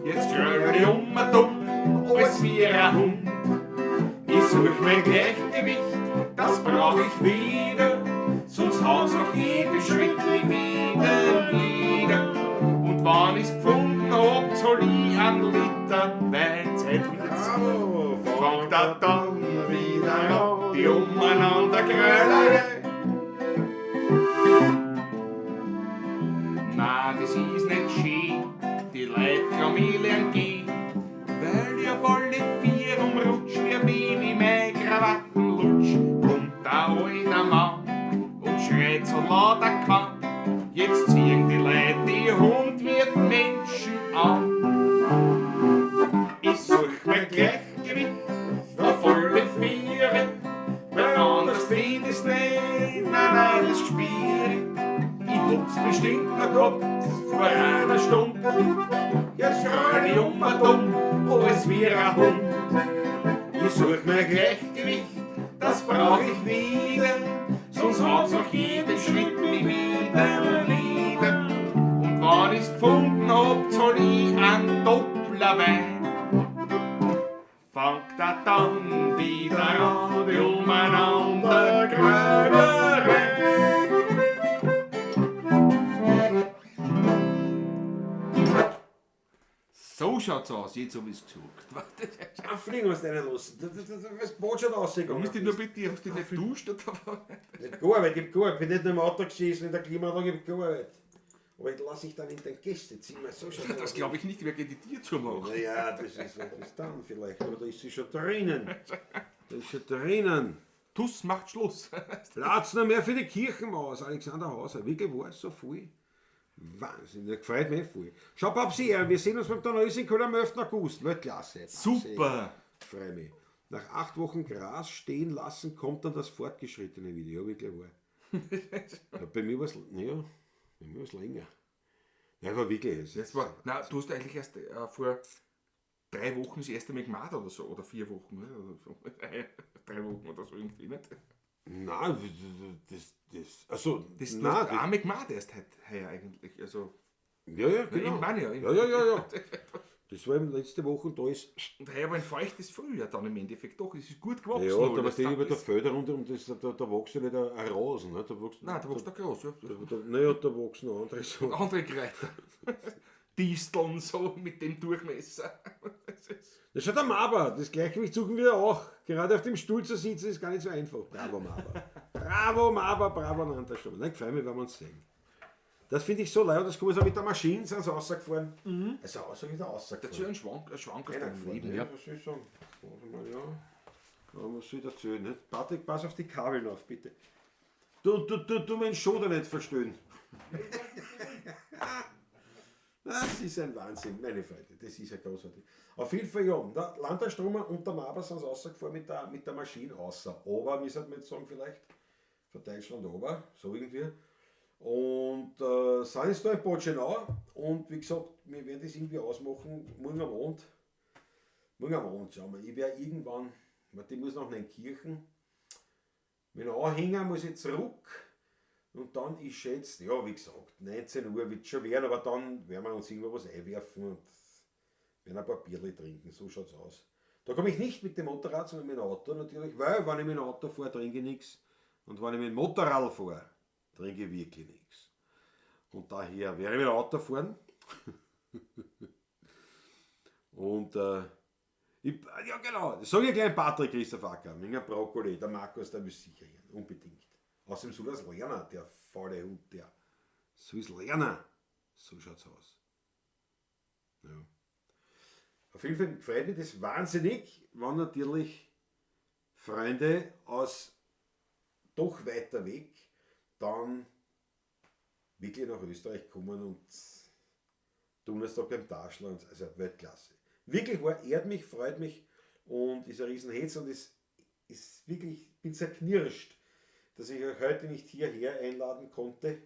jetzt rühr ich dumm, als wie ein Hund. Ich such mein Gleichgewicht, das brauch ich wieder, sonst haut's noch jedes Schritt wieder. Und wann ich's gefunden hab, soll ich einen Liter Wein Wird's. Fangt er dann wieder an, die umeinander Grölerei. Na, das ist nicht schön, die Leute Kamelen gehen, weil ich auf alle 4 umrutsch, wie ein Baby mein Krawattenlutsch. Kommt der alte Mann und schreit so laut er kann, jetzt ziehen die Leute die Hund wie die Menschen an. Ich such mein Gleichgewicht auf alle 4, weil anders find ich's nicht, nein, das ist schwierig. Ich hab's bestimmt noch gehabt vor einer Stunde, jetzt schrei ich dumm, als wie ein Hund. Ich such mir Gleichgewicht, das brauch ich wieder, sonst hat's nach jedem Schritt mich wieder lieben. Und wann ich's gefunden hab, zahl ich einen Dopplerwein. Fangt er dann wieder an, die umeinander Gröberei. So schaut's aus, jetzt hab ich's gesagt. Ein Fliegen hast du einen lassen. Das Boot schon Du rausgegangen. musst dich nur bitte, hast du dich nicht geduscht oder? Nicht gearbeitet, ich hab gearbeitet. Ich bin nicht nur im Auto gesessen in der Klimaanlage, ich hab gearbeitet. Aber ich lasse ich dann in dein Gästezimmer. So schaut's aus. Das glaube ich nicht, wer geht die dir zu machen. Naja, das ist dann vielleicht, aber da ist sie schon drinnen. Da ist schon drinnen. Tuss macht Schluss. Platz noch mehr für die Kirchenmaus, Alexander Hauser. Wirklich war es so viel. Wahnsinn, das gefreut mich voll. Schau, Babsi, wir sehen uns beim Donnerhüs in Köln am 11. August. Weltklasse. Babsi. Super. Freue mich. Nach 8 Wochen Gras stehen lassen, kommt dann das fortgeschrittene Video. Ja, wirklich wahr. Ja, bei mir war es länger. Ja, war wirklich. Nein, du hast eigentlich erst vor 3 Wochen das erste Mal gemacht oder so, oder 4 Wochen, ne? Oder so. 3 Wochen oder so irgendwie nicht. Nein, also, Das nein, du hast einmal gemacht erst heuer eigentlich. Also, ja, genau. ich meine ja. Ja. Das war eben letzte Woche und da ist. Und heuer war ein feuchtes Frühjahr dann im Endeffekt doch. Es ist gut gewachsen. Ja, da alles. war der über der Felder runter und da wächst ja nicht ein Rasen. Ne? Da wächst, Nein, da wächst der groß, ja. Naja, da wachsen noch andere Sachen. Andere Kräuter. Disteln so mit dem Durchmesser. Das schaut der Maber, das Gleichgewicht suchen wir auch. Gerade auf dem Stuhl zu sitzen ist gar nicht so einfach. Bravo Maber. Bravo Maber, bravo Nanta schon. Nein, gefällt mir, wenn wir uns sehen. Das finde ich so leid, das kommen so mit der Maschine, sind sie rausgefahren. Also außer wieder rausgefahren. Dazu ein Schwank aus deinem Leben, ja. ja. Was soll ich sagen? Warte mal, ja. Was soll ich erzählen? Nicht? Patrick, pass auf die Kabel auf, bitte. Du meinen Schoder nicht verstehen. Das ist ein Wahnsinn, meine Freunde, das ist ja großartig. Auf jeden Fall, ja, der Landesstromer und der Maber sind rausgefahren mit der Maschine außer. Aber, wie sollte man jetzt sagen, vielleicht von Deutschland aber, so irgendwie. Und sind jetzt da in Botschenau und wie gesagt, wir werden das irgendwie ausmachen, morgen am Abend, schauen wir. Ich werde irgendwann, ich muss nach Neunkirchen, mit einem Anhänger muss ich zurück. Und dann, ich schätze, ja, wie gesagt, 19 Uhr wird es schon werden, aber dann werden wir uns irgendwo was einwerfen und werden ein paar Bierli trinken, so schaut es aus. Da komme ich nicht mit dem Motorrad, sondern mit dem Auto natürlich, weil wenn ich mit dem Auto fahre, trinke ich nichts. Und wenn ich mit dem Motorrad fahre, trinke ich wirklich nichts. Und daher werde ich mit dem Auto fahren. Und ja genau, das sage ich gleich Patrick Christoph Acker, mit einem Brokkoli, der Markus, der will sicher hin, unbedingt. Außerdem soll das lernen, der faule Hund, der soll es lernen. So schaut's aus. Ja. Auf jeden Fall freut mich das wahnsinnig, wenn natürlich Freunde aus doch weiter weg dann wirklich nach Österreich kommen und Donnerstag beim Taschland, also Weltklasse. Wirklich war, ehrt mich, freut mich und ist ein Riesenhetz und ist wirklich, ich bin zerknirscht, dass ich euch heute nicht hierher einladen konnte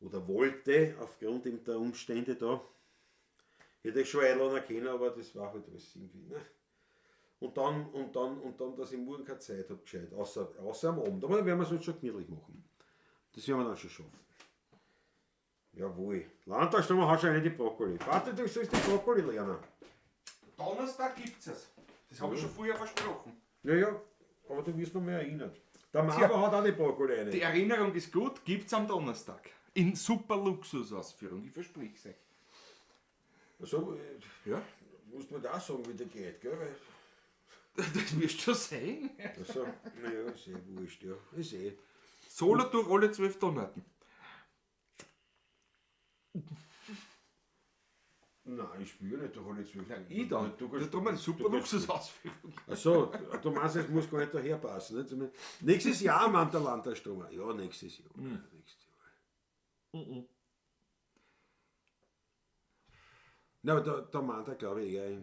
oder wollte, aufgrund der Umstände da. Hätte ich schon einladen können, aber das war halt alles irgendwie. Ne? Und dann, dass ich morgen keine Zeit habe, gescheit, außer am Abend. Aber dann werden wir es uns schon gemütlich machen. Das werden wir dann schon schaffen. Jawohl. Landtagsstürmer hast du ja nicht die Brokkoli. Warte, du sollst die Brokkoli lernen. Donnerstag gibt's es. Das habe ich schon früher versprochen. Ja, aber du wirst noch mehr erinnert. Der Maber hat auch die Brokkoli rein. Die Erinnerung ist gut, gibt's am Donnerstag. In super Luxusausführung, ich verspreche es euch. Also, Ja? musst du mir da sagen, wie der geht, gell? Weil, Das wirst du schon sehen. also, naja, ist eh wurscht, ja. Ist eh. Solo durch alle 12 Donnerten. Nein, ich spiele nicht, da habe ich 12. Ich dann. Du Das tut mir eine super Luxusausführung. Achso, du meinst, es muss gar nicht daher passen. Nicht? Nächstes Jahr meint der Landtagsstürmer. Ja, nächstes Jahr. Nächstes Jahr. Na, aber da meint er, glaube ich, eher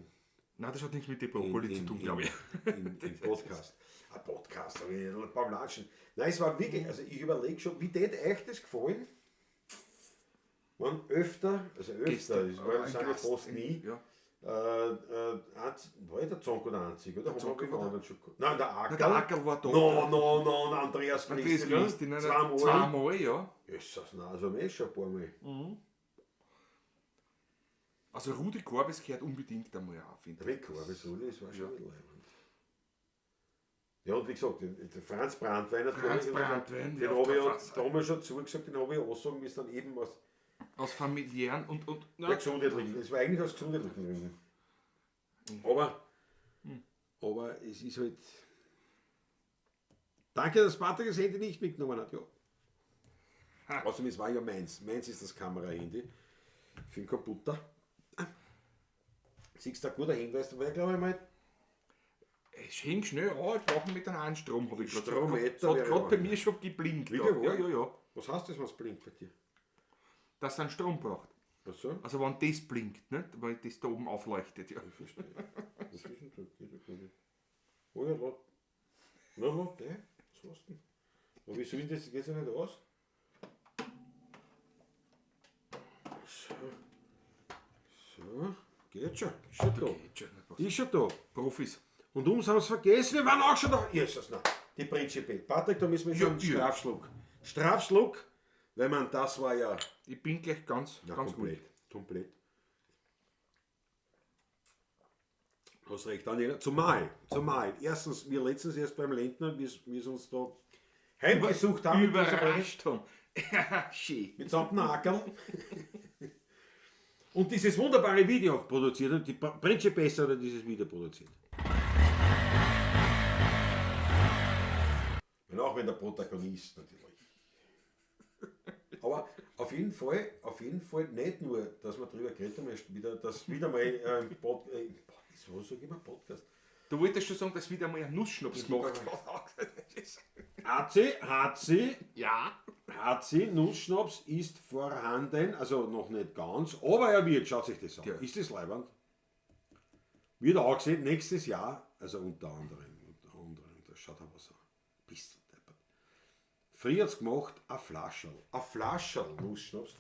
Nein, das hat nichts mit der Brokkoli zu tun, glaube ich. im Podcast. Ein Podcast, aber beim Latschen. Nein, es war wirklich, also ich überlege schon, wie tät euch das gefallen? Man öfter, das war ja fast nie, Ja. War der Zonko der einzige, oder? Der Zonko Haben wir war anderen schon gehabt? Nein, der Ackerl. Der Ackerl war da. No, Andreas Andreas Christi, ne? Christi, ne? Zweimal. Zweimal, ja. Jesus, nein, also mehr schon ein paar Mal. Also Rudi Korbes gehört unbedingt einmal auf, finde Der ich. Wegkorbe, das war schon leibend. Ja, und wie gesagt, der Franz Brandwein, Franz Brandwein, den ja, habe ich Fass. da haben wir schon zugesagt, den habe ich aussagen müssen, dann eben Aus familiären und ja, gesundheitlichen. Das war eigentlich aus gesundheitlichen Gründen. Aber es ist halt. Danke, dass Patrick das Handy nicht mitgenommen hat, ja. Außerdem, es war ja meins. Meins ist das Kamera-Handy für den Computer. Siehst du, ein guter Hinweis, da war ich glaube ich mal. Es hängt schnell an, jetzt brauchen wir mit einem Strom, habe ich gerade Strometer gesagt. Das hat wäre gerade bei ja. mir schon geblinkt. Wieder, Da. wo? Ja. Was heißt das, was blinkt bei dir? Dass es einen Strom braucht. Ach so? Also wenn das blinkt, nicht? Weil das da oben aufleuchtet. Ja. Ich verstehe. Was ist denn da? Geht ja gar nicht. Oh ja, laut. Na, laut, was hast du denn? Aber wieso denn das? Geht ja nicht aus? So, geht schon. Ist schon da. Geht schon, nicht was. Ist schon da. Profis. Und uns haben es vergessen, wir waren auch schon da. Jesus, nein. Die Principe. Patrick, da müssen wir schon einen Ja. Strafschluck. Strafschluck, weil man, das war ja, Ich bin gleich ganz komplett. gut. Komplett. Du hast recht, Daniela. Zumal. Erstens, wir letztens erst beim Lentner, wie es uns da heimgesucht haben. Überrascht haben. Ja, schön. Mit samt Ackerl. Und dieses wunderbare Video produziert. Und die Principe hat dieses Video produziert. Und auch wenn der Protagonist natürlich. Aber auf jeden Fall nicht nur, dass wir darüber geredet haben, dass wieder mal so sage ich mal Podcast. Du wolltest schon sagen, dass wieder mal ein Nussschnaps gemacht HC Nussschnaps ist vorhanden, also noch nicht ganz, aber er wird, schaut sich das an. Ja. Ist das leibend? Wird auch gesehen, nächstes Jahr, also unter anderem, das schaut aber so ein bisschen deppert. Früher hat es gemacht, ein Flascherl Nussschnaps.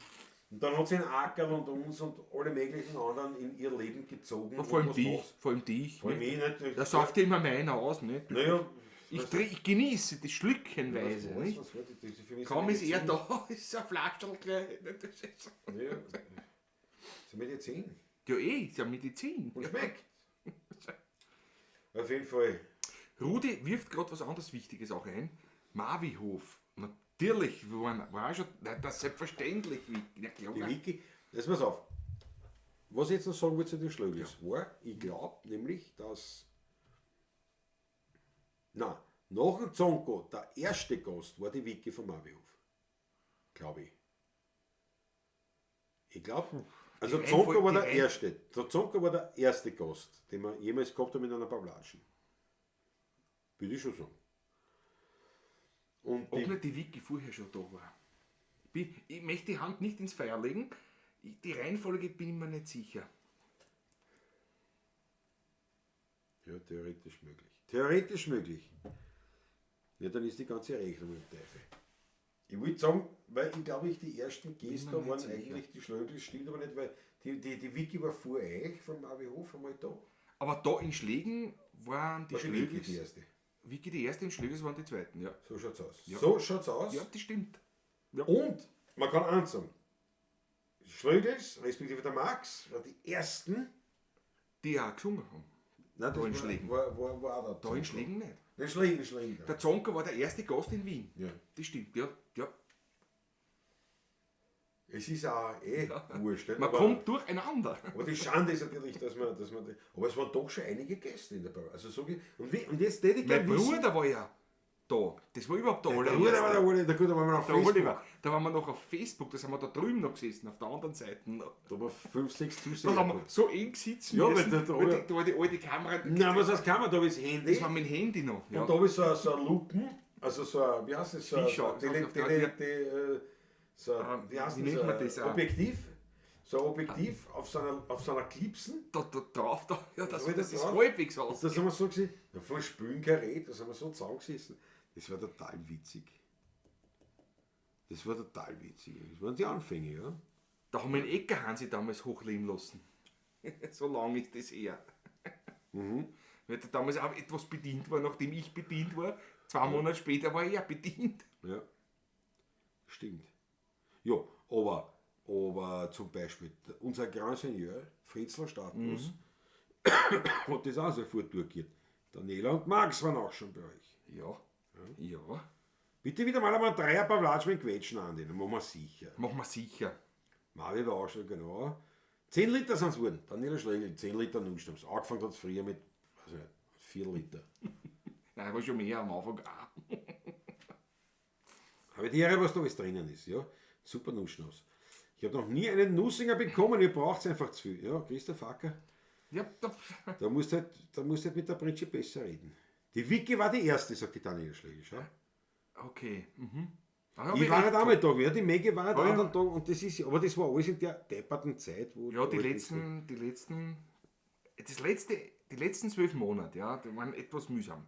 Und dann hat sie einen Ackerl und uns und alle möglichen anderen in ihr Leben gezogen. Vor allem und was dich. machst- Vor allem dich. Vor allem nicht? ich nicht. Da sauft dir immer meiner aus, nicht? Naja, Ich genieße die Schlückchenweise. Nicht? was war das für mich Kaum so ist er Medizin? da, ist ein Flaschel gleich. Ja, das ist Medizin. Ja, ist ja Medizin. Und schmeckt. Auf jeden Fall. Rudi wirft gerade was anderes Wichtiges auch ein. Marvihof. Natürlich war schon das selbstverständlich. Ja, klar. Die Wiki, jetzt pass auf. Was ich jetzt noch sagen wollte zu den Schlögels war, ich glaube nämlich, dass nach dem Zonko der erste Gast war die Wiki vom Marvihof. Glaube ich. Ich glaube, also Die Zonko war Reihenfolge- der erste. Der Zonko war der erste Gast, den wir jemals gehabt haben in einer Pavlatschen. Würde ich schon sagen. Und Ob die, nicht die Wiki vorher schon da war. Ich möchte die Hand nicht ins Feuer legen. Die Reihenfolge bin ich mir nicht sicher. ja, theoretisch möglich. Theoretisch möglich. Ja, dann ist die ganze Rechnung im Teufel. Ich würde sagen, weil ich glaube, die ersten Gäste Bin mir waren nicht sicher. eigentlich die Schlögel, stimmt aber nicht, weil die Wiki war vor euch vom Marvihof einmal da. Aber da in Schlägen waren die War die Wiki Schlögels. die erste. Wiki die erste, in Schlögels waren die zweiten, ja. So schaut's aus. Ja. So schaut's aus. Ja, das stimmt. Und man kann eins sagen. Schlögels, respektive der Max, waren die ersten. Die auch gesungen haben. Nein, Da in Schlägen. War auch der Da Zonko. in Schlägen nicht. In Schlägen. Der Zonko war der erste Gast in Wien. Ja. Das stimmt, ja. Es ist auch wurscht. nicht? Man Aber- kommt durcheinander. Aber die Schande ist natürlich, dass man aber es waren doch schon einige Gäste in der Bar. Also so und jetzt hätte ich Mein gerne wissen. Bruder war ja da. Das war überhaupt der Der allererste. Bruder war der Ole, der Gute war mal auf Der Facebook. Oliver. Da waren wir noch auf Facebook, da sind wir da drüben noch gesessen, auf der anderen Seite. Da waren 5, 6 Da Zuseher. haben wir so eng sitzen Ja, weil müssen, der- weil da war die alte Kamera. Nein, was heißt Kamera? Da habe ich das Handy. Das war mein Handy noch. Ja. Und da habe ich so ein Lupen, also so ein, wie heißt das? So ein- Fischer, so ein wie heißt wie das? nennt man das auch? Objektiv. So ein Objektiv auf so einer Clipsen. Da drauf, ja, das Da ist drauf. halbwegs Und aus. da sind wir so gesehen, ja, von Spülen kein Red, da sind wir so zusammengesessen. Das war total witzig. Das waren die Anfänge, ja. Da haben wir den Ecker Hansi damals hochleben lassen. So lang ist das her. Weil der damals auch etwas bedient war, nachdem ich bedient war. 2 Monate später war er bedient. Ja, stimmt. Ja, aber zum Beispiel unser Grand Seigneur, Fritzl Stadtbus, hat das auch sofort durchgeführt. Daniela und Max waren auch schon bei euch. Ja. Bitte wieder mal einmal 3 Pavlatsch mit Quetschen an, den machen wir sicher. Machen wir sicher. Marvi war auch schon, genau. 10 Liter sind es geworden. Daniela Schlegel, 10 Liter Nussstams. Angefangen hat es früher mit, weiß nicht, 4 Liter. Nein, war schon mehr am Anfang auch. Aber die Ehre, was da alles drinnen ist, ja. Super Nussschnaps. Ich habe noch nie einen Nussinger bekommen, ihr braucht einfach zu viel. Ja, Christoph Acker. Ja, Da musst du halt mit der Principessa reden. Die Vicky war die erste, sagt die Daniela Schlegel. Schau. okay. Ich war nicht einmal da, ja, die Maggie war nicht Ja, auch da und das ist, aber das war alles in der depperten Zeit, wo. Ja, die letzten 12 Monate, ja, die waren etwas mühsam.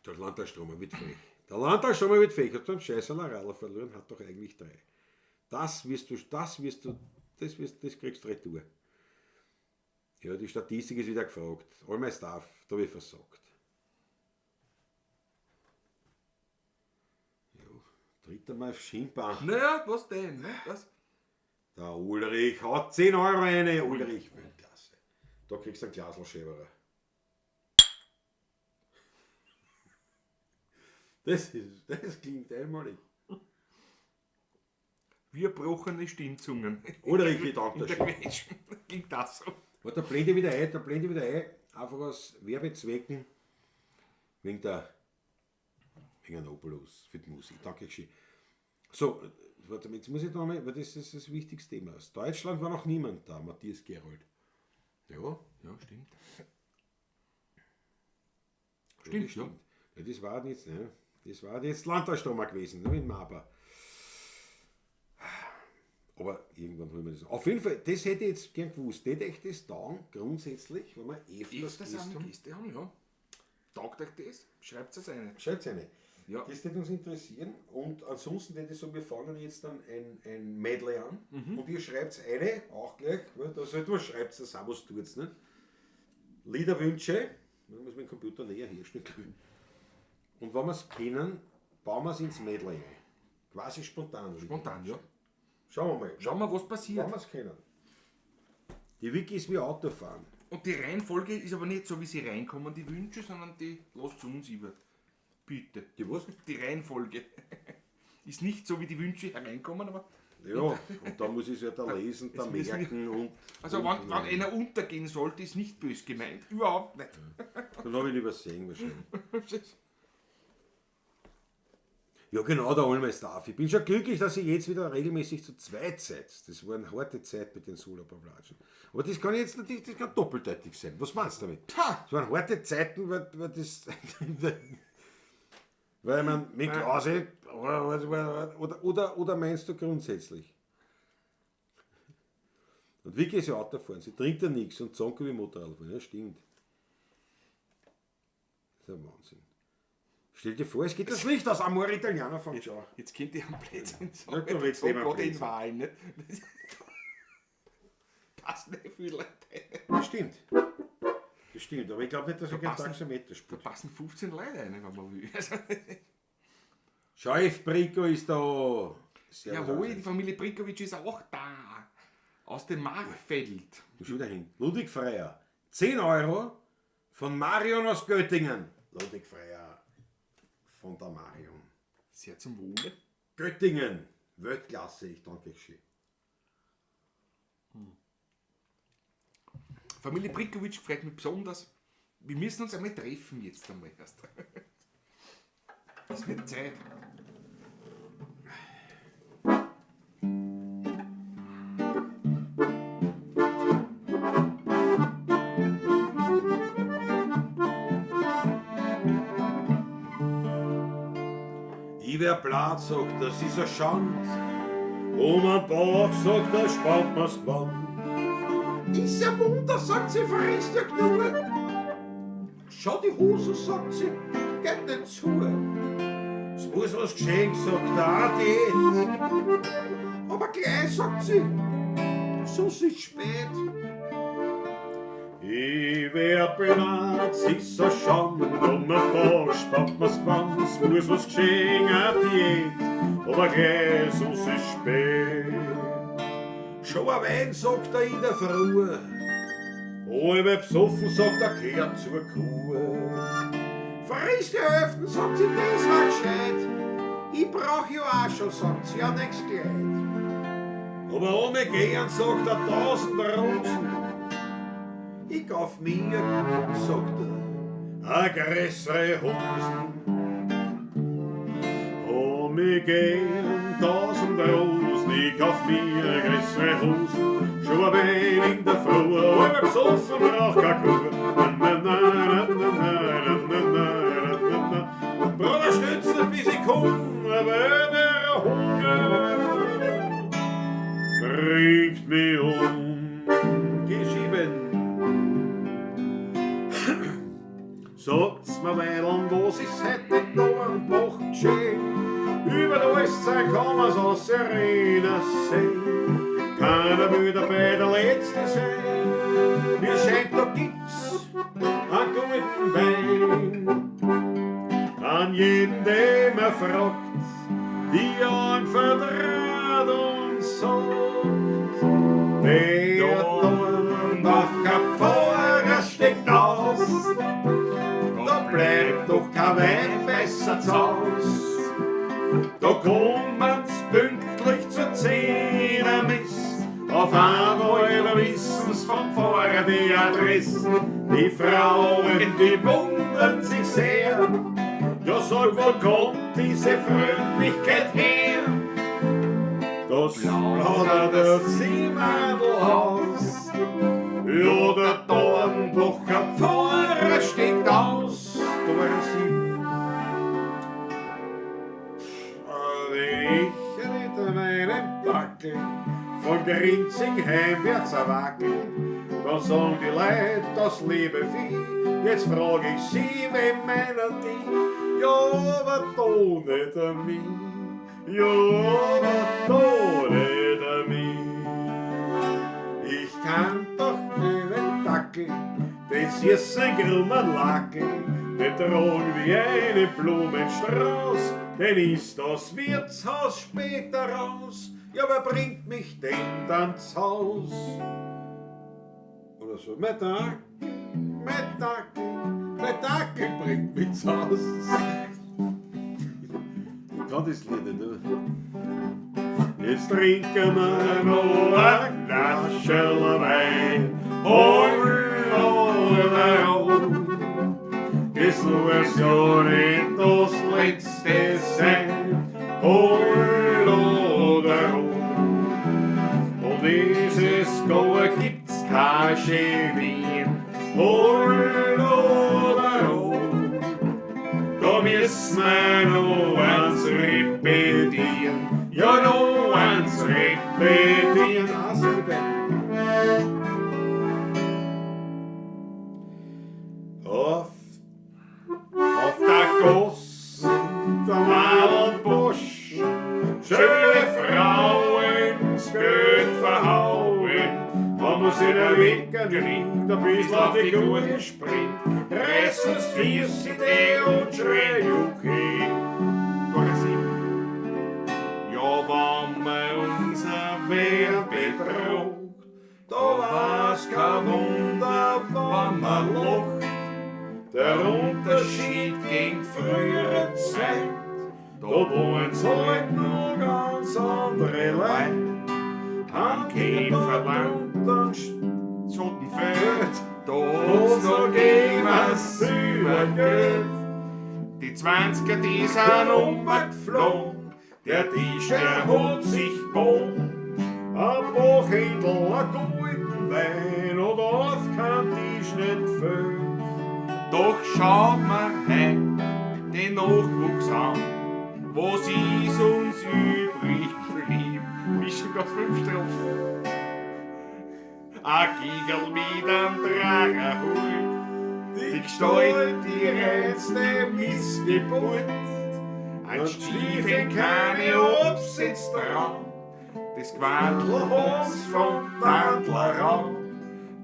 Der Landtagsstromer wird frech. Der Landtagsstromer wird frech. Hat beim Scheißer Radl verloren, hat doch eigentlich 3. Das kriegst du retour. Ja, die Statistik ist wieder gefragt. All my stuff, da habe ich versagt. Ja, dritter Mal auf Schienbein. Naja, was denn? Ne? Das? Der Ulrich hat 10 Euro eine. Ulrich Weltklasse. Da kriegst du einen Glaselschäberer. Das klingt einmalig. Wir brochene Stimmzungen. Ulrich, ich danke In der dir. Quetsch. Ging das so? Da blende ich wieder ein, einfach aus Werbezwecken, wegen der Obolus für die Musik. Danke schön. So, warte, jetzt muss ich noch mal, weil das ist das wichtigste Thema. Aus Deutschland war noch niemand da, Matthias Gerold. Ja, Ja, stimmt. das Ja. Ja, das war jetzt, ne? Das war jetzt Landtagsstromer gewesen, ne, in Maba. Aber irgendwann holen wir das. Auf jeden Fall, das hätte ich jetzt gern gewusst. Hätte ich das dann grundsätzlich, wenn wir öfters Das Gäste eine haben? Gäste haben, ja. Taugt euch das? Schreibt es eine. Schreibt eine. Ja. Das würde uns interessieren. Und ansonsten hätte ich so, wir fangen jetzt dann ein Medley an. Und ihr schreibt eine, auch gleich, weil da sollte man schreibt es auch, was tut es nicht. Liederwünsche, man muss mit dem Computer näher herstellen. Und wenn wir es kennen, bauen wir es ins Medley ein. Quasi spontan. Spontan, ja. Schauen wir mal. Schauen wir, was passiert. Wenn wir es kennen. Die Wiki ist wie Autofahren. Und die Reihenfolge ist aber nicht so, wie sie reinkommen, die Wünsche, sondern die lasst zu uns über. Bitte. Die was? Die Reihenfolge ist nicht so, wie die Wünsche hereinkommen, aber. Ja, und da muss ich es ja da lesen, da Jetzt müssen wir- merken und. Also, und wenn einer untergehen sollte, ist nicht bös gemeint. Überhaupt nicht. Dann habe ich ihn übersehen wahrscheinlich. Ja genau, der Olmer Staff. Ich bin schon glücklich, dass ihr jetzt wieder regelmäßig zu zweit seid. Das war eine harte Zeit mit den Solo-Pavlatschen. Aber das kann jetzt natürlich, das kann doppeldeutig sein. Was meinst du damit? Ha! Das waren harte Zeiten, weil das... weil man mit Klause... Oder meinst du grundsätzlich? Und Vicky ist ja Autofahren, sie trinkt ja nichts und Zonko wie Motorradfahren. Ja, stimmt. Das ist ein Wahnsinn. Stell dir vor, es geht das Licht aus Amore Italiano von Ciao. Jetzt könnt ihr am Blödsinn Ja, sagen. du redest So immer gerade in Blödsinn. Wahlen, nicht? Passt nicht viele Leute. Das stimmt. Das stimmt, aber ich glaube nicht, dass ich keinen Taxameter Da spiele. passen 15 Leute rein, wenn man will. Also, Chef Brico ist da. Servus, jawohl, die Alex. Familie Brikovic ist auch da. Aus dem Markfeld. Du schon wieder hin. Ludwig Freier. 10 Euro von Marion aus Göttingen. Ludwig Freier von der Marion. Sehr zum Wohle. Göttingen. Weltklasse, ich danke schön. Familie Brikovic freut mich besonders. Wir müssen uns einmal treffen jetzt einmal erst. Es wird Zeit. Ich wär Blatt, sagt, das ist ein Schand. Und mein Bauch sagt, da spannt man's Gewand. Ist ein Wunder, sagt sie, verrisst ja genug. Schau die Hose, sagt sie, geht nicht zu. Es muss was geschehen, sagt der Adit. Aber gleich, sagt sie, sonst ist spät. Ich werd benannt, ist so schon, um ein paar spart mir's gewandt, muss was geschehen, Diät, aber gleich, sonst ist spät. Schon ein Wein, sagt er in der Früh, halb besoffen, sagt er, kehrt zur Kuh. Friss die Hälften, sagt sie, das war gescheit, ich brauch ja auch schon, sagt sie, ja nix Kleid. Aber ohne gehen, sagt er, 1000 Rosen. Ich kauf mir, sagt er, a größere Hosen. Ohne gehen, 1000 Rosen. Ich kauf mir a größere Hosen. Schon ein Wein in der Früh, halb besoffen, brauch kein Kuh. Bruder, stützen, bis ich komm, aber der Hunger kriegt mich G7. Sagt's mir Weilern, was ist heute da am Bach geschehen? Über alles Zeit kann man's aus Serena sehen. Keiner will dabei der Letzte sein. Mir scheint, da gibt's einen guten Wein. An jeden, der mir fragt, die einem vertraut und sagt, der Dornbacher Pfarrer steckt aus. Da bleibt doch kein Wein besser zu Haus. Da kommt's pünktlich zur Zehnermiss. Auf einmal da wissen's vom Pfarrer die Adresse. Die Frauen, die wundern sich sehr. Ja, sag, wo kommt diese Fröhlichkeit her? Das plaudert der Seemadel aus. Ja, der Dornbacher Pfarrer steht aus. Da war sie. Ich mit meinem Dackel von Grinzing heimwärts erwackeln. Da sagen die Leute, das liebe Vieh. Jetzt frag ich sie, wem meinen die? Ja, aber da nicht an mich. Ja, aber da nicht an mich. Ich kann doch meinen Dackel, das ist ein grummer Lackel, den tragen wie eine Blumenstrauß, den ist das Wirtshaus später raus. Ja, wer bringt mich denn dann zu Haus? Oder so, mein Dackel bringt mich zu Haus. Ich kann das Lied nicht, oder? Jetzt trinken wir noch ein Glascherl Wein. Es muss ja nicht das Letzte sein. Und dieses Goa gibt's kein Chemie. Da müssen wir noch eins repetieren. Ja, noch eins repetieren. Auf der Goss, der Marlbusch, schöne Frauen, das Geld verhauen. Man muss in der Winkel ein bisschen auf die Kuh springt. Ressen's Fies Idee und schrei okay. Ja, wenn man unser Wehr betragt, da war's kein Wunder, wenn man lacht. Der Unterschied gegen frühere Zeit, da woren's halt noch ganz andere Leute. Am Käferland und Schottenfeld, da hat's noch gegen was übergehört. Die 20er, die sind umgeflogen, der Tisch, der hat sich gebogen. Ein Bachhändel, ein guten Wein, oder auf kein Tisch nicht gefällt. Doch schaut man heim den Nachwuchs an, was ist uns übrig blieb. Ist schon ganz 5 Strophen. Ein Giegel mit einem Tragerhut, die Gestalt, die reinste Missgeburt. Ein Stiefel, keine Absitz dran, das Quadlholz vom Tandlerraum,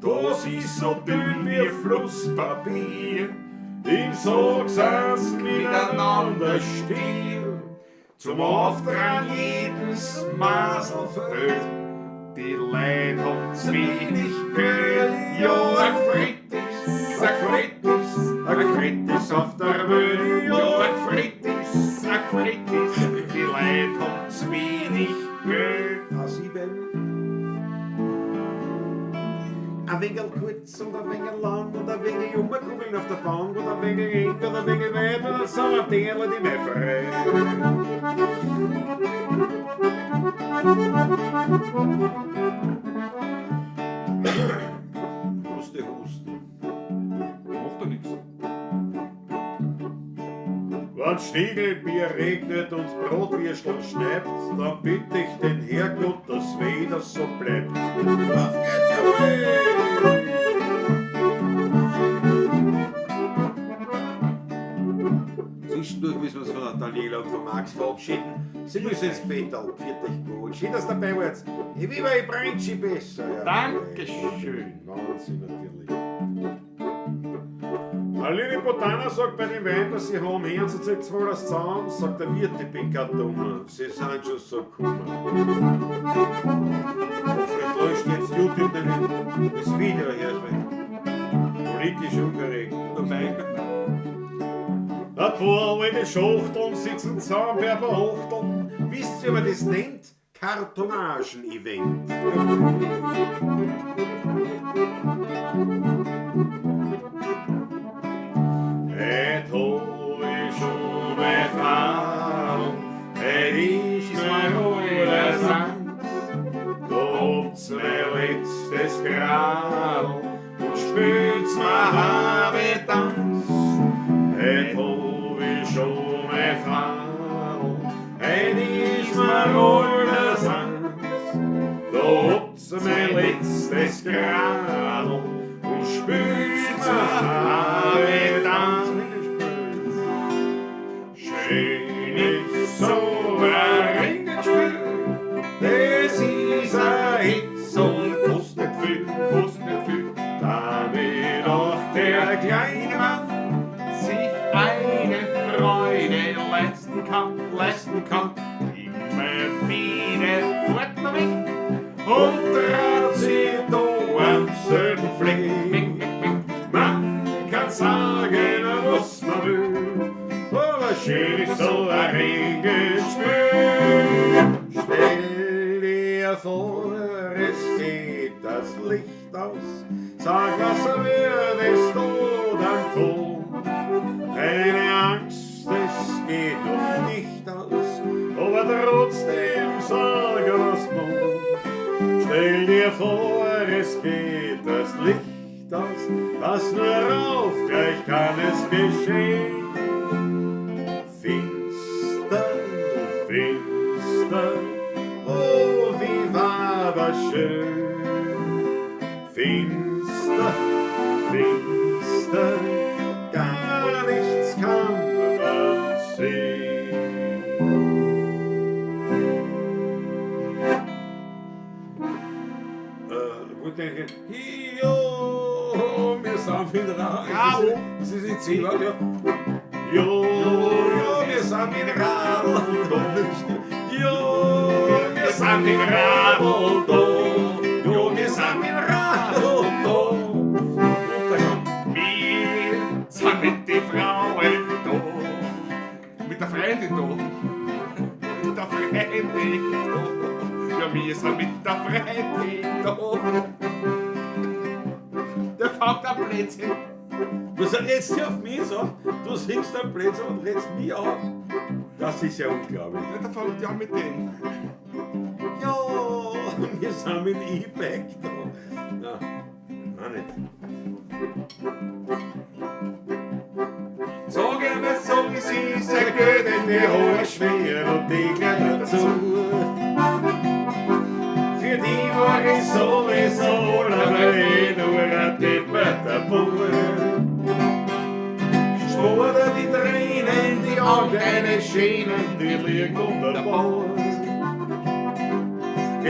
das ist so dünn wie Flusspapier. Im Sog sind's miteinander still, zum Auftragen jedes Masel fällt. Die Leute haben's wenig Geld, ja, ein Frittis auf der Welt, ja, ein Frittis. Die Leute haben's wenig Geld. A7. Ein wenig kurz und ein wenig lang und ein wenig junge Kugeln auf der Bank und ein wenig eng und ein wenig weit und ein Sommerterle, die mir frei. Musste husten. Macht doch nichts. Wenn Stiegelbier regnet und Brotwürstel schneibt, dann bitte ich den Herrgott, dass wieder so bleibt. Auf geht's, jawohl! Zwischendurch müssen wir uns von der Daniela und von Max verabschieden. Sie müssen ins Bett ab. Viert euch gut. Schön, dass ihr dabei wart. Ich will bei Brentschi besser. Ja. Dankeschön. Wahnsinn, natürlich. Eine liebe Botana sagt bei dem Wein, was sie haben, hören sie sich zwar das zusammen, sagt der Wirt, ich bin kein Dummer. Sie sind schon so gekommen. Hoffentlich löscht jetzt YouTube nicht das Video her. Politisch unkorrekt. Ein paar alte Schachteln sitzen zusammen bei Hochteln. Wisst ihr, wie man das nennt? Kartonagen-Event. Het hol is schon bij Frauen, het is mijn mooie Sand. Dobt's mein letztes Grau und spült's mein Habetanz. Het hol is schon bij Frauen, het is mijn mooie Sand. Dobt's mein letztes Grau und spült's mein Habetanz. Schön ist so ein Ringenspiel, das ist ein Hitz und kostet viel, damit auch der kleine Mann sich eine Freude leisten kann. Immer wieder fährt man weg und traut sich da am selben Fleck. Man kann sagen, was man will, aber schön ist so ein Regenspiel. Stell dir vor, es geht das Licht aus. Sag, was würdest du dann tun? Keine Angst, es geht noch nicht aus, aber trotzdem sag was nun. Stell dir vor, es geht das Licht aus. Pass nur auf, gleich kann es geschehen. Finster, finster, oh, wie war das schön. Finster, finster, gar nichts kann man sehen. Wo denke ich, jo, wir sind wieder da. Sie sind Zimmer, ja. Jo, wir sind in Radl, jo, wir sind in Radl, jo, wir sind in Radl, Wir sind mit den Frauen da, Mit der Freundin da. mit der Freundin da. Ja, wir sind mit der Freundin da. Der fängt an Blödsinn. Was redest du auf mich so? Du singst ein Blödsinn und redest mich an. Das ist ja unglaublich. Ja, der fängt ja mit denen. Ja, wir sind mit E-Bike da. Na, auch nicht. Sagen wir so, sie sehr gut in die hohe Schwere und die gehört dazu. Für die war ich sowieso aber nur ein depperter Bauer. Spore die Tränen, die Augen, Schienen, die liegen unter Bord.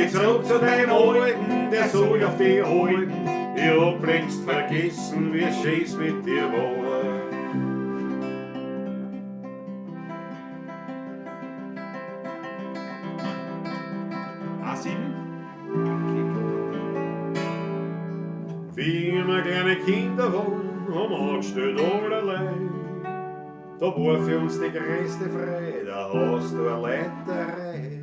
Geh zurück zu deinem Alten, der soll auf die Alten. Ich hab längst vergessen, wie schön's mit dir war. A7. Wie wir kleine Kinder waren, haben wir angestellt allerlei. Da war für uns die größte Freude, da hast du eine Leiterei.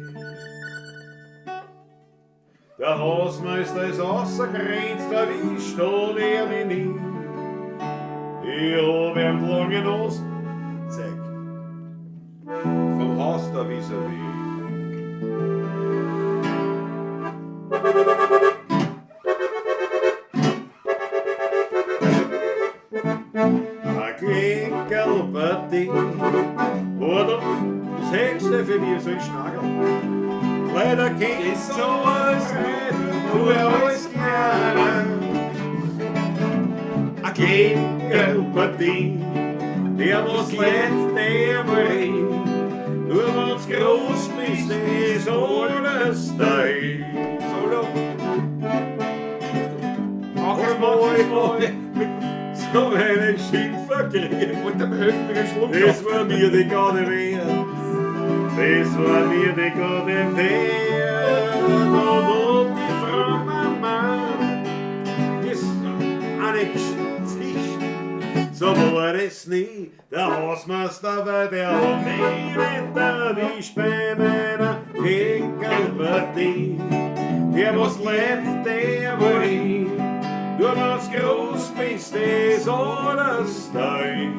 Der Hausmeister ist rausgerannt, erwischt hat er mich nie. Ich hab ihm die lange Nase gezeigt, vom Haus da vis-à-vis. Klinkelpartie war das Höchste für mich so ein Schnagel. Weil der Kind ist so alles nur alles gerne. A Klinkelpartie, der was leid, der war ich. Nur wenn's groß bist, ist alles dein. Solo. Mach es mal. So einen Schimpfer kriegen. Und dem höflichen Schluck. Das war mir die Garde wert. Das war mir die Garde wert. Und die Frau Mama ist eine Geschichte. So war es nie. Der Hausmeister war der hat mich nicht erwischt bei meiner Enkelpartie. Der was leid, der war ich. Du wenn's groß bist, ist alles dein.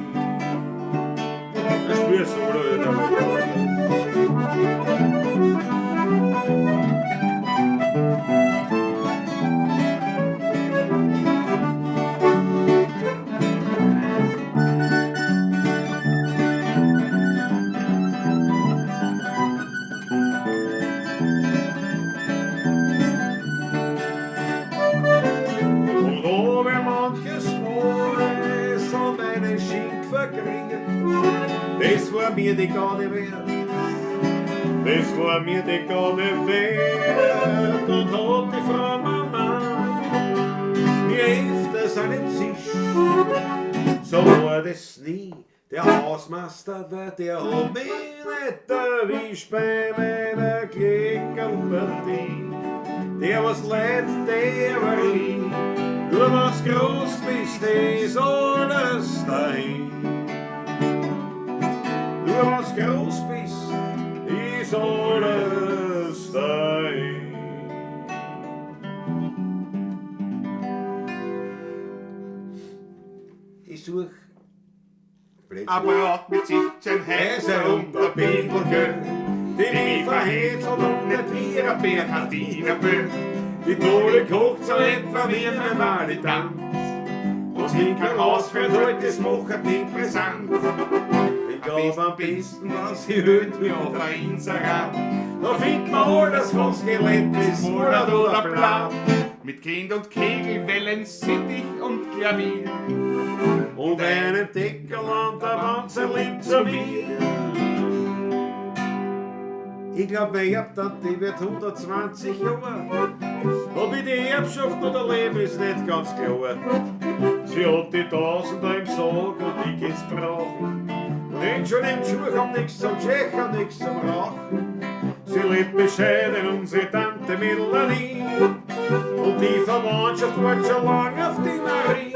Das spürst du, oder? Das war mir die Garde wert, das war mir die Garde wert. Und hat die Frau Mama mir öfters einen Tisch. So war das nie. Der Hausmeister war, der hat mich nicht erwischt bei meiner Klinkelpartie. Der was leid, der war ich. Du was groß bist, ist alles dein. Du was groß bist, ist alles dein. Ich such Aber mit 17 Häuser und ein Pinkelgeld, die mich verhetzelt und nicht wie ein Bernhardiner Böll. Die Tode kocht so etwa wie ein Maritant. Und hinten ausfällt heute, das macht nicht brisant. Ich glaub am besten, was sie hört mir auf ein Inserat. Da findet man alles, was Skelett ist, Monat oder Blatt. Mit Kind und Kegel, Wellen, Sittich und Klavier. Und einen Deckel an der Wand, sie liebt zu mir. Ich glaub, meine Erbtante wird 120 Jahre. Ob ich die Erbschaft oder lebe, ist nicht ganz klar. Sie hat die Tausender im Sarg und ich geht's brauchen. Rennt schon im Schuh, hab nix zum Schächern, nix zum Rauchen. Sie lebt bescheiden, unsere Tante Melanie. Und die Verwandtschaft wartet schon lang auf die Marie.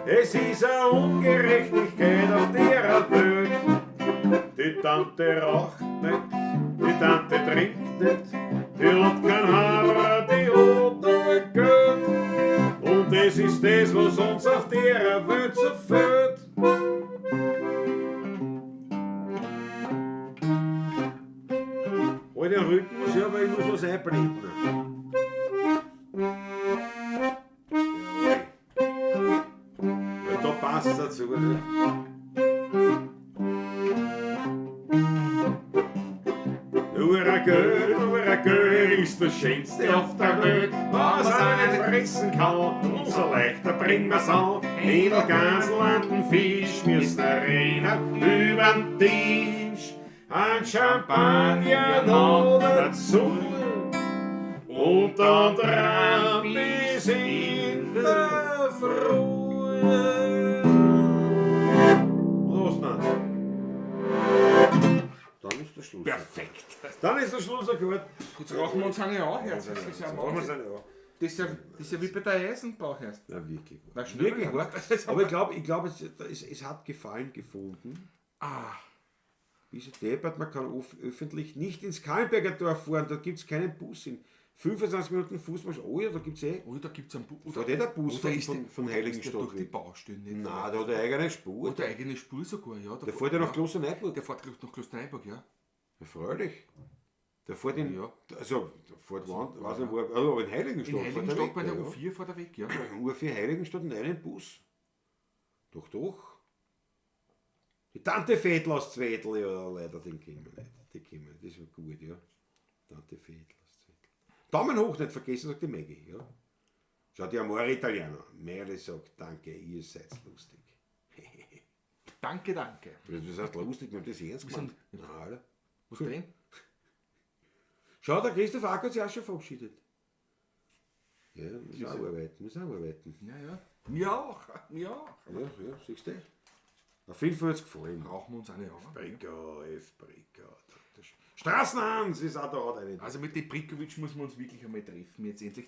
Es ist eine Ungerechtigkeit auf der Welt. Die Tante raucht nicht, die Tante trinkt nicht, die hat kein Haar, die hat nur Geld. Und das ist das, was uns auf der Welt so fehlt. Hol den Rhythmus, ja, weil ich muss was einblenden. Ja, da passt es dazu, ne? Nur ein Gör ist das Schönste auf der Welt, was einen fressen kann, umso leichter bringen wir's an. Edelgans, Landenfisch, müssen rennen übern Tisch. Ein Champagner noch dazu, Perfekt. Dann ist der Schlussakkord. Jetzt rauchen wir uns eine auch jetzt. Das ist ja Machen wir Wahnsinn. seine auch. Das ist ja wie bei der Eisenbauch erst. Na, wirklich gut. Na, schnell, Wirklich ja. gut. Aber ich glaube, es hat Gefallen gefunden. Ah, Diese deppert, man kann öffentlich nicht ins Kallenberger Dorf fahren, da gibt es keinen Bus in 25 Minuten Fußmarsch. Oh ja, da gibt es oh, da gibt es einen Bus. Fährt der Bus Oder ist von der Heiligenstadt durch die weg? Baustelle nicht? Nein, da hat er eigene Spur. Oder eigene Spur sogar, ja. Der fährt ja nach Klosterneuburg. Der fährt nach Klosterneuburg, ja. Ja, freilich. Der fährt in. Ja. Also, der fährt wann, weiß nicht wo, aber in Heiligenstadt. In Heiligenstadt bei der ja. U4 fährt er weg, ja. U4 Heiligenstadt und einen Bus. Doch, doch. Die Tante Vettel aus Zwettl, ja, leider, den kennen wir nicht. Die kennen wir nicht, das ist gut, ja. Tante Vettel aus Zwettl. Daumen hoch, nicht vergessen, sagt die Maggie, ja. Schaut die Amore Italiano. Merle sagt, danke, ihr seid lustig. Danke, danke. Das heißt lustig, wir haben das ernst gemacht. Nein, Alter. Was drin? Schau, der Christoph Ack hat sich auch schon verabschiedet. Ja, müssen auch arbeiten. Ja, ja. Mir auch. Mir auch. Ja, siehst du? Auf jeden Fall hat es gefallen. Brauchen wir uns eine auch. Brika, F-Brika. Straßenhans ist auch da eine. Also mit dem Brikovic muss man uns wirklich einmal treffen, jetzt endlich.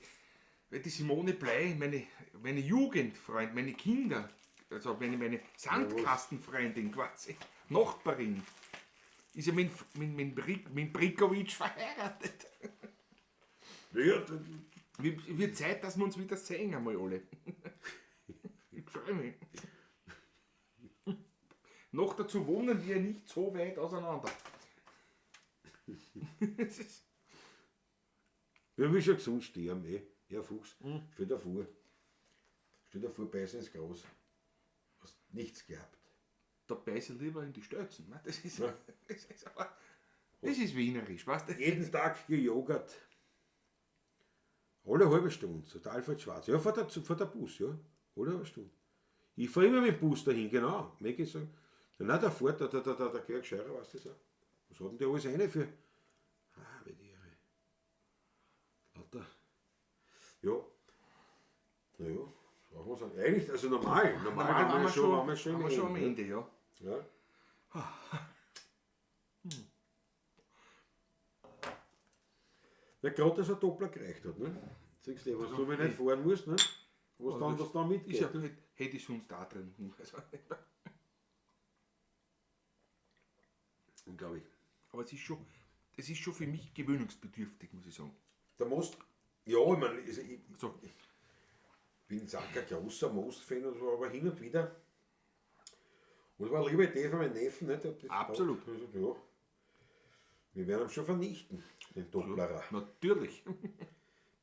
Weil die Simone Blei, meine Jugendfreund, meine Kinder, also meine Sandkastenfreundin quasi, Nachbarin, ist ja mit Brikovic verheiratet. Ja, Wird Zeit, dass wir uns wieder sehen einmal alle. Ich freue mich. Noch dazu wohnen wir nicht so weit auseinander. wir will schon gesund sterben, eh. Ja, Fuchs, stell dir vor, beißen ins Gras. Hast nichts gehabt. Da beiße ich lieber in die Stötzen. Ne? Das ist, Ja. das ist wienerisch, weißt du? Jeden Tag gejoggert. Alle halbe Stunde, total fährt schwarz. Ja, vor der Bus, ja. Alle halbe Stunde. Ich fahre immer mit dem Bus dahin, genau. Mag ich sagen. Nein, der fährt, der Georg Scheurer, weißt du das auch? Was hat denn der alles eine für? Ah, wie die Irre. Lauter. Ja. Naja, was muss man sagen? Eigentlich, also normal Waren wir schon, schon haben wir schon am Ende, ja. Ja. Ja, gerade, dass ein Doppler gereicht hat, ne? Siehst du, was du mir nicht fahren musst, ne? Was da mitgeht. Ist ja, hätte ich sonst da drin. Also, Unglaublich. aber es ist schon für mich gewöhnungsbedürftig, muss ich sagen. Der Most, ja, ich meine, also ich So, bin jetzt auch kein großer Most-Fan, oder so, aber hin und wieder. Und es war eine liebe Idee von meinem Neffen, nicht? Das Absolut. passt. Also, ja. Wir werden ihn schon vernichten, den Dopplerer. natürlich.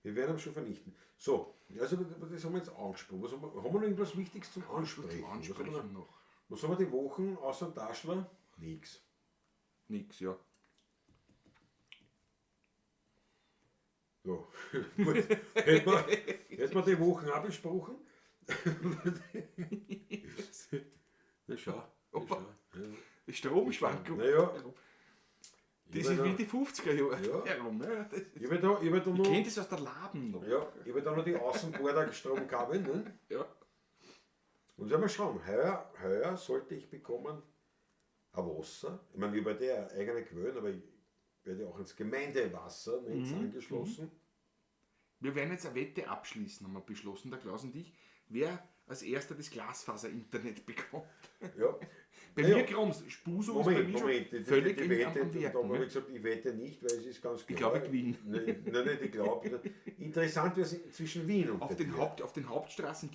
Wir werden ihn schon vernichten. So, also das haben wir jetzt angesprochen. Was haben wir noch irgendwas Wichtiges zum Ansprechen? Ansprechen noch. Was haben wir die Wochen außer dem Taschler? Nix. Nix, ja. Ja, gut. Hätten wir die Wochen auch besprochen? Na schau. Die Stromschwankung. Naja. Das ist wie die 50er Jahre Ja. herum. Ja. Ich habe da Ich noch, kenne das aus der Laben noch. ja, ich habe da noch die Außenborder-Stromkabel. Ne? Ja. Und wenn wir schauen, heuer sollte ich bekommen ein Wasser. Ich meine, wir bei der eigene Quellen, aber ich werde auch ins Gemeindewasser angeschlossen. Wir werden jetzt eine Wette abschließen, haben wir beschlossen, der Klaus und ich, wer als erster das Glasfaser-Internet bekommt. Ja. Bei Naja. mir kommt Spuso ist bei mir Moment, schon völlig die am Wette, da Werten. habe ich Ne? gesagt, ich wette nicht, weil es ist ganz klar. Ich glaube, ich gewinne. Nein, ich glaube. Interessant wäre es zwischen Wien und Auf bei den, dir. auf den Hauptstraßen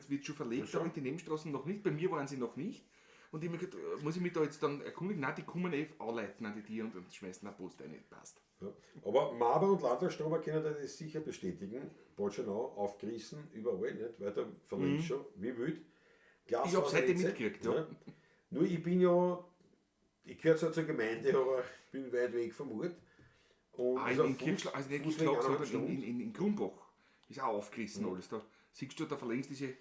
wird schon verlegt, Ja, schon. aber die Nebenstraßen noch nicht. Bei mir waren sie noch nicht. Und ich hab mir gedacht, muss ich mich da jetzt dann erkundigen? Nein, die kommen anleiten an die Tiere und schmeißen eine Post rein. Passt. Ja. Aber Maber und Landwehrstrom können das sicher bestätigen. Bolschenau, aufgerissen, überall, nicht? Weil da verlinkt schon, wie wild. Ich habe es heute mitgekriegt, ja. Nur ich bin ja, ich gehöre zwar zur Gemeinde, aber ich bin weit weg vom Ort. Und Ah, also in Kirchschlag, also nicht Fußweg Kirchschlag, eineinhalb sondern Stunden. in Grumbach ist auch aufgerissen alles. Da siehst du, da verlängst diese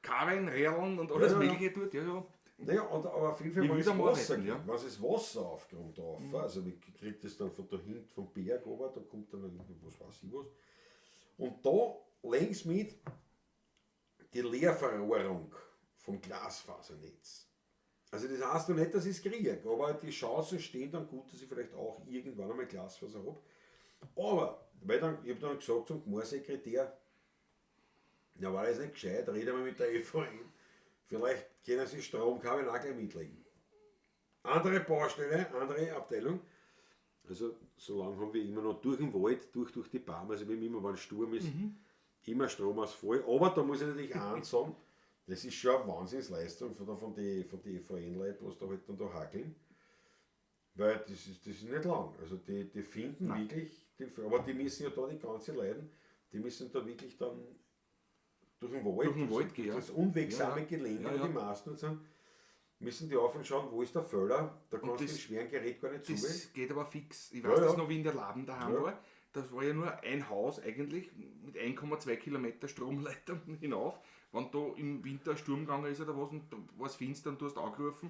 Kabeln, Rädeln und alles Ja, ja. Mögliche dort. Ja, ja. Naja, aber auf jeden Fall, Ich wenn will es da mal Wasser arbeiten, gibt, ja. wenn es das Wasser aufgrund auf, also ich kriege das dann von da hinten vom Berg runter, da kommt dann was weiß ich was. Und da längs mit die Leerverrohrung vom Glasfasernetz. Also das heißt noch nicht, dass ich es kriege, aber die Chancen stehen dann gut, dass ich vielleicht auch irgendwann einmal Glasfaser habe. Aber, ich habe dann gesagt zum Gemeindesekretär, ja, war das nicht gescheit, reden wir mit der EVN, vielleicht können sie Stromkabel auch gleich mitlegen. Andere Baustelle, andere Abteilung. Also so lange haben wir immer noch durch den Wald, durch die Bäume, also wenn immer, wenn Sturm ist, immer Stromausfall. Aber da muss ich natürlich eins sagen, das ist schon eine Wahnsinnsleistung von den EVN-Leuten, was da halt dann da hakeln. Weil das ist nicht lang. Also die finden wirklich, aber die müssen ja da die ganze leiden, die müssen da wirklich dann durch den Wald gehen. Das unwegsame Gelände, wo die Masten sind, müssen die auf und schauen, wo ist der Föller, da kannst du mit schweren Gerät gar nicht zugehen. Das geht aber fix. Ich weiß das noch, wie in der Laden daheim war. Das war ja nur ein Haus eigentlich mit 1,2 Kilometer Stromleitung hinauf. Wenn da im Winter ein Sturm gegangen ist oder was und da war es finster und du hast angerufen,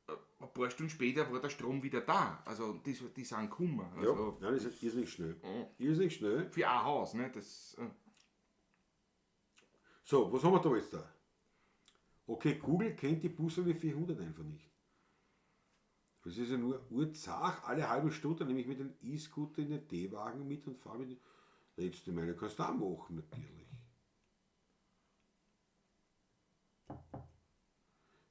ein paar Stunden später war der Strom wieder da. Also die sind gekommen. Also, ja, das ist irrsinnig schnell. Irrsinnig schnell. Für ein Haus, ne? Das, So, was haben wir da jetzt da? Okay, Google kennt die Buslinie 400 einfach nicht. Das ist ja nur urzach, alle halbe Stunde nehme ich mit dem E-Scooter in den D-Wagen mit und fahre mit. Redst du meine, kannst du auch machen natürlich.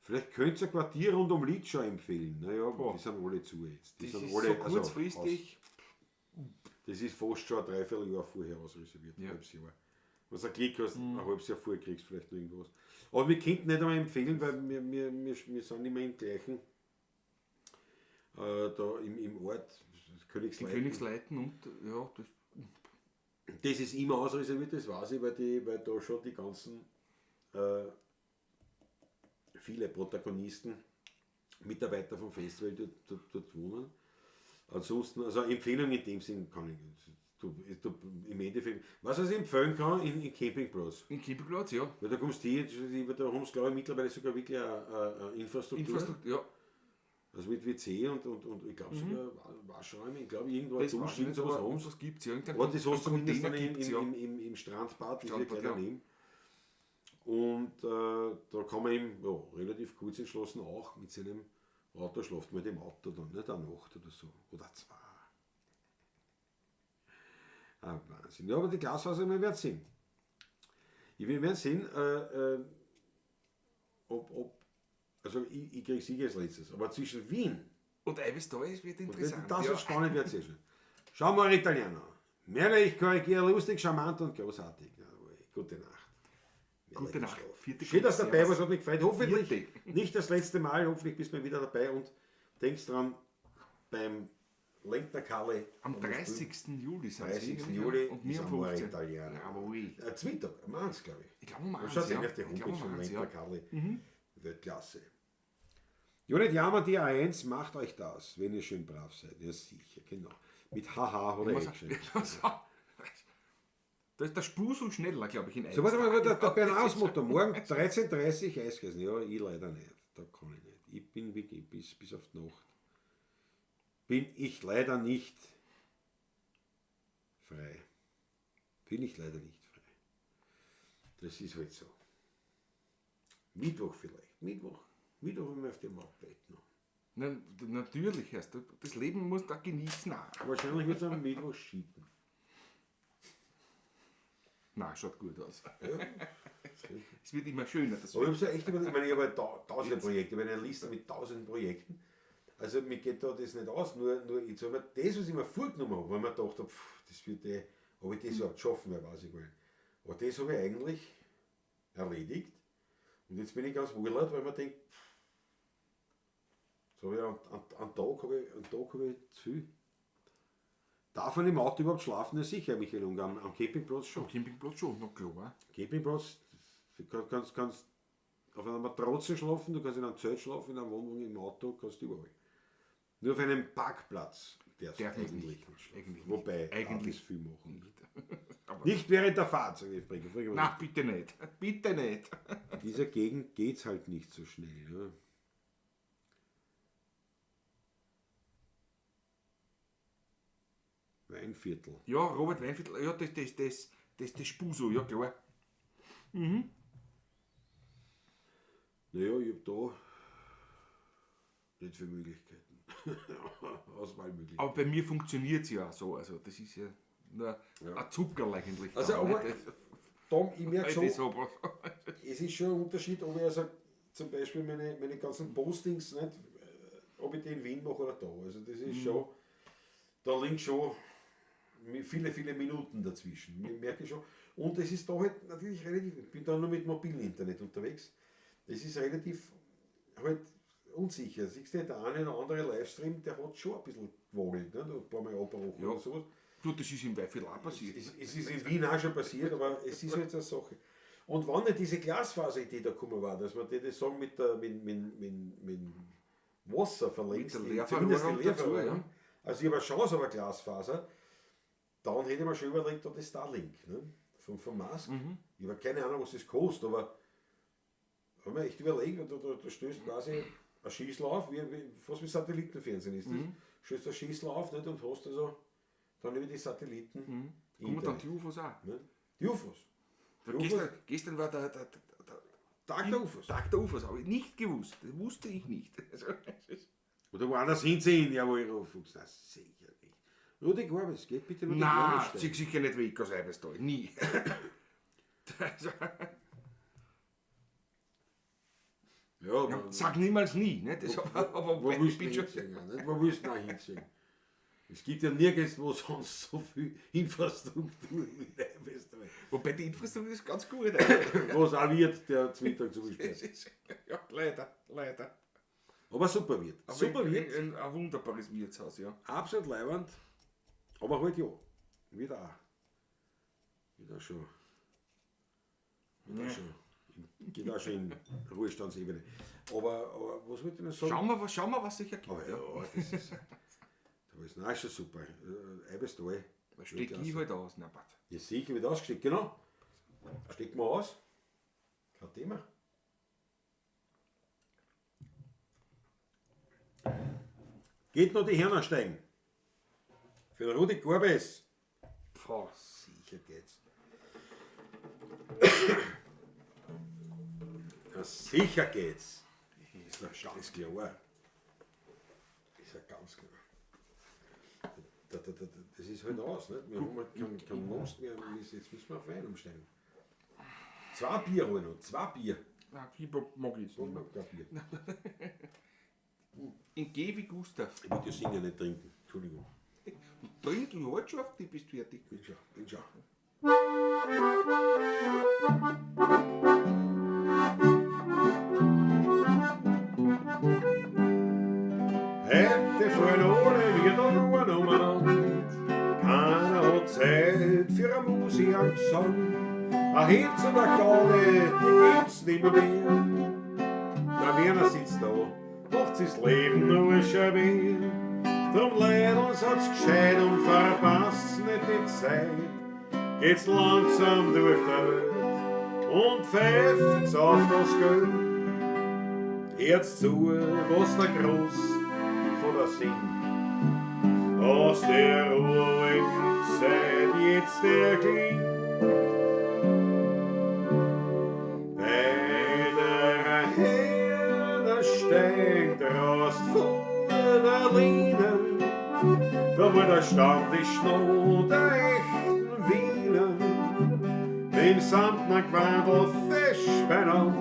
Vielleicht könnt ihr ein Quartier rund um Litschau empfehlen. Naja, die sind alle zu jetzt. Die das sind ist alle, so kurzfristig. das ist fast schon ein Dreivierteljahr vorher ausreserviert, ein halbes Jahr. Wenn du ein Klick hast, ein halbes Jahr vorher kriegst du vielleicht noch irgendwas. Aber wir könnten nicht einmal empfehlen, weil wir sind immer im gleichen, da im Ort, Königsleiten und ja, das ist immer ausreserviert, das weiß ich, weil da schon die ganzen viele Protagonisten, Mitarbeiter vom Festival dort wohnen. Ansonsten, also Empfehlung in dem Sinn kann ich im Endeffekt, was ich empfehlen kann, in Campingplatz. in Campingplatz, ja. Weil da kommst du hin, da haben sie glaube ich mittlerweile sogar wirklich eine Infrastruktur. Ja. Also mit WC und ich glaube sogar Waschräume, ich glaube irgendwo Das Dusch, irgend sowas haben sie. was gibt es. Aber das hast du zumindest dann gibt's, im Strandbad, das ist ja gleich ja. daneben. Und da kann man eben relativ kurz entschlossen auch mit seinem Auto schlaft man im Auto dann nicht eine Nacht oder so. Oder zwei. Wahnsinn. Ja, aber die Glasfaser, wir werden sehen. Wir werden sehen, also ich kriege sicher als letztes, aber zwischen Wien Und Eiweiß wird interessant. das ist spannend, wird sehr schön. Schauen wir Italiener. Mehrlich, korrigiere, lustig, charmant und großartig. Jawohl. Gute Nacht. Gute Nacht. Vierte Schön, dass du dabei Servus. warst, hat mich gefreut. Hoffentlich Vierte. nicht das letzte Mal, hoffentlich bist du wieder dabei und denkst dran, beim Lentner Kalle Am 30. Juli sind 30. sie. Juli und mir ist am Amore 15. Italiener. Jawohl. Zweitag, am 1, glaube ich. Ich glaube, um Du 1, schaust ja. auf die Ich Homepage glaube, um von 1, Lentner ja. Kalle. Weltklasse. Ja, nicht jammern, die A1 macht euch das, wenn ihr schön brav seid. Ja, sicher, genau. Mit Haha oder Action. Da ist der Spur so schneller, glaube ich, in So, warte mal, der Bernhaus-Motto. Morgen 13.30 Uhr Eis essen. Ja, ich leider nicht. Da kann ich nicht. Ich bin wirklich bis auf die Nacht. Bin ich leider nicht frei. Bin ich leider nicht frei. Das ist halt so. Mittwoch vielleicht. Mittwoch haben wir auf dem Marktbett noch. Na, natürlich erst. Das Leben muss da genießen auch. Wahrscheinlich wird es am Mittwoch schieben. Nein, schaut gut aus. Ja. Es wird immer schöner. Das Aber ich habe so echt überlegt, ich meine, ich habe halt tausende Projekte, ich habe eine Liste mit tausenden Projekten. Also mir geht da das nicht aus, nur jetzt habe ich das, was ich mir vorgenommen habe, weil ich mir gedacht habe, das wird ob ich das überhaupt schaffen werde, weiß ich gar nicht. Aber das habe ich eigentlich erledigt. Und jetzt bin ich ganz wohlert, weil man denkt, so habe ich einen Tag habe ich zu viel. Darf man im Auto überhaupt schlafen? Ja, sicher, Michael Ungar, am Campingplatz schon. Am Campingplatz schon, na klar. Campingplatz, du kannst auf einer Matratze schlafen, du kannst in einem Zelt schlafen, in einer Wohnung, im Auto, kannst du überall. Nur auf einem Parkplatz darfst du eigentlich nicht schlafen. Eigentlich Wobei, eigentlich viel machen. Aber Nicht während der Fahrt, sage ich. na, bitte nicht. Bitte nicht. In dieser Gegend geht es halt nicht so schnell. Ja. Weinviertel. Ja, Robert Weinviertel, ja, das Spuso, ja klar. Naja, ich habe da Nicht für Möglichkeiten. Auswahlmöglichkeiten. Aber bei mir funktioniert es ja auch so. Also das ist ja nur ein Zuckerl eigentlich. Also, aber Tom, ich merke schon, so. es ist schon ein Unterschied, ob ich also zum Beispiel meine ganzen Postings, nicht, ob ich die in Wien mache oder da. Also das ist schon, da liegen schon viele Minuten dazwischen. Ich merke schon. Und es ist da halt natürlich relativ, ich bin da nur mit mobilem Internet unterwegs. Es ist relativ halt unsicher. Siehst du, der eine oder andere Livestream, der hat schon ein bisschen gewogelt, ne? Ein paar Mal abgebrochen oder sowas. Du, das ist im Weifel auch passiert. Es ist in Wien auch schon passiert, aber es ist halt eine Sache. Und wann nicht diese Glasfaser-Idee da gekommen war, dass man das sagen mit Wasser verlängst, Mit der zumindest die Leerverlorung Leerverlorung, dazu, ja. also ich habe eine Chance auf eine Glasfaser, dann hätte man schon überlegt, da das Starlink, ne? Vom Mast. Ich habe keine Ahnung, was das kostet, aber wenn man echt überlegt, da stößt quasi ein Schießel auf, fast wie Satellitenfernsehen ist das. Stößt ein Schießel auf, nicht, und hast also dann über die Satelliten. Kommen dann die UFOs auch. Ne? Die UFOs. Gestern war der Tag der UFOs. Tag der UFOs, habe ich nicht gewusst. Das wusste ich nicht. Also, Oder woanders hinsehen, ja, wo ich aufwuchs. Na, sicher nicht. Rudi Gorbis, geht bitte nur nein, zieh sicher nicht weg aus Eibestal. Nie. Also, Ja, sag niemals nie. Ne? Das, aber wo ich willst du bin schon. hinsehen? Nicht? Wo willst du noch hinsehen? Es gibt ja nirgendwo sonst so viel Infrastruktur wie in Eibestal. Wobei die Infrastruktur ist ganz gut. Was auch wird, der zum Mittag zugesperrt. Ja, leider. Aber super wird. Aber Super wird. Ein wunderbares Wirtshaus, ja. Absolut leiwand. Aber halt ja. Wieder auch. Wieder schon. Geht auch schon in Ruhestandsebene. Aber was wollte ich noch sagen? Schauen wir, was sich ergibt. Aber ja, das ist. Da ist nein, schon super. Eibestal. Da stecke ich halt aus. Na, warte. Ja, sicher wird ausgesteckt, genau. Stecken wir aus. Kein Thema. Geht noch die Hörner steigen. Für den Rudi Gorbis. Boah. Sicher geht's. Ja, sicher geht's. Ist ja ganz klar. Ist ja ganz klar. Das ist halt aus, nicht? Wir haben halt keinen Most mehr. Jetzt müssen wir auf Wein umsteigen. 2 Bier habe ich noch. 2 Bier. Na, Fieber mag ich jetzt nicht mehr. Kein Bier. In Geh wie Gustav. Ich will das Singen nicht trinken. Entschuldigung. Trink, ich halt schon auf die, bist fertig. Bin schon. Hätte vorhin ohne wieder nur umeinander. Keiner hat Zeit für eine Musik am Gesang. Ein Hitz und eine Galle, die gibt's nimmer mehr. Der Werner sitzt da, macht sich das Leben nur schwer. Drum leid uns hat's gescheit und verpasst nicht die Zeit. Geht's langsam durch der Welt und pfeift's auf das Geld. Hört's zu, was der Groß von der singt. Aus der uralten Zeit jetzt erklingt. Bei der Herde steigt Rost vor der Linie. Da wo der Stand ist noch der echten Wiener. Im Samtner Quadel fest benannt.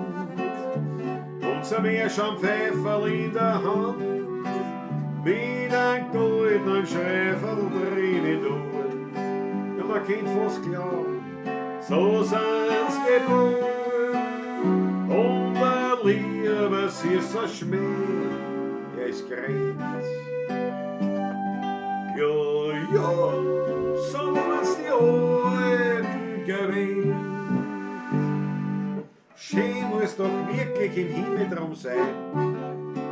Unser Meerschaumpfeiferl in der Hand. Mit einem goldenen Schräferl drin tun. Ja, man kennt fast glauben, so sind's geboren. Und der Liebe ist ein Schmäh, der ist grenzt. Ja, so waren's die Alten gewesen. Schön muss doch wirklich im Himmel drum sein.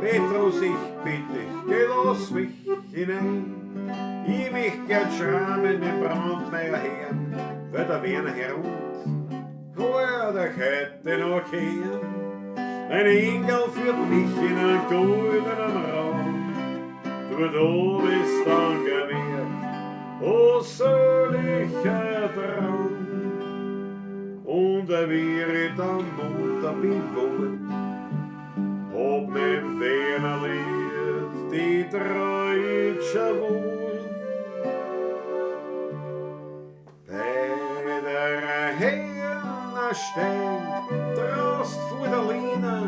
Petrus, ich bitte dich, geh lass mich hinein. Ich möcht gern schrammen den Brandmeier Herrn, weil der Werner herunter, hör dich heute noch kehren. Ein Engel führt mich in einen goldenen Raum. Du bist dann gemerkt, o seliger Traum. Und wie ich dann munter bin wohnen, ob mein Wernerli Herren stehen, Trost vor der Linie.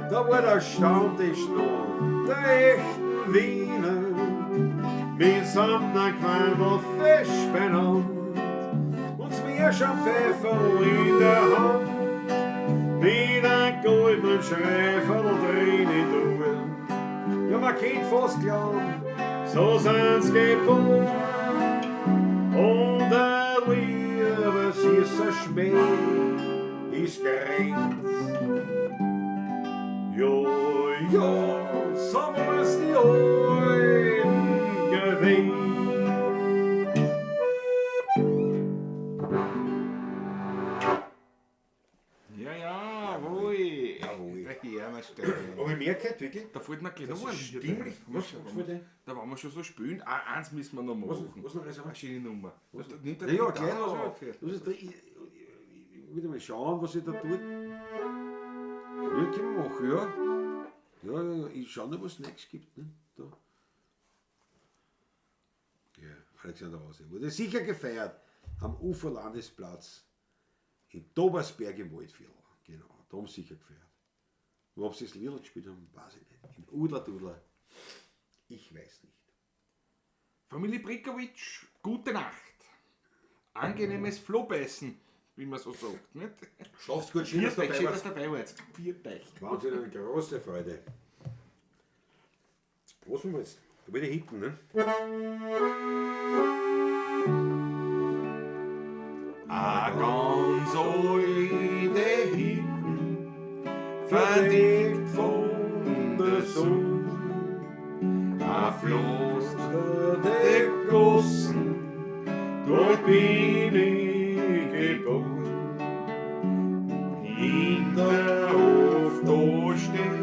Da war der Stammtisch noch, der echten Wiener. Wir sind ein Quandel fest benannt, uns wir schon Pfeffer in der Hand. Mit einem goldenen Schreiferl drin in Uhr. Ja, man kennt fast glauben, so sind's geboren. Und der Liebe, süßer Schmäh ist grenzt. Ja, ja, so muss die Alten gewesen. Ja, wohl. Jawohl. Der Herrenstelle. Aber mehr gehört wirklich? Da fällt mir gleich Das noch ist ein. stimmlich. Was für denn? Da wollen wir schon so spielen. Eins müssen wir noch machen. Was noch Reservat? Eine schöne Nummer. Was? Nimmt Ja, der ja, Gitarre gleich was noch. auf? Ich will mal schauen, was ich da tue. Ja, können wir machen, ja. Ja, ich schau noch, was es nächstes gibt. Ne? Da. Ja, Alexander Hase. Wurde sicher gefeiert am Uferlandesplatz in Dobersberg im Waldviertel. Genau, da haben sie sicher gefeiert. Wo haben sie das Lied gespielt haben, weiß ich nicht. Im Udler-Dudler. Ich weiß nicht. Familie Brikowitsch, gute Nacht. Angenehmes Flohbeißen, wie man so sagt. Nicht? Schlaft's gut, schön, dass du Viertech, schön, dabei dass warst. du dabei warst. Viertech. Wahnsinn, eine große Freude. Jetzt prosten wir jetzt. Da will ich hinten, ne? A ganz alte Hütten, verdeckt von der Sonne. A Floß der Gossen, dort bin ich geboren. Hinter Hof da steht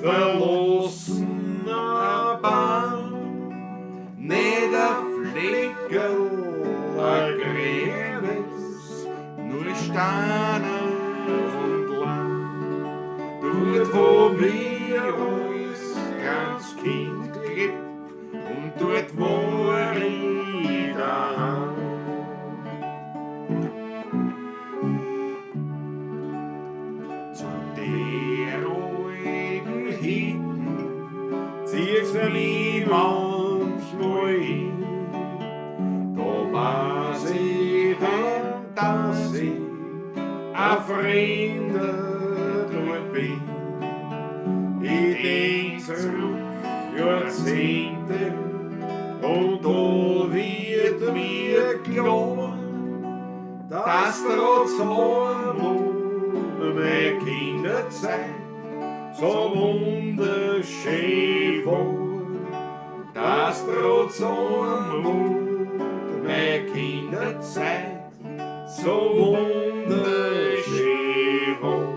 verlassener Bahn, nicht a Fleckerl, a grünes, nur Steine und Land. Dort hab ich als ganz Kind gelebt und dort war ich daheim. Zu der alten Hütten zieht's mich manchmal hin. Da weiß ich dann, dass ich ein Fremder dort bin. Ich denk zurück Jahrzehnte und da wird mir klar, dass trotz allem meine Kinderzeit so wunderschön war, dass trotz allem meine Kinderzeit so wunderschön war.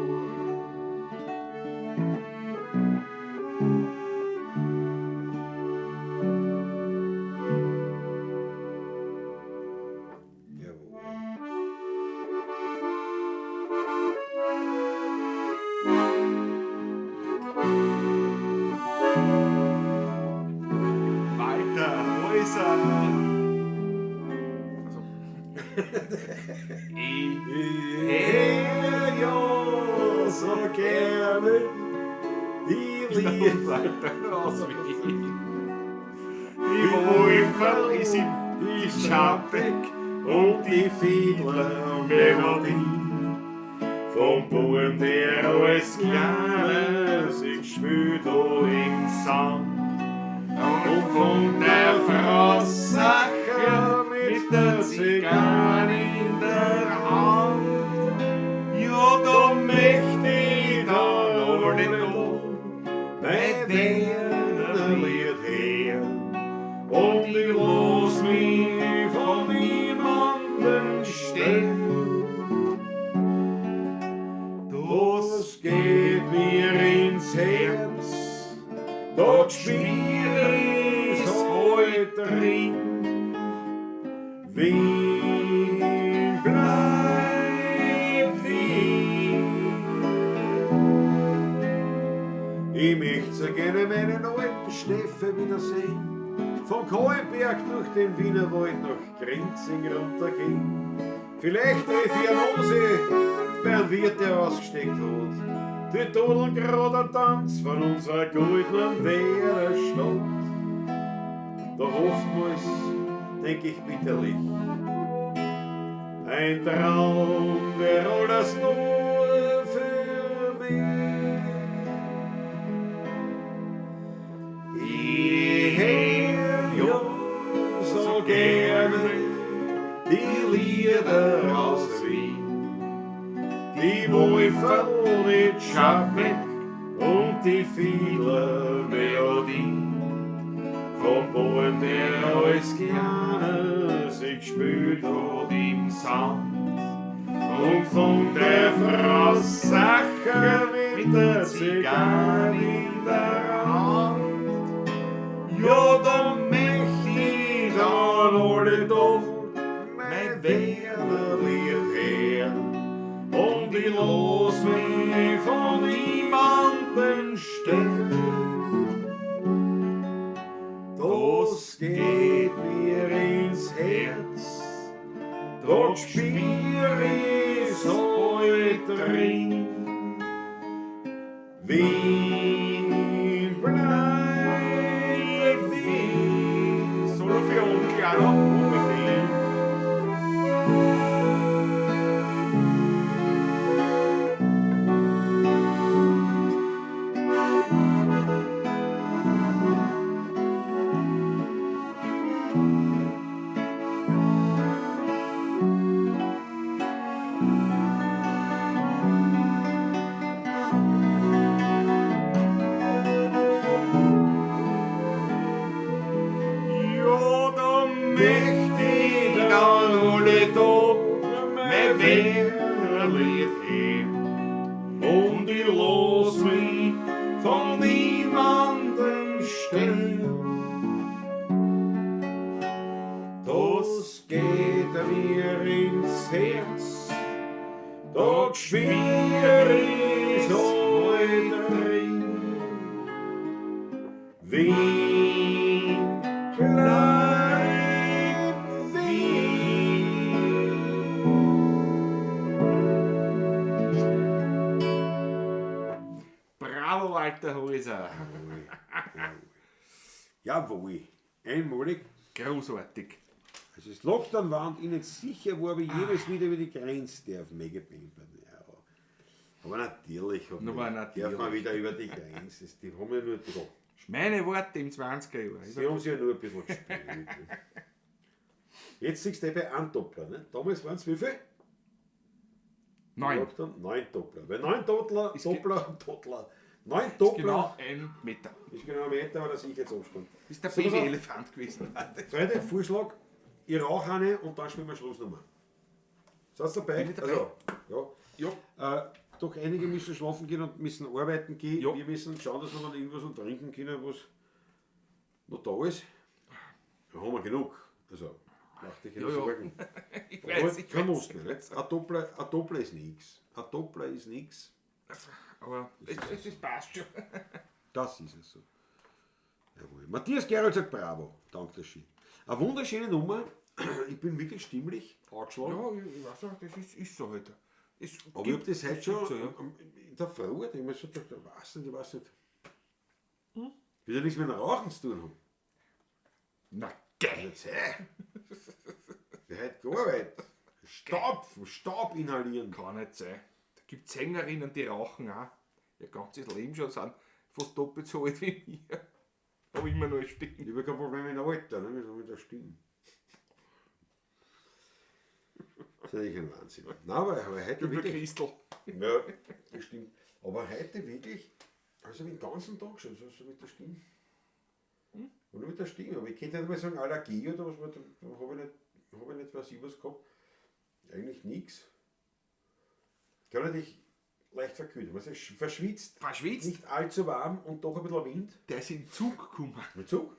Weiter, wo ist er? Ich hör ja so gerne die Lieder aus Wien. Die Wolferl ist die Schabbeck und die Fiedler-Melodie. Vom Buben, der als Kleines sich spült im Sand. Und von der Frau Sacher mit der Zigarre in der Hand. Ja, da möchte ich dann alle da bei der Lied her. Und ich lass mich von niemandem stehen. Das geht mir ins Herz, dort spiel ich's heute drin. Wien bleibt Wien. Ich möchte so gerne meinen alten Steffen wiedersehen. Von Kohlenberg durch den Wienerwald nach Grenzing runtergehen. Vielleicht treffe ich einen Mose, während Wirt der ausgesteckt hat. Die todeln gerade einen Tanz von unserer goldenen Wehrstadt. Doch oftmals denk ich bitterlich, ein Traum wäre alles nur für mich. Ich hör ja so gerne die Lieder aus Wien, die Wolfen, die Schabeck und die Fiedler-Melodie. Vom Boden, der als Kleiner sich spült hat im Sand. Und von der Frau Sacher mit der Zigarre in der Hand. Ja, da möcht ich an alle Tag mein Wernerlied her. Und ich los mich von niemandem stellen. Das geht mir ins Herz, dort spür ich so drin. Wien bleibt Wien, solo für uns, claro, unbedingt. Und ich los mich von niemandem stellen. Das geht mir ins Herz, dort spür ich so drin. Wien bleibt Wien. Bravo, Walter Häuser. Jawohl, einmalig. Großartig. Also das Lockdown war und ihnen sicher war, aber jedes wieder über die Grenze darf Megapimpern. Ja. Aber natürlich, darf man wieder über die Grenze. Die haben ja nur da. Meine Worte im 20er Jahr. Sie haben sich ja nur ein bisschen gespielt. Ne? Jetzt siehst du bei einem Doppler. Ne? Damals waren es wie viel? 9. 9 Doppler. Weil 9 Doppler, Ist 9 Ist Doppler genau 1 Meter. ist genau ein Meter, aber das ich jetzt abspann. Ist der So, pass auf. Baby-Elefant gewesen. Zweiter Vorschlag, ich rauche eine und dann spielen wir Schlussnummer. Seid ihr dabei? Bin ich dabei? Also, Ja. ja. Doch einige müssen schlafen gehen und müssen arbeiten gehen. Ja. Wir müssen schauen, dass wir dann irgendwas und trinken können, was noch da ist. Da haben wir genug. Also, mach dich keine Ja, ja. Sorgen. Ich Aber weiß, ich kein weiß. Muster, nicht? Ein Doppler ist nichts. Ein Doppler ist nichts. Aber es passt schon. Das ist es so. Jawohl. Matthias Gerold sagt Bravo. Dank der Ski. Eine wunderschöne Nummer. Ich bin wirklich stimmlich angeschlagen. Ja, ich weiß auch, das ist so heute. Aber ich habe das heute schon so, ja. in der Früh, da habe ich mir schon gedacht, ich weiß nicht. Ich will ja nichts mit dem Rauchen zu tun haben. Na geil. Jetzt, wer hat gearbeitet? Staub inhalieren. Kann nicht sein. Da gibt es Sängerinnen, die rauchen auch. Ihr ganzes Leben schon sind fast doppelt so alt wie mir. Aber immer noch Ich stehen. habe kein Problem mit dem Alter, ne? Mit der Stimme. Das ist eigentlich ein Wahnsinn. Nein, aber heute Über wirklich. Christel. Ja, das stimmt. Aber heute wirklich, also den ganzen Tag schon, so mit der Stimme. Oder mit der Stimme. Aber ich könnte nicht mal sagen, Allergie oder was, da habe ich nicht was gehabt. Eigentlich nichts. Ich kann natürlich leicht verkühlen. Man ist verschwitzt, Verschwitzt? nicht allzu warm und doch ein bisschen Wind. Der ist in Zug gekommen. Mit Zug.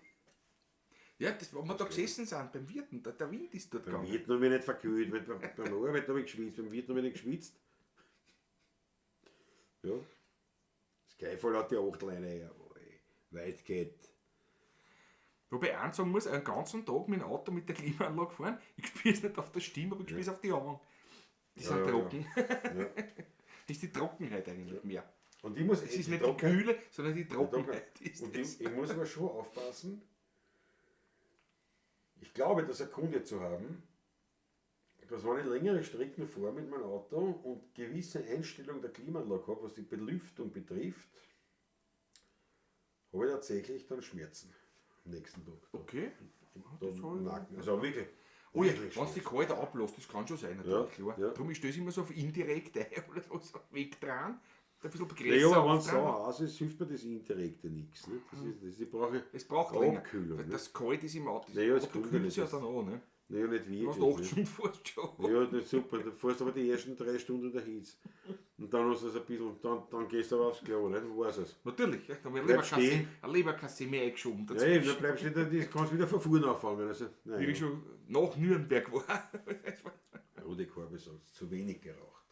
Ja, das, wo wir da gesessen sind, beim Wirten, der Wind ist dort Beim gegangen. Wirt habe ich nicht verkühlt, beim Arbeit habe ich geschwitzt, beim Wirt habe ich nicht geschwitzt. Ja. Das Geifall hat die 8 Leine, jawohl. Weit geht. Wobei ich eins sagen muss, einen ganzen Tag mit dem Auto mit der Klimaanlage fahren, ich spüre es nicht auf der Stimme, aber ich spüre es auf die Augen. Die sind trocken. Ja. Das ist die Trockenheit eigentlich mehr. Und ich muss Es ist nicht die Kühle, sondern die Trockenheit. Ist Und das. ich muss aber schon aufpassen. Ich glaube, das erkundet zu haben, dass wenn ich längere Strecken fahre mit meinem Auto und gewisse Einstellungen der Klimaanlage habe, was die Belüftung betrifft, habe ich tatsächlich dann Schmerzen am nächsten Tag. Okay. Da das soll- im Nacken. Also wirklich. Oh ja, wirklich wenn es die schlecht. kalt ablässt, das kann schon sein, natürlich. Ja, Klar. ja. Darum ich es immer so auf indirekt ein oder so weg dran, ein bisschen Ja, größer aber wenn es so auftragen. heiß ist, hilft mir das Indirekte nichts. Ne? Ich brauche Es braucht länger. Abkühlung. Weil Ne? das kalt ist im Auto. Naja, es Aber du kommt kühlst ja ja nicht, dann an, ne? Naja, nicht Du hast wirklich. 8 Ne? Stunden fast schon. Ja, das ist super. Du fährst aber die ersten 3 Stunden der Hitze. Und dann hast du es ein bisschen, dann gehst du aber aufs Klo, nicht? Du weißt es. Natürlich, ja, da wird Bleib stehen. eine Leberkasse mehr eingeschoben Ja, dazwischen. eben, dann bleibst du nicht, kannst wieder von vorne anfangen. Also, Wie nein, ich schon nach Nürnberg war. Rote Korbe sagt, zu wenig geraucht.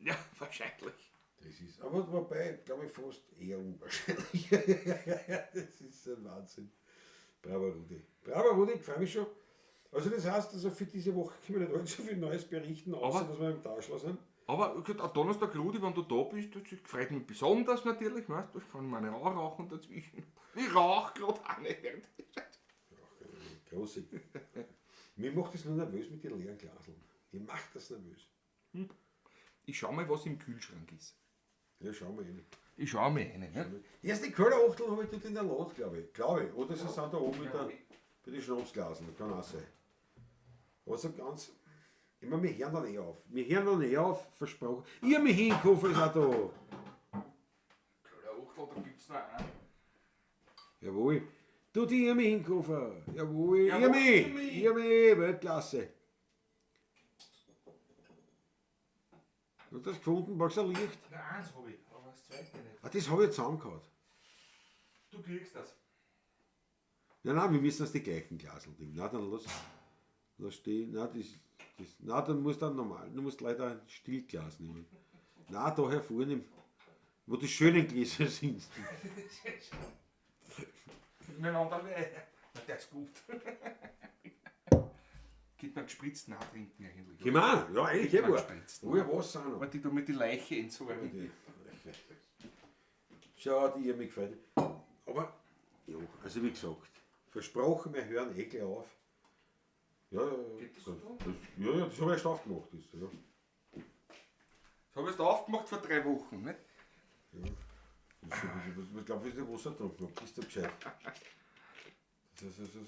Ja, wahrscheinlich. Das ist, aber wobei, glaube ich, fast eher unwahrscheinlich. Das ist ein Wahnsinn. Bravo, Rudi. Bravo, Rudi, ich freue mich schon. Also das heißt, also für diese Woche können wir nicht allzu viel Neues berichten, außer Aber- dass wir im Tauschler sind. Aber gut, am Donnerstag, Rudi, wenn du da bist, das freut mich besonders natürlich, weißt du, ich kann meine Haare rauchen dazwischen. Ich rauche gerade auch nicht. Große. Mir macht das nur nervös mit den leeren Glaseln. Mir macht das nervös. Ich schau mal, was im Kühlschrank ist. Ja, schauen wir rein. Ich schau mal rein. Ne? Die erste Köderachtel habe ich dort in der Lot, glaube ich. Oder sie sind da oben bei den Schnapsglasen. Kann auch sein. Aber so ganz. Immer, wir hören dann eh auf. Wir hören dann eh auf, versprochen. Ihr mich hinkaufen ist auch da. Da gibt's noch einen. Jawohl. Du die Irmi hinkaufen. Jawohl. Jawohl, Irmi. Irmi, Weltklasse. Du hast das gefunden, magst du ein Licht? Na, eins habe ich, aber das zweite nicht. Ah, das habe ich jetzt zusammengehauen. Du kriegst das. Nein, wir müssen das die gleichen Glasel nehmen. Na, dann lass stehen. Na, dann musst du normal. Du musst leider ein Stillglas nehmen. Na, daher vorne, wo die schönen Gläser sind. Miteinander na, der ist gut. Geht man gespritzt nachtrinken eigentlich. Geh mal, ja, eigentlich Geht man immer. gespritzt. Wo ja was sind noch? Warte, du mit die Leiche entsorgen. Schau, die ihr mir gefällt. Aber, ja, also wie gesagt, versprochen, wir hören eh gleich auf. Ja, Geht das so? ja, das habe ich erst aufgemacht. Das, ja. Das habe ich erst aufgemacht vor 3 Wochen. Nicht? Ich glaube, ich ist Wasser getrunken habe. Ist du gescheit?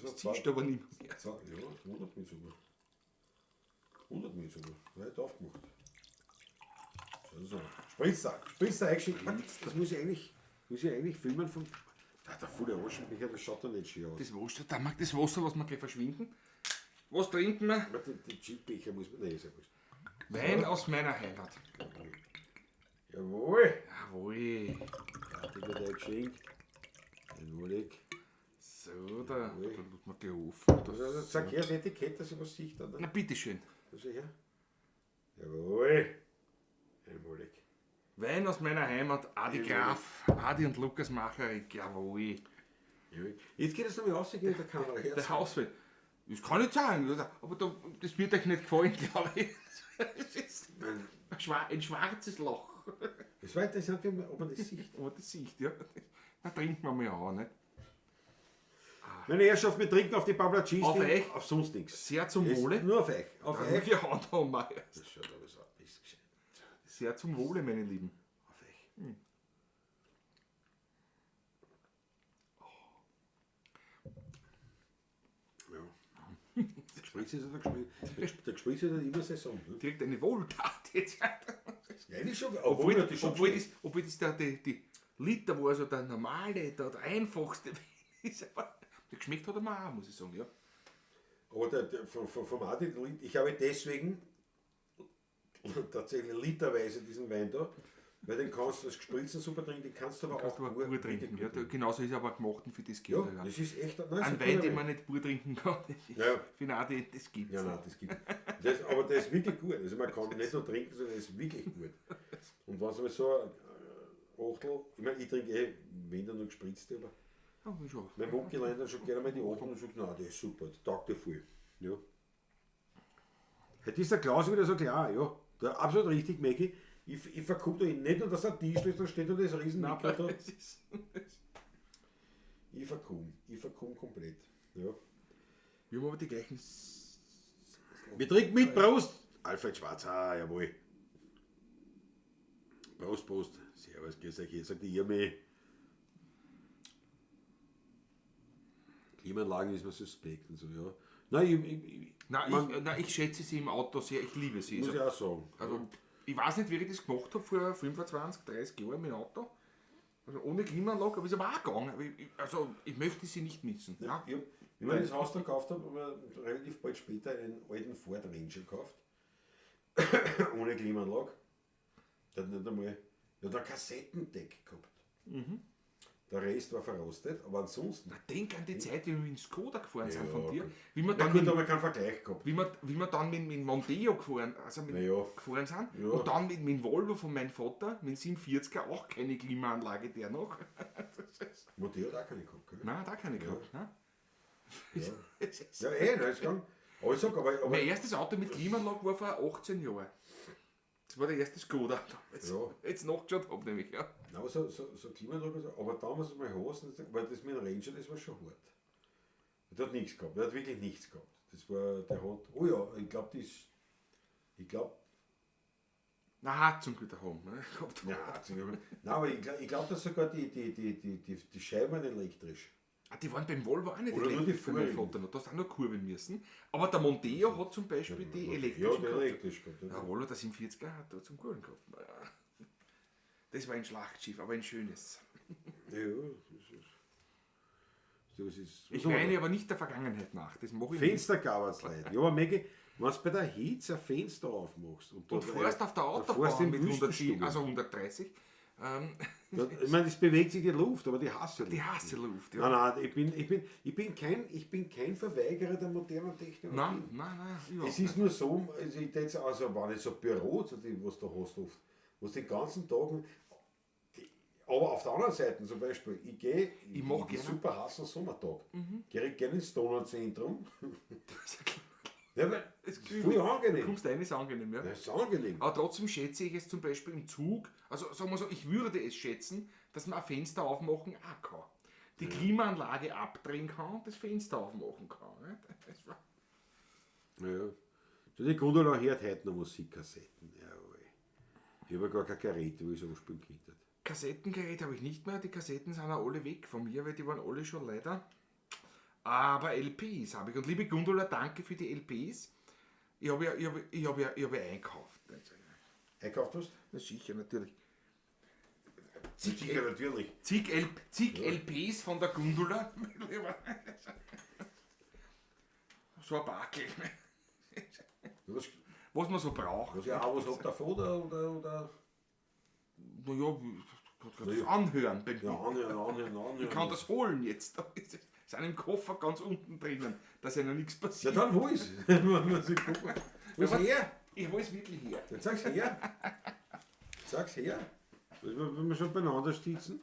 Das ziehst du aber nicht mehr. Ja, das wundert mich sogar. Wundert mich sogar. Weit aufgemacht. So. Spritzer eingeschickt. Das muss ich eigentlich filmen von. Der volle Aschenbecher, das schaut doch nicht schön aus. Das Wasser, da mag das Wasser, was wir gleich verschwinden. Was trinken wir? Aber die Chipbecher muss man nicht, ist ja wurscht. Wein aus meiner Heimat. Jawohl! Jawohl. Ja, die wird geschenkt. Jawohl. So, da tut man gleich auf. Also, sag her das Etikett, dass ich was sehe dann. Na, bitteschön. Schau her. Jawohl! Jawohl. Wein aus meiner Heimat, Adi Graf, Adi und Lukas Macherik, jawohl. Jetzt geht es nochmal raus, gegen der Kamera. Der Hauswirt. Das kann ich sagen, oder? Aber das wird euch nicht gefallen, glaube ich. Das ist ein schwarzes Loch. Das war interessant, ob man das sieht. Aber das sieht, ja. Da trinken wir mal an, nicht? Meine Herrschaft, wir trinken auf die Babla Cheese. Auf euch? Auf sonst nichts. Sehr zum Ist Wohle. Nur auf euch. Auf Ja, euch. wir hauen da mal. Das schaut aber so aus. Ist gescheit. Sehr zum Wohle, meine Lieben. Auf euch. Ja. Der Gespräch ist der Gespräch ist immer Saison. Ne? Direkt eine Wohltat jetzt. Ja, nicht schon. Obwohl das schon das die Liter war, also der normale, der einfachste Wein ist. Aber der geschmeckt hat er mir auch, muss ich sagen, ja. Aber vom Adi, ich habe deswegen tatsächlich literweise diesen Wein da, weil den kannst du als Gespritzen super trinken, den kannst du aber Kannst auch du aber pur trinken. Ja, genauso ist er aber gemacht für das Ja, Geld. Ja, das ist echt ein Wein, den man nicht pur trinken kann, das ist Ja. für einen Adi, das gibt's. Ja, nein, das gibt das, aber der ist wirklich gut. Also man kann nicht nur trinken, sondern er ist wirklich gut. Und wenn es aber so ein Achtel, ich meine, ich trinke wenn dann nur gespritzt, aber Ja, schon. Mein Mucki lernt dann schon gerne mal die Atmung und sagt, nein, der ist super, der taugt dir voll. Ja. Heute ist der Klaus wieder so klar, ja. Der, absolut richtig, Maggie. Ich verkaufe da nicht nur, dass er Tisch ist, da steht da das riesen Micker da. Ich verkomme komplett. Ja. Wir haben aber die gleichen. Wir trinken mit Prost! Alfred Schwarz, jawohl. Prost. Servus, grüß euch, hier sagt die Irme. Klimaanlagen ist mir suspekt und so, ja. Ich schätze sie im Auto sehr, ich liebe sie. Muss ich auch sagen. Also, ich weiß nicht, wie ich das gemacht habe vor 25, 30 Jahren mit dem Auto. Also ohne Klimaanlage, aber es ist aber auch gegangen. Ich möchte sie nicht missen. Ja. Wie ich das Haus dann gekauft habe, habe ich relativ bald später einen alten Ford Ranger gekauft. Ohne Klimaanlage. Der hat nicht einmal. Der hat ein Kassettendeck gehabt. Der Rest war verrostet, aber ansonsten. Na, denk an die Zeit, wie wir mit Skoda gefahren sind Ja, von dir. gut. Wie wir Na dann gut, mit, da habe ich keinen Vergleich gehabt. wie wir dann mit Mondeo gefahren, gefahren sind. Ja. Und dann mit dem Volvo von meinem Vater, mit dem 47er, auch keine Klimaanlage der noch. Mondeo hat auch keine gehabt, gell? Nein, da keine gehabt. Ne? Ja, das ist gang. Aber ich sag, aber Mein erstes Auto mit Klimaanlage war vor 18 Jahren. Das war der erste Skoda. Jetzt nachgeschaut habe nämlich. Ja. nein, so Klimaanlage, aber damals mal Hosen, weil das mit dem Ranger, das war schon hart. Der hat nichts gehabt, der hat wirklich nichts gehabt. Das war, der hat, oh ja, ich glaube, Na, zum Glück haben. Ne? nein, aber ich glaube, dass sogar die Scheiben waren elektrisch. Die waren beim Volvo auch nicht Oder nur die elektrisch für meinen vorigen. Vater noch. Da hast du auch nur kurven müssen. Aber der Mondeo hat zum Beispiel die elektrischen Ja, der elektrisch gehabt. Der Volvo, der 47er, hat da zum Kurven gehabt. Naja. Das war ein Schlachtschiff, aber ein schönes. Ja, das ist. Ich weine aber nicht der Vergangenheit nach. Das mache ich Fenster gab es leider. Ja, aber Maggie, wenn du bei der Hitze ein Fenster aufmachst und, nicht. Und fährst auf der Autobahn mit 130. Ich meine, es bewegt sich die Luft, aber die hasse Die Luft, ja. Nein, ich bin kein Verweigerer der modernen Technologie. Nein. Es ist nur so, also ich denke, also wenn ich so Büros, was du hast oft, was den ganzen Tag. Aber auf der anderen Seite zum Beispiel, ich gehe mach die gerne. super heißen Sommertag, gehe gerne ins Donauzentrum. Ja, weil Das ist voll Du angenehm. kommst rein, ist angenehm, ja. Das ist angenehm. Aber trotzdem schätze ich es zum Beispiel im Zug, also sagen wir so, ich würde es schätzen, dass man ein Fenster aufmachen auch kann. Die Klimaanlage abdrehen kann und das Fenster aufmachen kann. Ne? Das war Ja. So, die Gundula hört heute noch Musikkassetten. Jawohl. Ich habe gar kein Gerät, wo ich so spielen könnte. Kassettengerät habe ich nicht mehr, die Kassetten sind auch alle weg von mir, weil die waren alle schon leider. Aber LPs habe ich. Und liebe Gundula, danke für die LPs. Ich habe ja einkauft. Einkauft hast? Das sicher, natürlich. Sicher, natürlich. Zig LPs von der Gundula. So ein Bakel. Was man so braucht. Was habt ihr davon oder? Naja, das anhören. Anhören. Ich kann das holen jetzt. Da ist einem Koffer ganz unten drinnen, dass ja noch nichts Ja, passiert. dann hol es. Wo ist her? Ich hole es wirklich her. Dann sag's her. Sag's her. Wenn wir schon beieinander sitzen.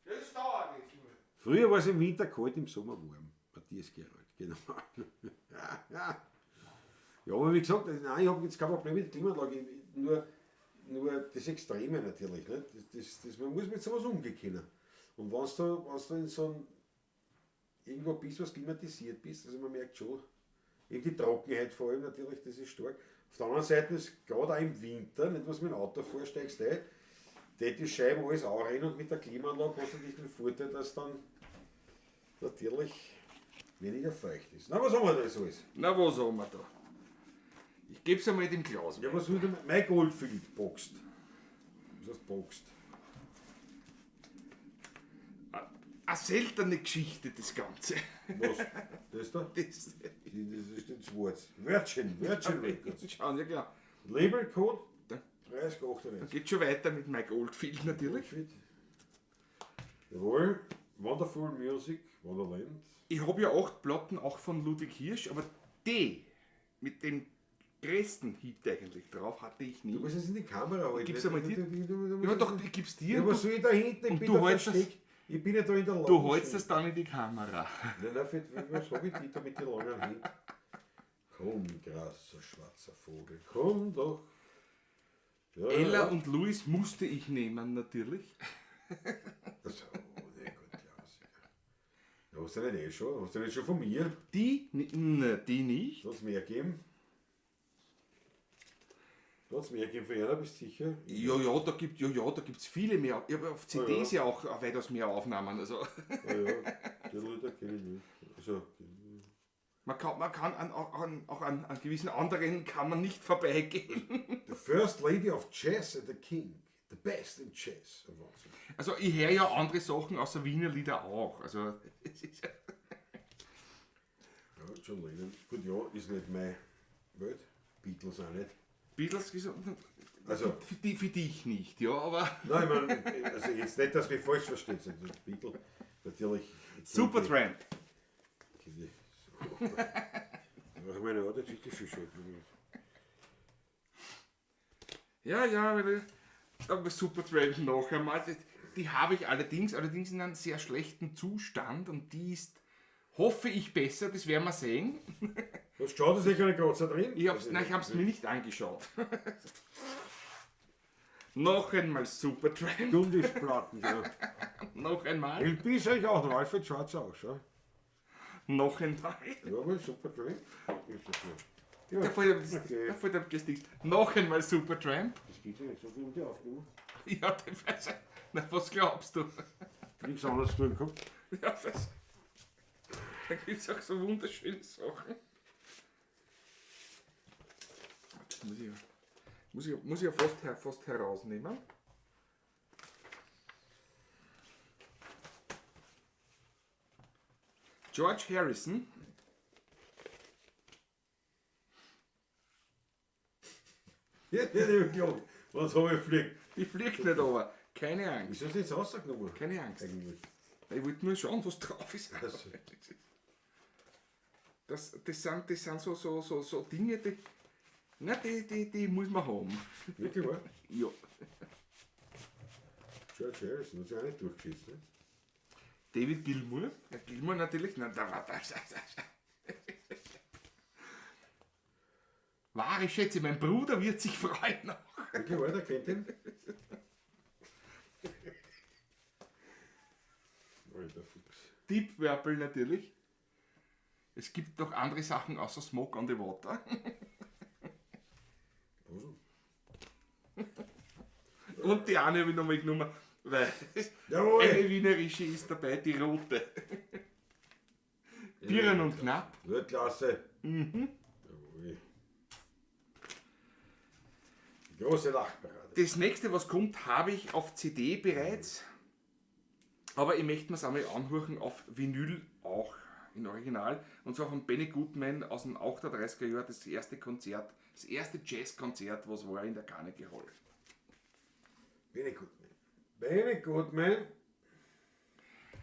Das dauert jetzt nur. Früher war es im Winter kalt, im Sommer warm. Matthias Gerald, genau. Ja, aber wie gesagt, nein, ich habe jetzt kein Problem mit der Klimaanlage. Nur das Extreme natürlich. Nicht? Man muss mit sowas umgehen können. Und wenn du in so einem irgendwo bist, was klimatisiert bist, also man merkt schon, die Trockenheit vor allem natürlich, das ist stark. Auf der anderen Seite ist gerade auch im Winter, nicht was mit dem Auto vorsteigst, die Scheiben alles anrennen und mit der Klimaanlage hast du natürlich den Vorteil, dass dann natürlich weniger feucht ist. Na, was haben wir da so alles? Na, was haben wir da? Ich gebe es einmal dem Klaus. Ja, was will denn mein Goldfield boxt? Was heißt boxt? Eine seltene Geschichte, das Ganze. Was? Das da? Das Das ist das Schwarz. Wörtchen Records. schauen, ja klar. Labelcode Da 3098. geht schon weiter mit Mike Oldfield natürlich. Jawohl. Wonderful Music, Wonderland. Ich habe ja 8 Platten auch von Ludwig Hirsch, aber die mit dem größten Hit eigentlich drauf hatte ich nie. Du musst jetzt in die Kamera halten. Gib's einmal dir. Ja, doch, ich gib's dir. Ja, was soll ich da hinten? Ich und bin du da hältst versteckt. Ich bin ja da in der Lounge. Du hältst das dann in die Kamera. Nein, was habe ich die da mit den langen Händen? Komm, grasser schwarzer Vogel, komm doch. Ja, Ella und Louis musste ich nehmen, natürlich. Also, ne, gut, Klassiker. Ja, hast du nicht eh schon? Hast du nicht schon von mir? Die nicht. Soll es mehr geben? Soll es mehr geben für einer, bist du sicher? Ja, da gibt's viele mehr. Ich habe auf CDs ja auch weitaus mehr Aufnahmen. Also Ah ja, die Leute kenne ich nicht. Also, man kann an gewissen anderen kann man nicht vorbeigehen. the First Lady of Chess and the King. The best in Chess. Wahnsinn. Also ich höre ja andere Sachen außer Wiener Lieder auch. Also es ist ja Ja, John Lennon. Gut, ja, ist nicht meine Welt. Beatles auch nicht. Beatles Also, für dich nicht, ja, aber nein, ich meine, also jetzt nicht, dass mich falsch versteht. Das Beatles, natürlich. Supertramp. Ich meine, ja, das ist die Fischschuld. Ja, aber Supertramp nachher mal. Die habe ich allerdings in einem sehr schlechten Zustand und die ist, hoffe ich, besser, das werden wir sehen. Was schaut das nicht gerade drin? Ich habe es mir nicht angeschaut. Noch einmal Supertramp. Gundisplatten, ja. Noch einmal. LP sehe ich auch noch, Alfred Schwarz auch, schau. Noch einmal. Ja, aber super drin. Ja, Da fällt einem das nichts. Noch einmal Supertramp. das geht ja nicht so viel um die Aufnahme. Ja, na, was glaubst du? Nichts anderes tun gehabt. Ja, da gibt es auch so wunderschöne Sachen. Das muss ich ja fast herausnehmen. George Harrison. Ja, klar. Was habe ich fliegt? Die fliegt nicht aber. Keine Angst. Wieso ist das jetzt rausgenommen? Keine Angst. Eigentlich. Ich wollte nur schauen, was drauf ist. Also. Das sind so Dinge, die muss man haben. Wirklich wahr? Ja. George Harrison, hat sich auch nicht durchgeschissen. Ne? David Gilmour. Ja, Gilmour natürlich. Na, da war das. Wahre Schätze, mein Bruder wird sich freuen noch. Wirklich wahr, der kennt den? Alter Fuchs. Deep Purple natürlich. Es gibt noch andere Sachen außer Smoke on the Water. Und die eine habe ich nochmal genommen, weil Jawohl! eine wienerische ist dabei, die rote. Birnen und Knapp. Weltklasse. Jawohl. Die große Lachparade. Das nächste, was kommt, habe ich auf CD bereits. Aber ich möchte mir es einmal anhören auf Vinyl auch in Original. Und zwar von Benny Goodman aus dem 38er Jahr, das erste Konzert, das erste Jazzkonzert, was war in der Carnegie Hall. Benny Goodman. Benny Goodman.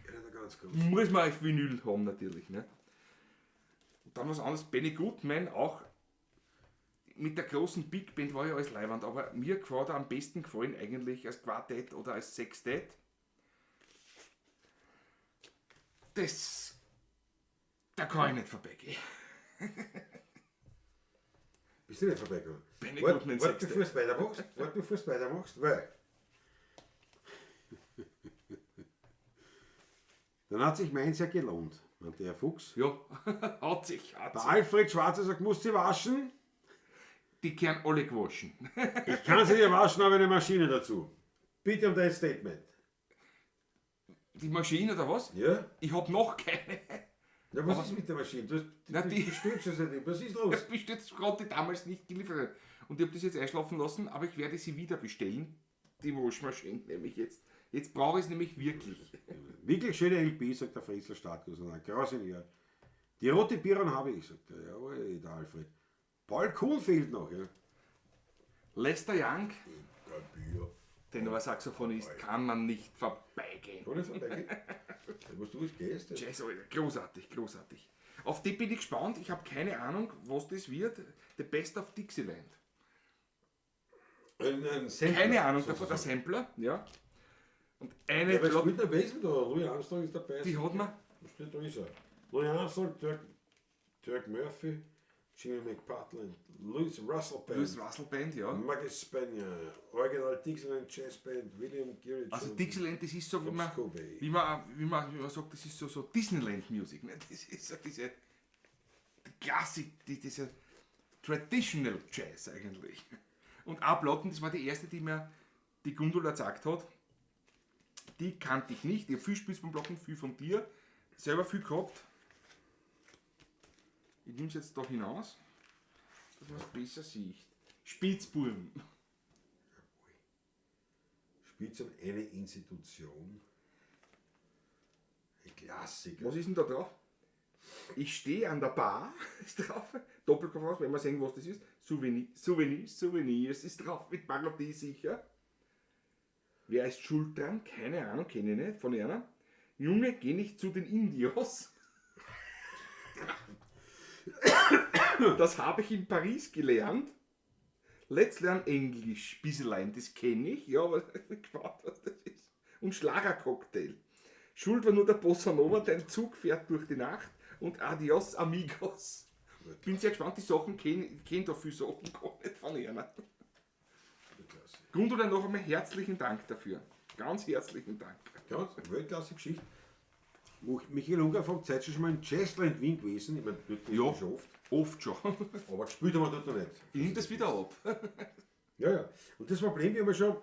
Ja, da ganz gut. Muss man auf Vinyl haben natürlich. Ne? Und dann was anderes, Benny Goodman auch mit der großen Big Band war ja alles leiwand, aber mir hat er am besten gefallen eigentlich als Quartett oder als Sextett. Da kann ich nicht vorbeigehen. Bist du nicht vorbeigegangen? Benny Warte, Goodman bevor du Sextett. es weitermachst, weil. Dann hat sich meins ja gelohnt, meinte der Fuchs. Ja, hat sich. Der Alfred Schwarzer sagt, musst du waschen? Die können alle gewaschen. Ich kann sie dir waschen, aber eine Maschine dazu. Bitte um dein Statement. Die Maschine oder was? Ja? Ich habe noch keine. Ja, was ist mit der Maschine? Du stürzt es nicht. Was ist los? Das bestellt gerade damals nicht geliefert. Und ich habe das jetzt einschlafen lassen, aber ich werde sie wieder bestellen. Die Waschmaschine nämlich jetzt. Jetzt brauche ich es nämlich wirklich. Wirklich schöne LP, sagt der Fritzl Startguss. Grausig. Die rote Bieren habe ich, sagt er. Jawohl, der Alfred. Paul Kuhn fehlt noch, ja. Lester Young, Bier. Tenorsaxophonist, kann man nicht vorbeigehen. Kann ich vorbeigehen? Was du jetzt gehst? Jazz, Alter, großartig, großartig. Auf die bin ich gespannt. Ich habe keine Ahnung, was das wird. The Best of Dixieland. Ein Sampler, Keine Ahnung sozusagen. davon, der Sampler, ja. Und eine Ja, wer Platte, spielt der Wesen da? Louis Armstrong ist dabei. die hat man. Da ist er. Louis Armstrong, Dirk Murphy, Jimmy McPartland, Louis Russell Band, Louis Russell Band, ja. Maggie Spanier, Original Dixieland Jazz Band, William Geary Also Johnson, Dixieland, das ist so, Bob Scobie. wie man sagt, das ist so Disneyland-Musik. Ne? Das ist so diese Klassik, diese Traditional Jazz eigentlich. Und auch Platten, das war die erste, die mir die Gundula gesagt hat. Die kannte ich nicht. Ich habe viel Spitzbundplatten, viel von dir. Selber viel gehabt. Ich nehme es jetzt da hinaus, dass man es besser sieht. Spitzbuben. Spielzeug eine Institution. Ein Klassiker. Was ist denn da drauf? Ich stehe an der Bar, ist drauf. Doppelkopf aus, wenn wir sehen, was das ist. Souvenirs ist drauf, mit Parodie sicher. Wer ist schuld dran? Keine Ahnung, kenne ich nicht, von einer. Junge, geh nicht zu den Indios. Das habe ich in Paris gelernt. Let's lernen Englisch, bisselein, das kenne ich. Ja, aber ich bin gespannt, was das ist. Und Schlagercocktail. Schuld war nur der Bossa Nova, dein Zug fährt durch die Nacht. Und adios, amigos. Bin sehr gespannt, die Sachen kennen da viele Sachen gar nicht von einer. Gundula, noch einmal herzlichen Dank dafür. Ganz herzlichen Dank. Ganz Weltklasse-Geschichte. Michael Unger fragt, seid ihr schon mal in Jazzland Wien gewesen? Ich meine, dort Ja. ist schon oft. Oft schon. Aber gespielt haben wir dort noch nicht. Ich nehme das wieder ab. Ja, ja. Und das Problem, wir haben ja schon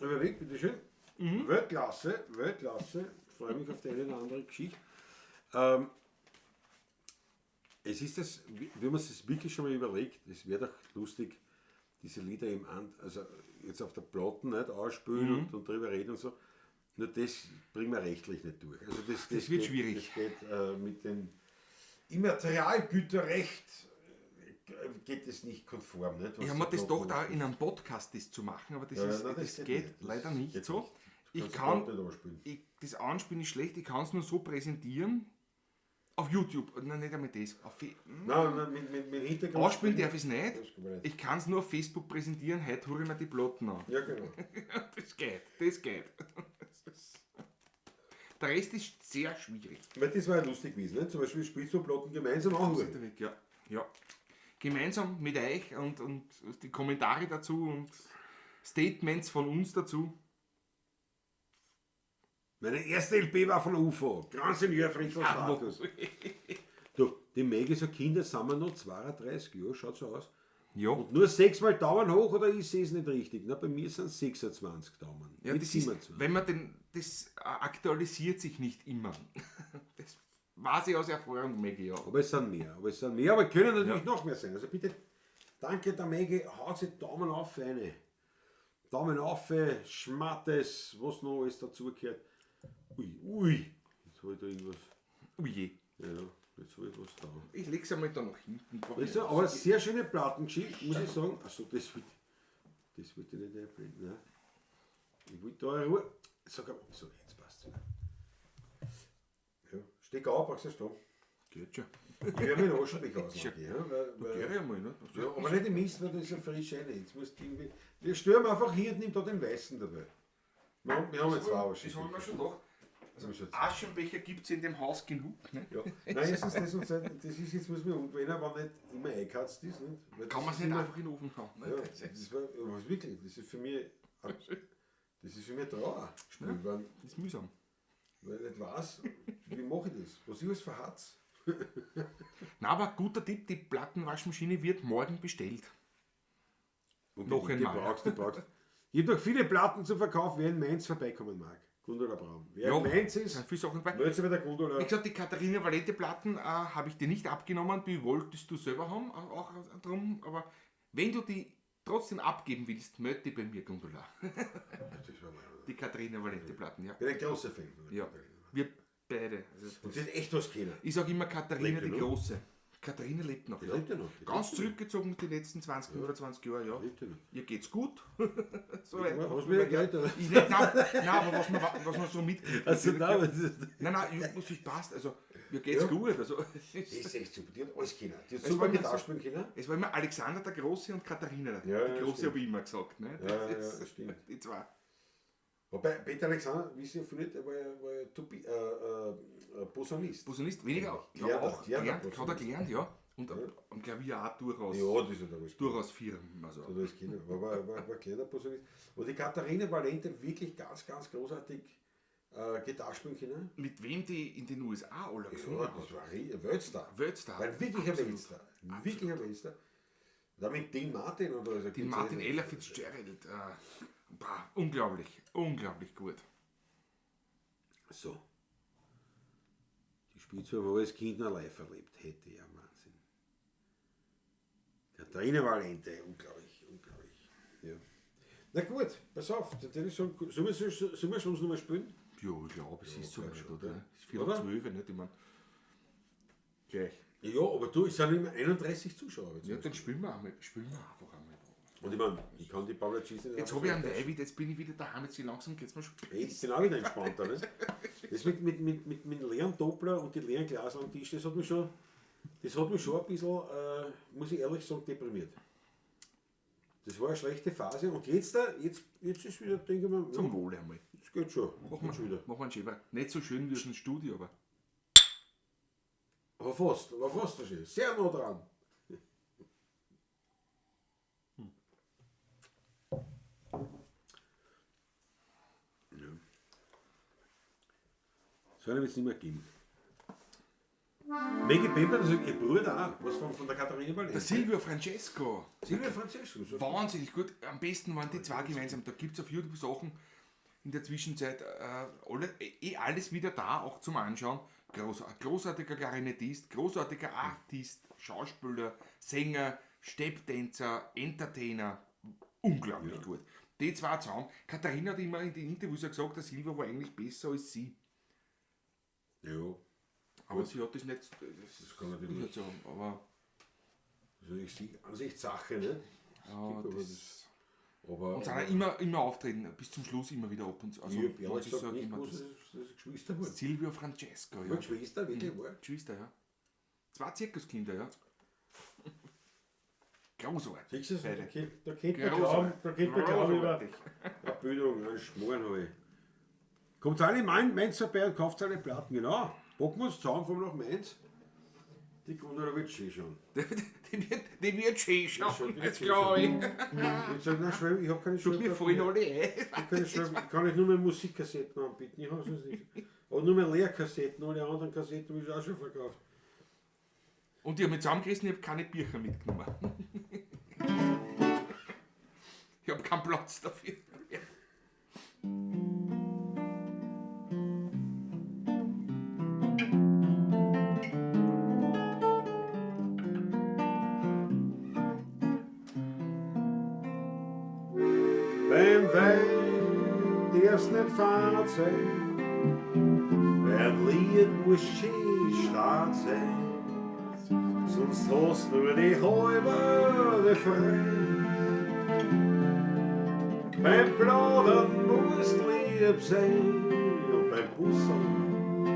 überlegt, bitteschön. Weltklasse. Ich freue mich auf die eine oder andere Geschichte. Es ist das, wenn man es sich wirklich schon mal überlegt, es wäre doch lustig, diese Lieder eben also jetzt auf der Platte nicht ausspielen und drüber reden und so. Nur das bringen wir rechtlich nicht durch. Also das wird geht, schwierig. Das geht mit dem Immaterialgüterrecht geht es nicht konform. Nicht, Ich habe mir das doch da in einem Podcast das zu machen, aber das geht leider nicht so. Ich kann das Anspielen ist schlecht, ich kann es nur so präsentieren. Auf YouTube, nein, nicht einmal das. Nein, mit Hintergrund. Ausspielen darf ich es nicht. Ich kann es nur auf Facebook präsentieren, heute hole ich mir die Platten an. Ja, genau. Das geht. Der Rest ist sehr schwierig. Weil das war ja lustig gewesen, ne? Zum Beispiel spielst du Platten gemeinsam anhören. Ja. Gemeinsam mit euch und die Kommentare dazu und Statements von uns dazu. Meine erste LP war von UFO. Grand Seigneur Fritzl Status. Du, die Mäge so Kinder sind wir noch 32 Jahre, schaut so aus. Ja. Und nur 6 Mal Daumen hoch oder ich sehe es nicht richtig. Na, bei mir sind es 26 Daumen. Ja, mit das 27. ist, wenn man das aktualisiert sich nicht immer. Das weiß ich aus Erfahrung, Maggie, ja. Aber es sind mehr. Aber können natürlich noch mehr sein. Also bitte, danke der Mäge, haut sich Daumen auf eine. Daumen auf, Schmattes, was noch alles dazugehört. Ui, jetzt habe ich da irgendwas. Ui je. Ja, jetzt habe ich was da. Ich lege es einmal da nach hinten. Weißt du, aber eine sehr schöne Plattengeschichte, muss ich sagen. Achso, das wollte ich nicht einblenden. Nein. Ich wollte da eine Ruhe. Sag mal, so, jetzt passt es wieder. Ja, steck auf, brauchst du stehen. Geht schon. Ich werde meinen Aschenbecher ausmachen. Ja, Geh ich einmal, ne? ja, aber nicht im Mist, weil das ist ja frisch rein. Jetzt musst du irgendwie. Wir stören einfach hier und nimm da den weißen dabei. Wir haben jetzt zwei Das haben wir Aschenbecher. schon doch. Also Aschenbecher gibt es in dem Haus genug. Ne? Ja. Nein, erstens das und zweitens, das ist jetzt, muss man umgewöhnen, wenn nicht immer eingekatzt ist. Nicht? Weil Kann man das es ist nicht immer- einfach in den Ofen hauen. Ne? Ja, das war was wirklich, das ist für mich Trauer. Ja. Weil Das ist mühsam. ich nicht weiß, wie mache ich das? Was ich alles verhatz. Na, aber guter Tipp, die Plattenwaschmaschine wird morgen bestellt. Und Noch die einmal. brauchst. Ich habe noch viele Platten zu verkaufen, wer in Mainz vorbeikommen mag. Gundula Braun. Wer Ja, in Mainz ist, sind viele Sachen dabei. meldet sich bei der Gundula. Wie gesagt, die Katharina Valente Platten habe ich dir nicht abgenommen, die wolltest du selber haben, auch drum, aber wenn du die trotzdem abgeben willst, melde dich bei mir, Gundula. Das war mal- Die Katharina Valente Platten, ja. Ich bin ein großer Fan. von der Ja, Katharina. wir beide. Also Und sie hat echt was kennen. ich sage immer Katharina Lebt die die noch? Große. Katharina lebt noch. Die Ja. lebt ja noch. Die Ganz lebt zurückgezogen die letzten 20 oder 20 Jahre, ja. Lebt ja noch. Ihr geht's gut. So Ja, einfach. hast du mir gleich da. Ich nicht, nein, aber was man so mitkriegt. Also, nein, Nein, muss ich passt. Also, mir geht's Ja. gut. Also, das ist echt super. Die hat alles kennen. Die hat Es super war immer Gitarre so- spielen können. es war immer Alexander der Große und Katharina. Ja, die ja, Große stimmt. habe ich immer gesagt. Ne? Ja, Das das stimmt. Die zwei. Wobei, Peter Alexander, wissen ja viele nicht, er war ja Posaunist. Posaunist, weniger, ja, Klärter, auch gelernt, hat er Posaunist. gelernt, ja. Und am Klavier auch durchaus, Ja, das ist ja alles durchaus Firmen. Also. So, das Kind, war kleiner Posaunist. Und die Katharina Valente wirklich ganz, ganz großartig Gitarre spielen können. Mit wem die in den USA alle gesungen Ja, hat. das war ein Weltstar. Weltstar. Ein wirklicher Absolut. Weltstar. Wirklicher Weltstar. Da mit Dean Martin oder so. Den Martin Ella Fitzgerald. Unglaublich, unglaublich gut. So. Die Spielzeug habe ich als Kind noch live erlebt. Hätte ja Wahnsinn. Katharina Valente, unglaublich, unglaublich. Ja. Na gut, pass auf. Dann würde ich sagen, sollen wir schon noch mal spielen? Ja, ich glaube, es ist so weit, schon, oder? ja. Es ist 4:12, nicht? Ich meine, gleich. Ja, aber du, es sind immer 31 Zuschauer. Ja, dann spielen wir einfach einmal. Und ich meine, ich kann die Paula Cheese nicht Jetzt habe ich einen David, jetzt bin ich wieder daheim, jetzt langsam geht's mir schon. Jetzt sind auch wieder entspannter. Ne? Das mit dem leeren Doppler und den leeren Glas am Tisch, das hat mich schon ein bisschen, muss ich ehrlich sagen, deprimiert. Das war eine schlechte Phase und jetzt ist wieder, denke ich mal, Zum Wohle einmal. das geht schon. Machen Geht schon wieder. wir einen Schäber. Nicht so schön wie aus dem Studio, aber. Aber fast so schön. Sehr nah dran. Ja. Soll ich jetzt nicht mehr geben. Maggie Pemper, das ist ihr Bruder auch, was von der Katharina Valente. Der Silvio Francesco. Silvia Francesco. So. Wahnsinnig gut. Am besten waren die zwei gemeinsam. Da gibt es auf YouTube Sachen in der Zwischenzeit. Alles wieder da, auch zum Anschauen. Großartiger Klarinettist, großartiger Artist, Schauspieler, Sänger, Stepptänzer, Entertainer. Unglaublich gut. Die zwei zusammen. Katharina hat immer in den Interviews gesagt, der Silvio war eigentlich besser als sie. Ja. Aber Gut. sie hat das nicht. Das kann natürlich nicht sagen. Aber Also ich sehe Ansichtssache, ne? ja, aber das. Aber, Und sind auch immer auftreten, bis zum Schluss immer wieder ab und zu. Also, ich habe ehrlich ich gesagt sag nicht immer, gewusst, dass das Geschwister waren. Silvio Francesco, ja. Ja. Geschwister, wirklich wahr? Geschwister, ja. 2 Zirkuskinder, ja. Großartig. Siehst du, da Beide. kennt man glauben, über Großartig. eine Bildung, einen Schmoren habe ich. Kommt alle in Mainz vorbei und kauft alle Platten, genau. Packen wir uns zusammen, fahren wir nach Mainz. Die Gunnar wird schön schon. Die wird schön schon, schauen, die das wird glaube ich. Ich sage, nein, Schwäbe, ich habe keine Tut mir Schwäbe. fallen alle ein. Ich kann ich nur mehr Musikkassetten anbieten. Ich habe sonst nicht. Aber nur mehr Leerkassetten, alle anderen Kassetten habe ich auch schon verkauft. Und ich habe mich zusammengerissen, ich habe keine Bücher mitgenommen. Ich habe keinen Platz dafür. Beim Wein darf's nicht fad sein, ein Lied muss schön stark sein, sonst hast du die halbe frei. Beim Plaudern musst lieb sein und beim Busseln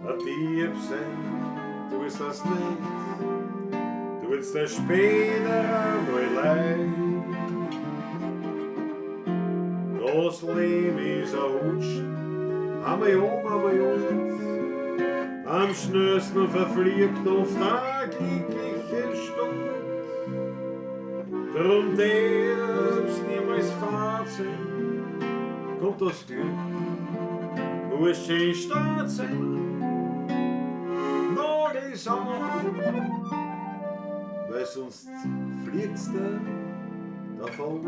ein Dieb sein. Du willst das nicht, du willst das später einmal leid. Das Leben ist ein Hutsch, einmal am schnellsten verfliegt oft eine glückliche Stunde. Drum darfst niemals fad sein, kommt das Glück, muss schön stark sein. Nagels an, weil sonst fliegst du davon.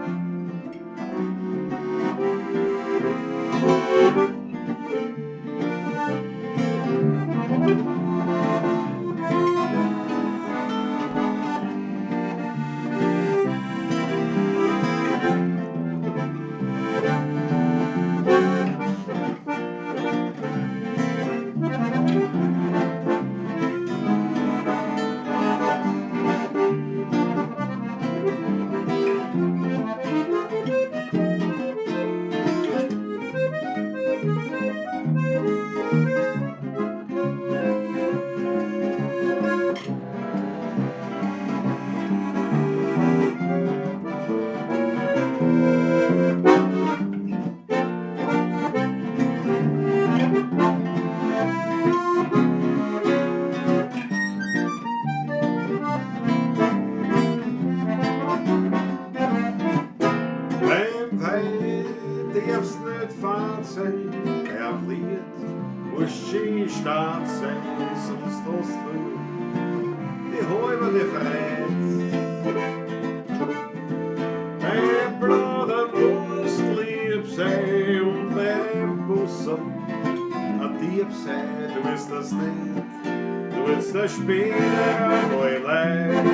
die Freiheit. Mein Bruder muss lieb sein und mein Bussen ein Dieb sein. Du willst das nicht, du willst das später einmal leid.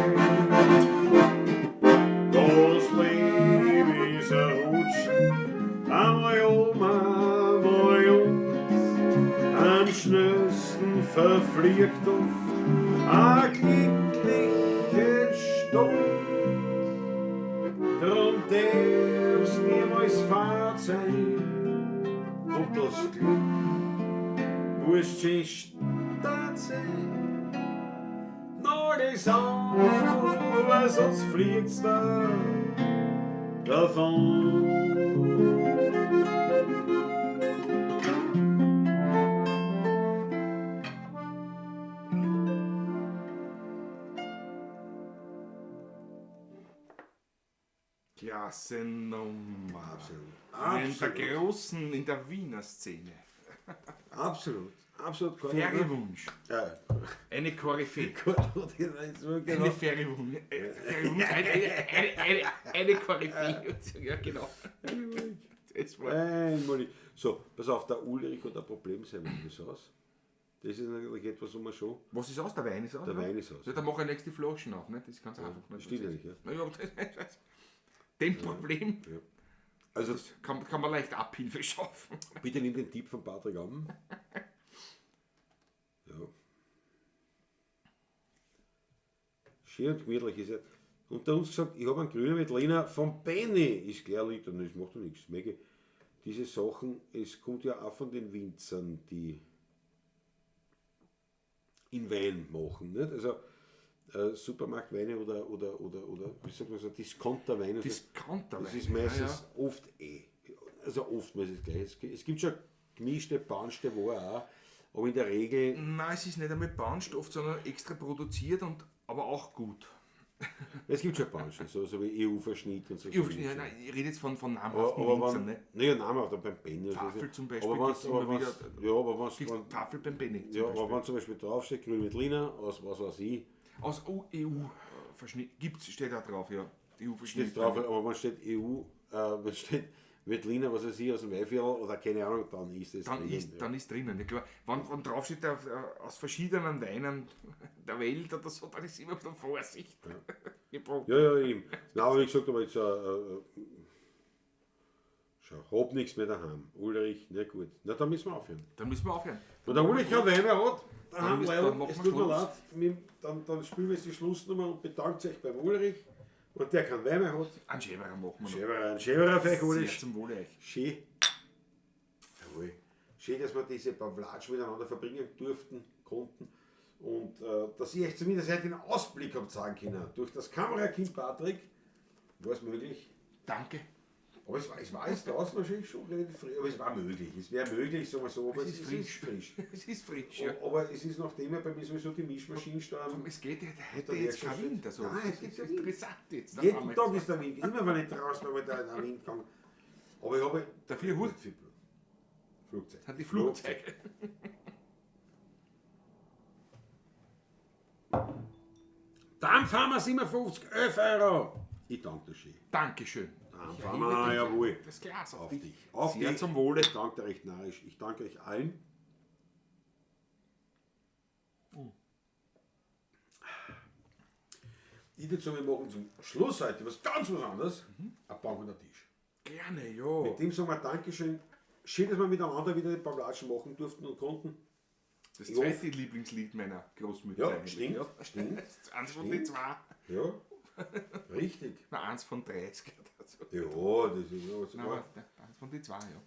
Das Leben ist ein Rutschen, einmal einmal am schnellsten verfliegt oft eine glückliche Stunde. Drum darf's niemals fad sein und das Glück muss schon stark sein. Noch das andere, sonst fliegt's da davon. Klassennummer. Absolut. Einen der Großen in der Wiener Szene. Absolut. Absolut. Feriwunsch. Ja. Eine Koryphäe. Eine Eine Feriwunsch. Eine Koryphäe. Ja, genau. Das war Einmalig. So, pass auf, der Ulrich hat ein Problem sein, wenn das aus. Das ist natürlich etwas, wo man schon. Was ist aus? Der Wein ist aus? Der oder? Wein ist aus. Ja, dann mache ich nächste Flaschen auf. Ne? Das ist ganz einfach. Das steht ja nicht, ja. Naja, aber dem Problem Ja. Also, das kann man leicht Abhilfe schaffen. bitte nimm den Tipp von Patrick an. Ja. Schön und gemütlich ist er. Unter uns gesagt, ich habe einen grünen Veltliner von Benny. Ist klar, Liter, das macht doch nichts. Mege. Diese Sachen, es kommt ja auch von den Winzern, die in Wein machen. Nicht? Also Supermarktweine oder wie sagt man so, Discounterweine. Discounterweine. Das ist meistens oft also oftmals das Gleiche. Es gibt schon gemischte, panschte, wo auch, aber in der Regel. Nein, es ist nicht einmal Bahnstoff, sondern extra produziert und aber auch gut. Es gibt schon panschte, so wie EU-Verschnitt und so. Ich rede jetzt von namhaften aber Winzern. Ne? naja, namhaft dann beim Penny. Tafel zum Beispiel. Aber gibt's immer wieder, wenn Tafel beim Benny. ja, aber wenn zum Beispiel draufsteht, grün mit Lina, aus was weiß ich, Aus EU-Verschnitt steht da drauf, ja. EU-Verschnitt. steht drauf, aber wenn steht EU, wenn steht Veltliner, was weiß ich, aus dem Weihviertel oder keine Ahnung, dann ist es Dann ist drinnen, ja klar. Wenn drauf steht, aus verschiedenen Weinen der Welt oder so, dann ist immer ein bisschen Vorsicht. Geboten. Ja, eben. Nein, aber wie gesagt, aber jetzt schau, hab nichts mehr daheim. Ulrich, na gut. Na, dann müssen wir aufhören. Dann müssen wir aufhören. Wenn der Ulrich keine Weine hat, daheim dann leider, machen es wir tut mir Schluss. leid, dann spielen wir jetzt die Schlussnummer und bedankt sich beim Ulrich. Und der keinen Wein mehr hat. Einen Schäberer machen wir noch. Ein Schäberer für euch, Sehr Ulrich. zum Wohle euch. Schön. Jawohl. Schön, dass wir diese Pavlatsch miteinander verbringen durften, konnten. Und dass ich euch zumindest heute einen Ausblick habt sagen können. Durch das Kamerakind Patrick war es möglich. Danke. Aber es war jetzt draußen wahrscheinlich schon relativ frisch. Aber es war möglich. Es wäre möglich, sagen wir so. Aber Es ist frisch. Es ist frisch, ja. Aber es ist, nachdem ja bei mir sowieso die Mischmaschine stand. Es geht heute der jetzt Werkstatt- kein Wind. Also. Nein, es Das gibt ist ja Wind. interessant jetzt. Jeden Tag ist der Wind. Immer wenn ich draußen bin, da der Wind kommt. Aber ich habe. Dafür Hut. Flugzeug. Das hat die Flugzeuge. Dann fahren wir 57, 11 Euro. Ich danke dir schön. Dankeschön. Dann Ich fahren erhebe wir, dich- jawohl. Das Glas auf, Auf dich. dich. Auf Sehr dich. zum Wohle. Ich danke dir recht narrisch. Ich danke euch allen. Ich würde sagen, wir machen zum Schluss heute was ganz was anderes. Ein Bank und ein Tisch. Gerne, ja. Mit dem sagen wir Dankeschön. Schön, dass wir miteinander wieder die Pavlatschen machen durften und konnten. Das Ich zweite Lieblingslied meiner Großmutter. Ja, eigentlich, stimmt, ja. stimmt. Eins von den zwei. Ja, richtig. Na, eins von 30. Also. Ja, das ist ja Nein, sogar. aber eins von den zwei, ja.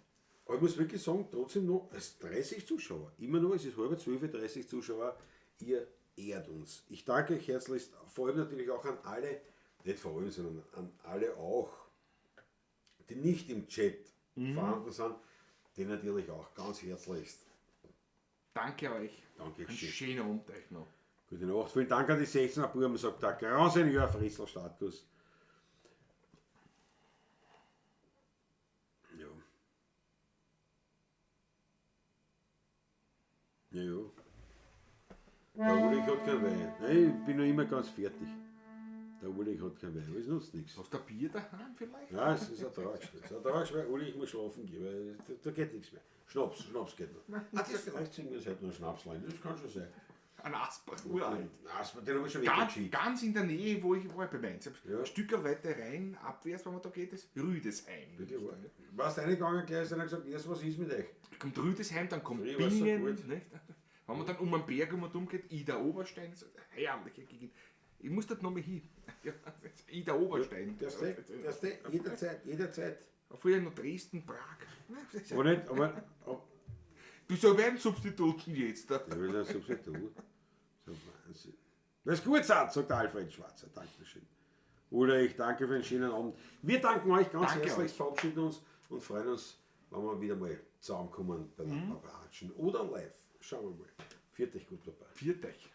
Aber ich muss wirklich sagen, trotzdem noch, als 30 Zuschauer, immer noch, es ist halb 12, 30 Zuschauer, ihr ehrt uns. Ich danke euch herzlichst, vor allem natürlich auch an alle, nicht vor allem, sondern an alle auch, die nicht im Chat vorhanden sind, die natürlich auch ganz herzlichst. Danke euch. Danke Ein schön. schöner Abend euch noch. Gute Nacht. Vielen Dank an die 16er Buben, sagt der Grand Senior Fritzl Status. Ja. Ja, ja. Der Ulrich hat kein Wein. Nein, ich bin noch immer ganz fertig. Der Ulrich hat kein Wein, aber es nutzt nichts. Hast du ein Bier daheim vielleicht? Ja, es ist ein Tragschwert. Es ist ein Tragschwert, Ulrich muss schlafen gehen, weil da geht nichts mehr. Schnaps geht noch. Vielleicht singen wir es halt noch Schnapslein, das kann schon sein. Ein Asper, uralt. Asper, den haben wir schon Ganz, weggeschickt. ganz in der Nähe, wo ich war bei Mainz. Ja. Ein Stück weiter rein, abwärts, wenn man da geht, ist Rüdesheim. Warst du reingegangen gleich und hast gesagt, was ist mit euch? Kommt Rüdesheim, dann kommt Früher war's so Bingen. gut. Nicht? Wenn man dann um den Berg geht, Ida Oberstein, so herrliche Gegend. Ich muss dort noch mal hin. Ja, Ida Oberstein. Das jederzeit. Früher noch Dresden, Prag. Aber nicht, aber Du so werden Substituten jetzt. ja, wir sind Substitut. So Wahnsinn. Das ist gut, sagt Alfred Schwarzer. Dankeschön. Ulrich, danke für den schönen Abend. Wir danken euch ganz Danke herzlich, euch. verabschieden uns und freuen uns, wenn wir wieder mal zusammenkommen bei den Paparatschen oder live. Schauen wir mal. Viert euch gut, Papa. Viert euch.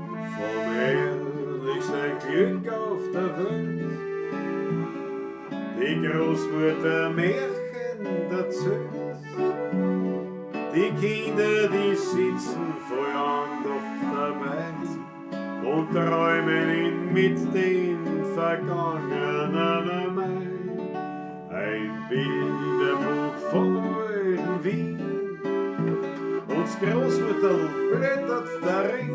Vom herrlichsten Glück auf der Welt, die Großmutter Märchen erzählt. Die Kinder, die sitzen voll Andacht dabei und träumen mit den vergangenen Mai. Ein Bilderbuch von alten Wien und das Großmutter blättert darin.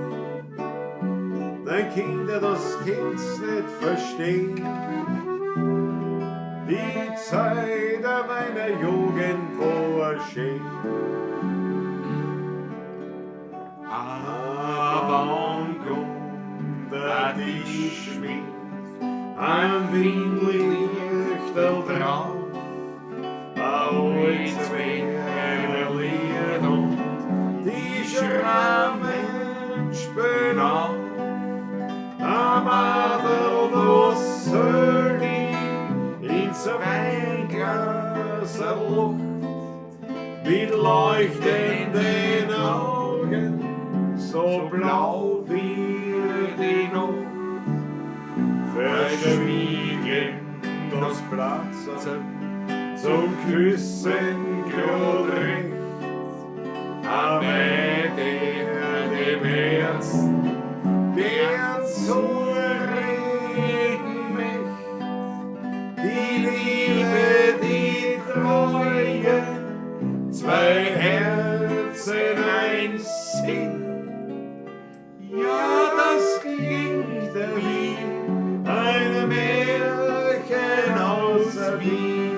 Dein Kinder, das kann's nicht verstehen. Die Zeit meiner Jugend war schön. Aber kommt der Tischschmied, ein Windlichtel drauf, ein Holzfällerlied und die Schrammen spüren auf. Am Adel, das soll ins Weinglas Luft mit leuchtenden Augen, so blau wie die Nacht. Verschwiegen das Platz zum Küssen grad recht, aber der dem Herzen, der zu reden möcht, die Liebe, die Treue, zwei Herzen, ein Sinn. Ja, das klingt wie ein Märchen aus Wien.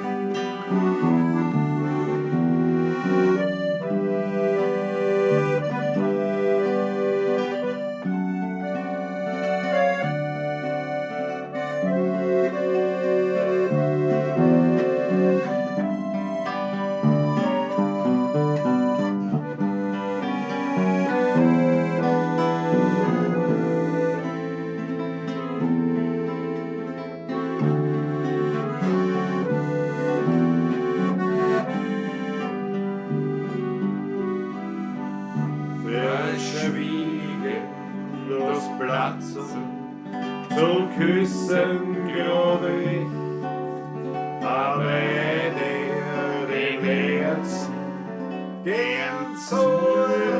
Verschwiegen das Platzen zum Küssen grad recht, aber der dem Herzen gern zu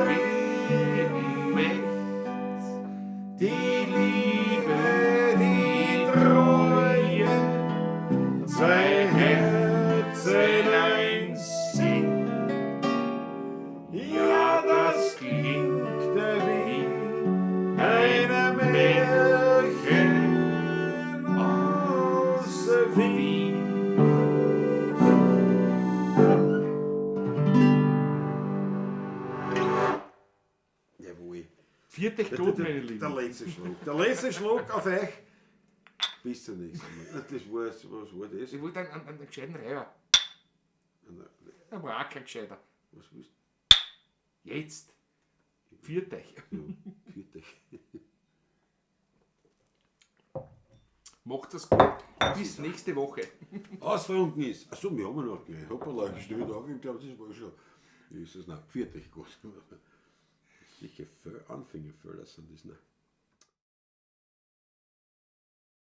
reden möcht, die Liebe, die Treue, zwei Herzen, ein Sinn. Ja, das klingt wie ein Märchen aus Wien. Jawohl. Viert euch gut, meine Lieben. Der letzte Schluck. Der letzte Schluck auf euch. Bis zum nächsten Mal. Das war, was war das? Ich wollte einen gescheiten Reiber. Aber auch kein gescheiter. Was willst Jetzt. Viert euch. du? Viert euch. Macht es gut. Bis nächste Woche. Ausfrunken ist. Achso, wir haben ja noch gleich. Hoppala, stimmt auf. Ich glaube, das war schon. Wie ist das noch? Viert euch gut. Sicher Anfängerfehler sind das noch.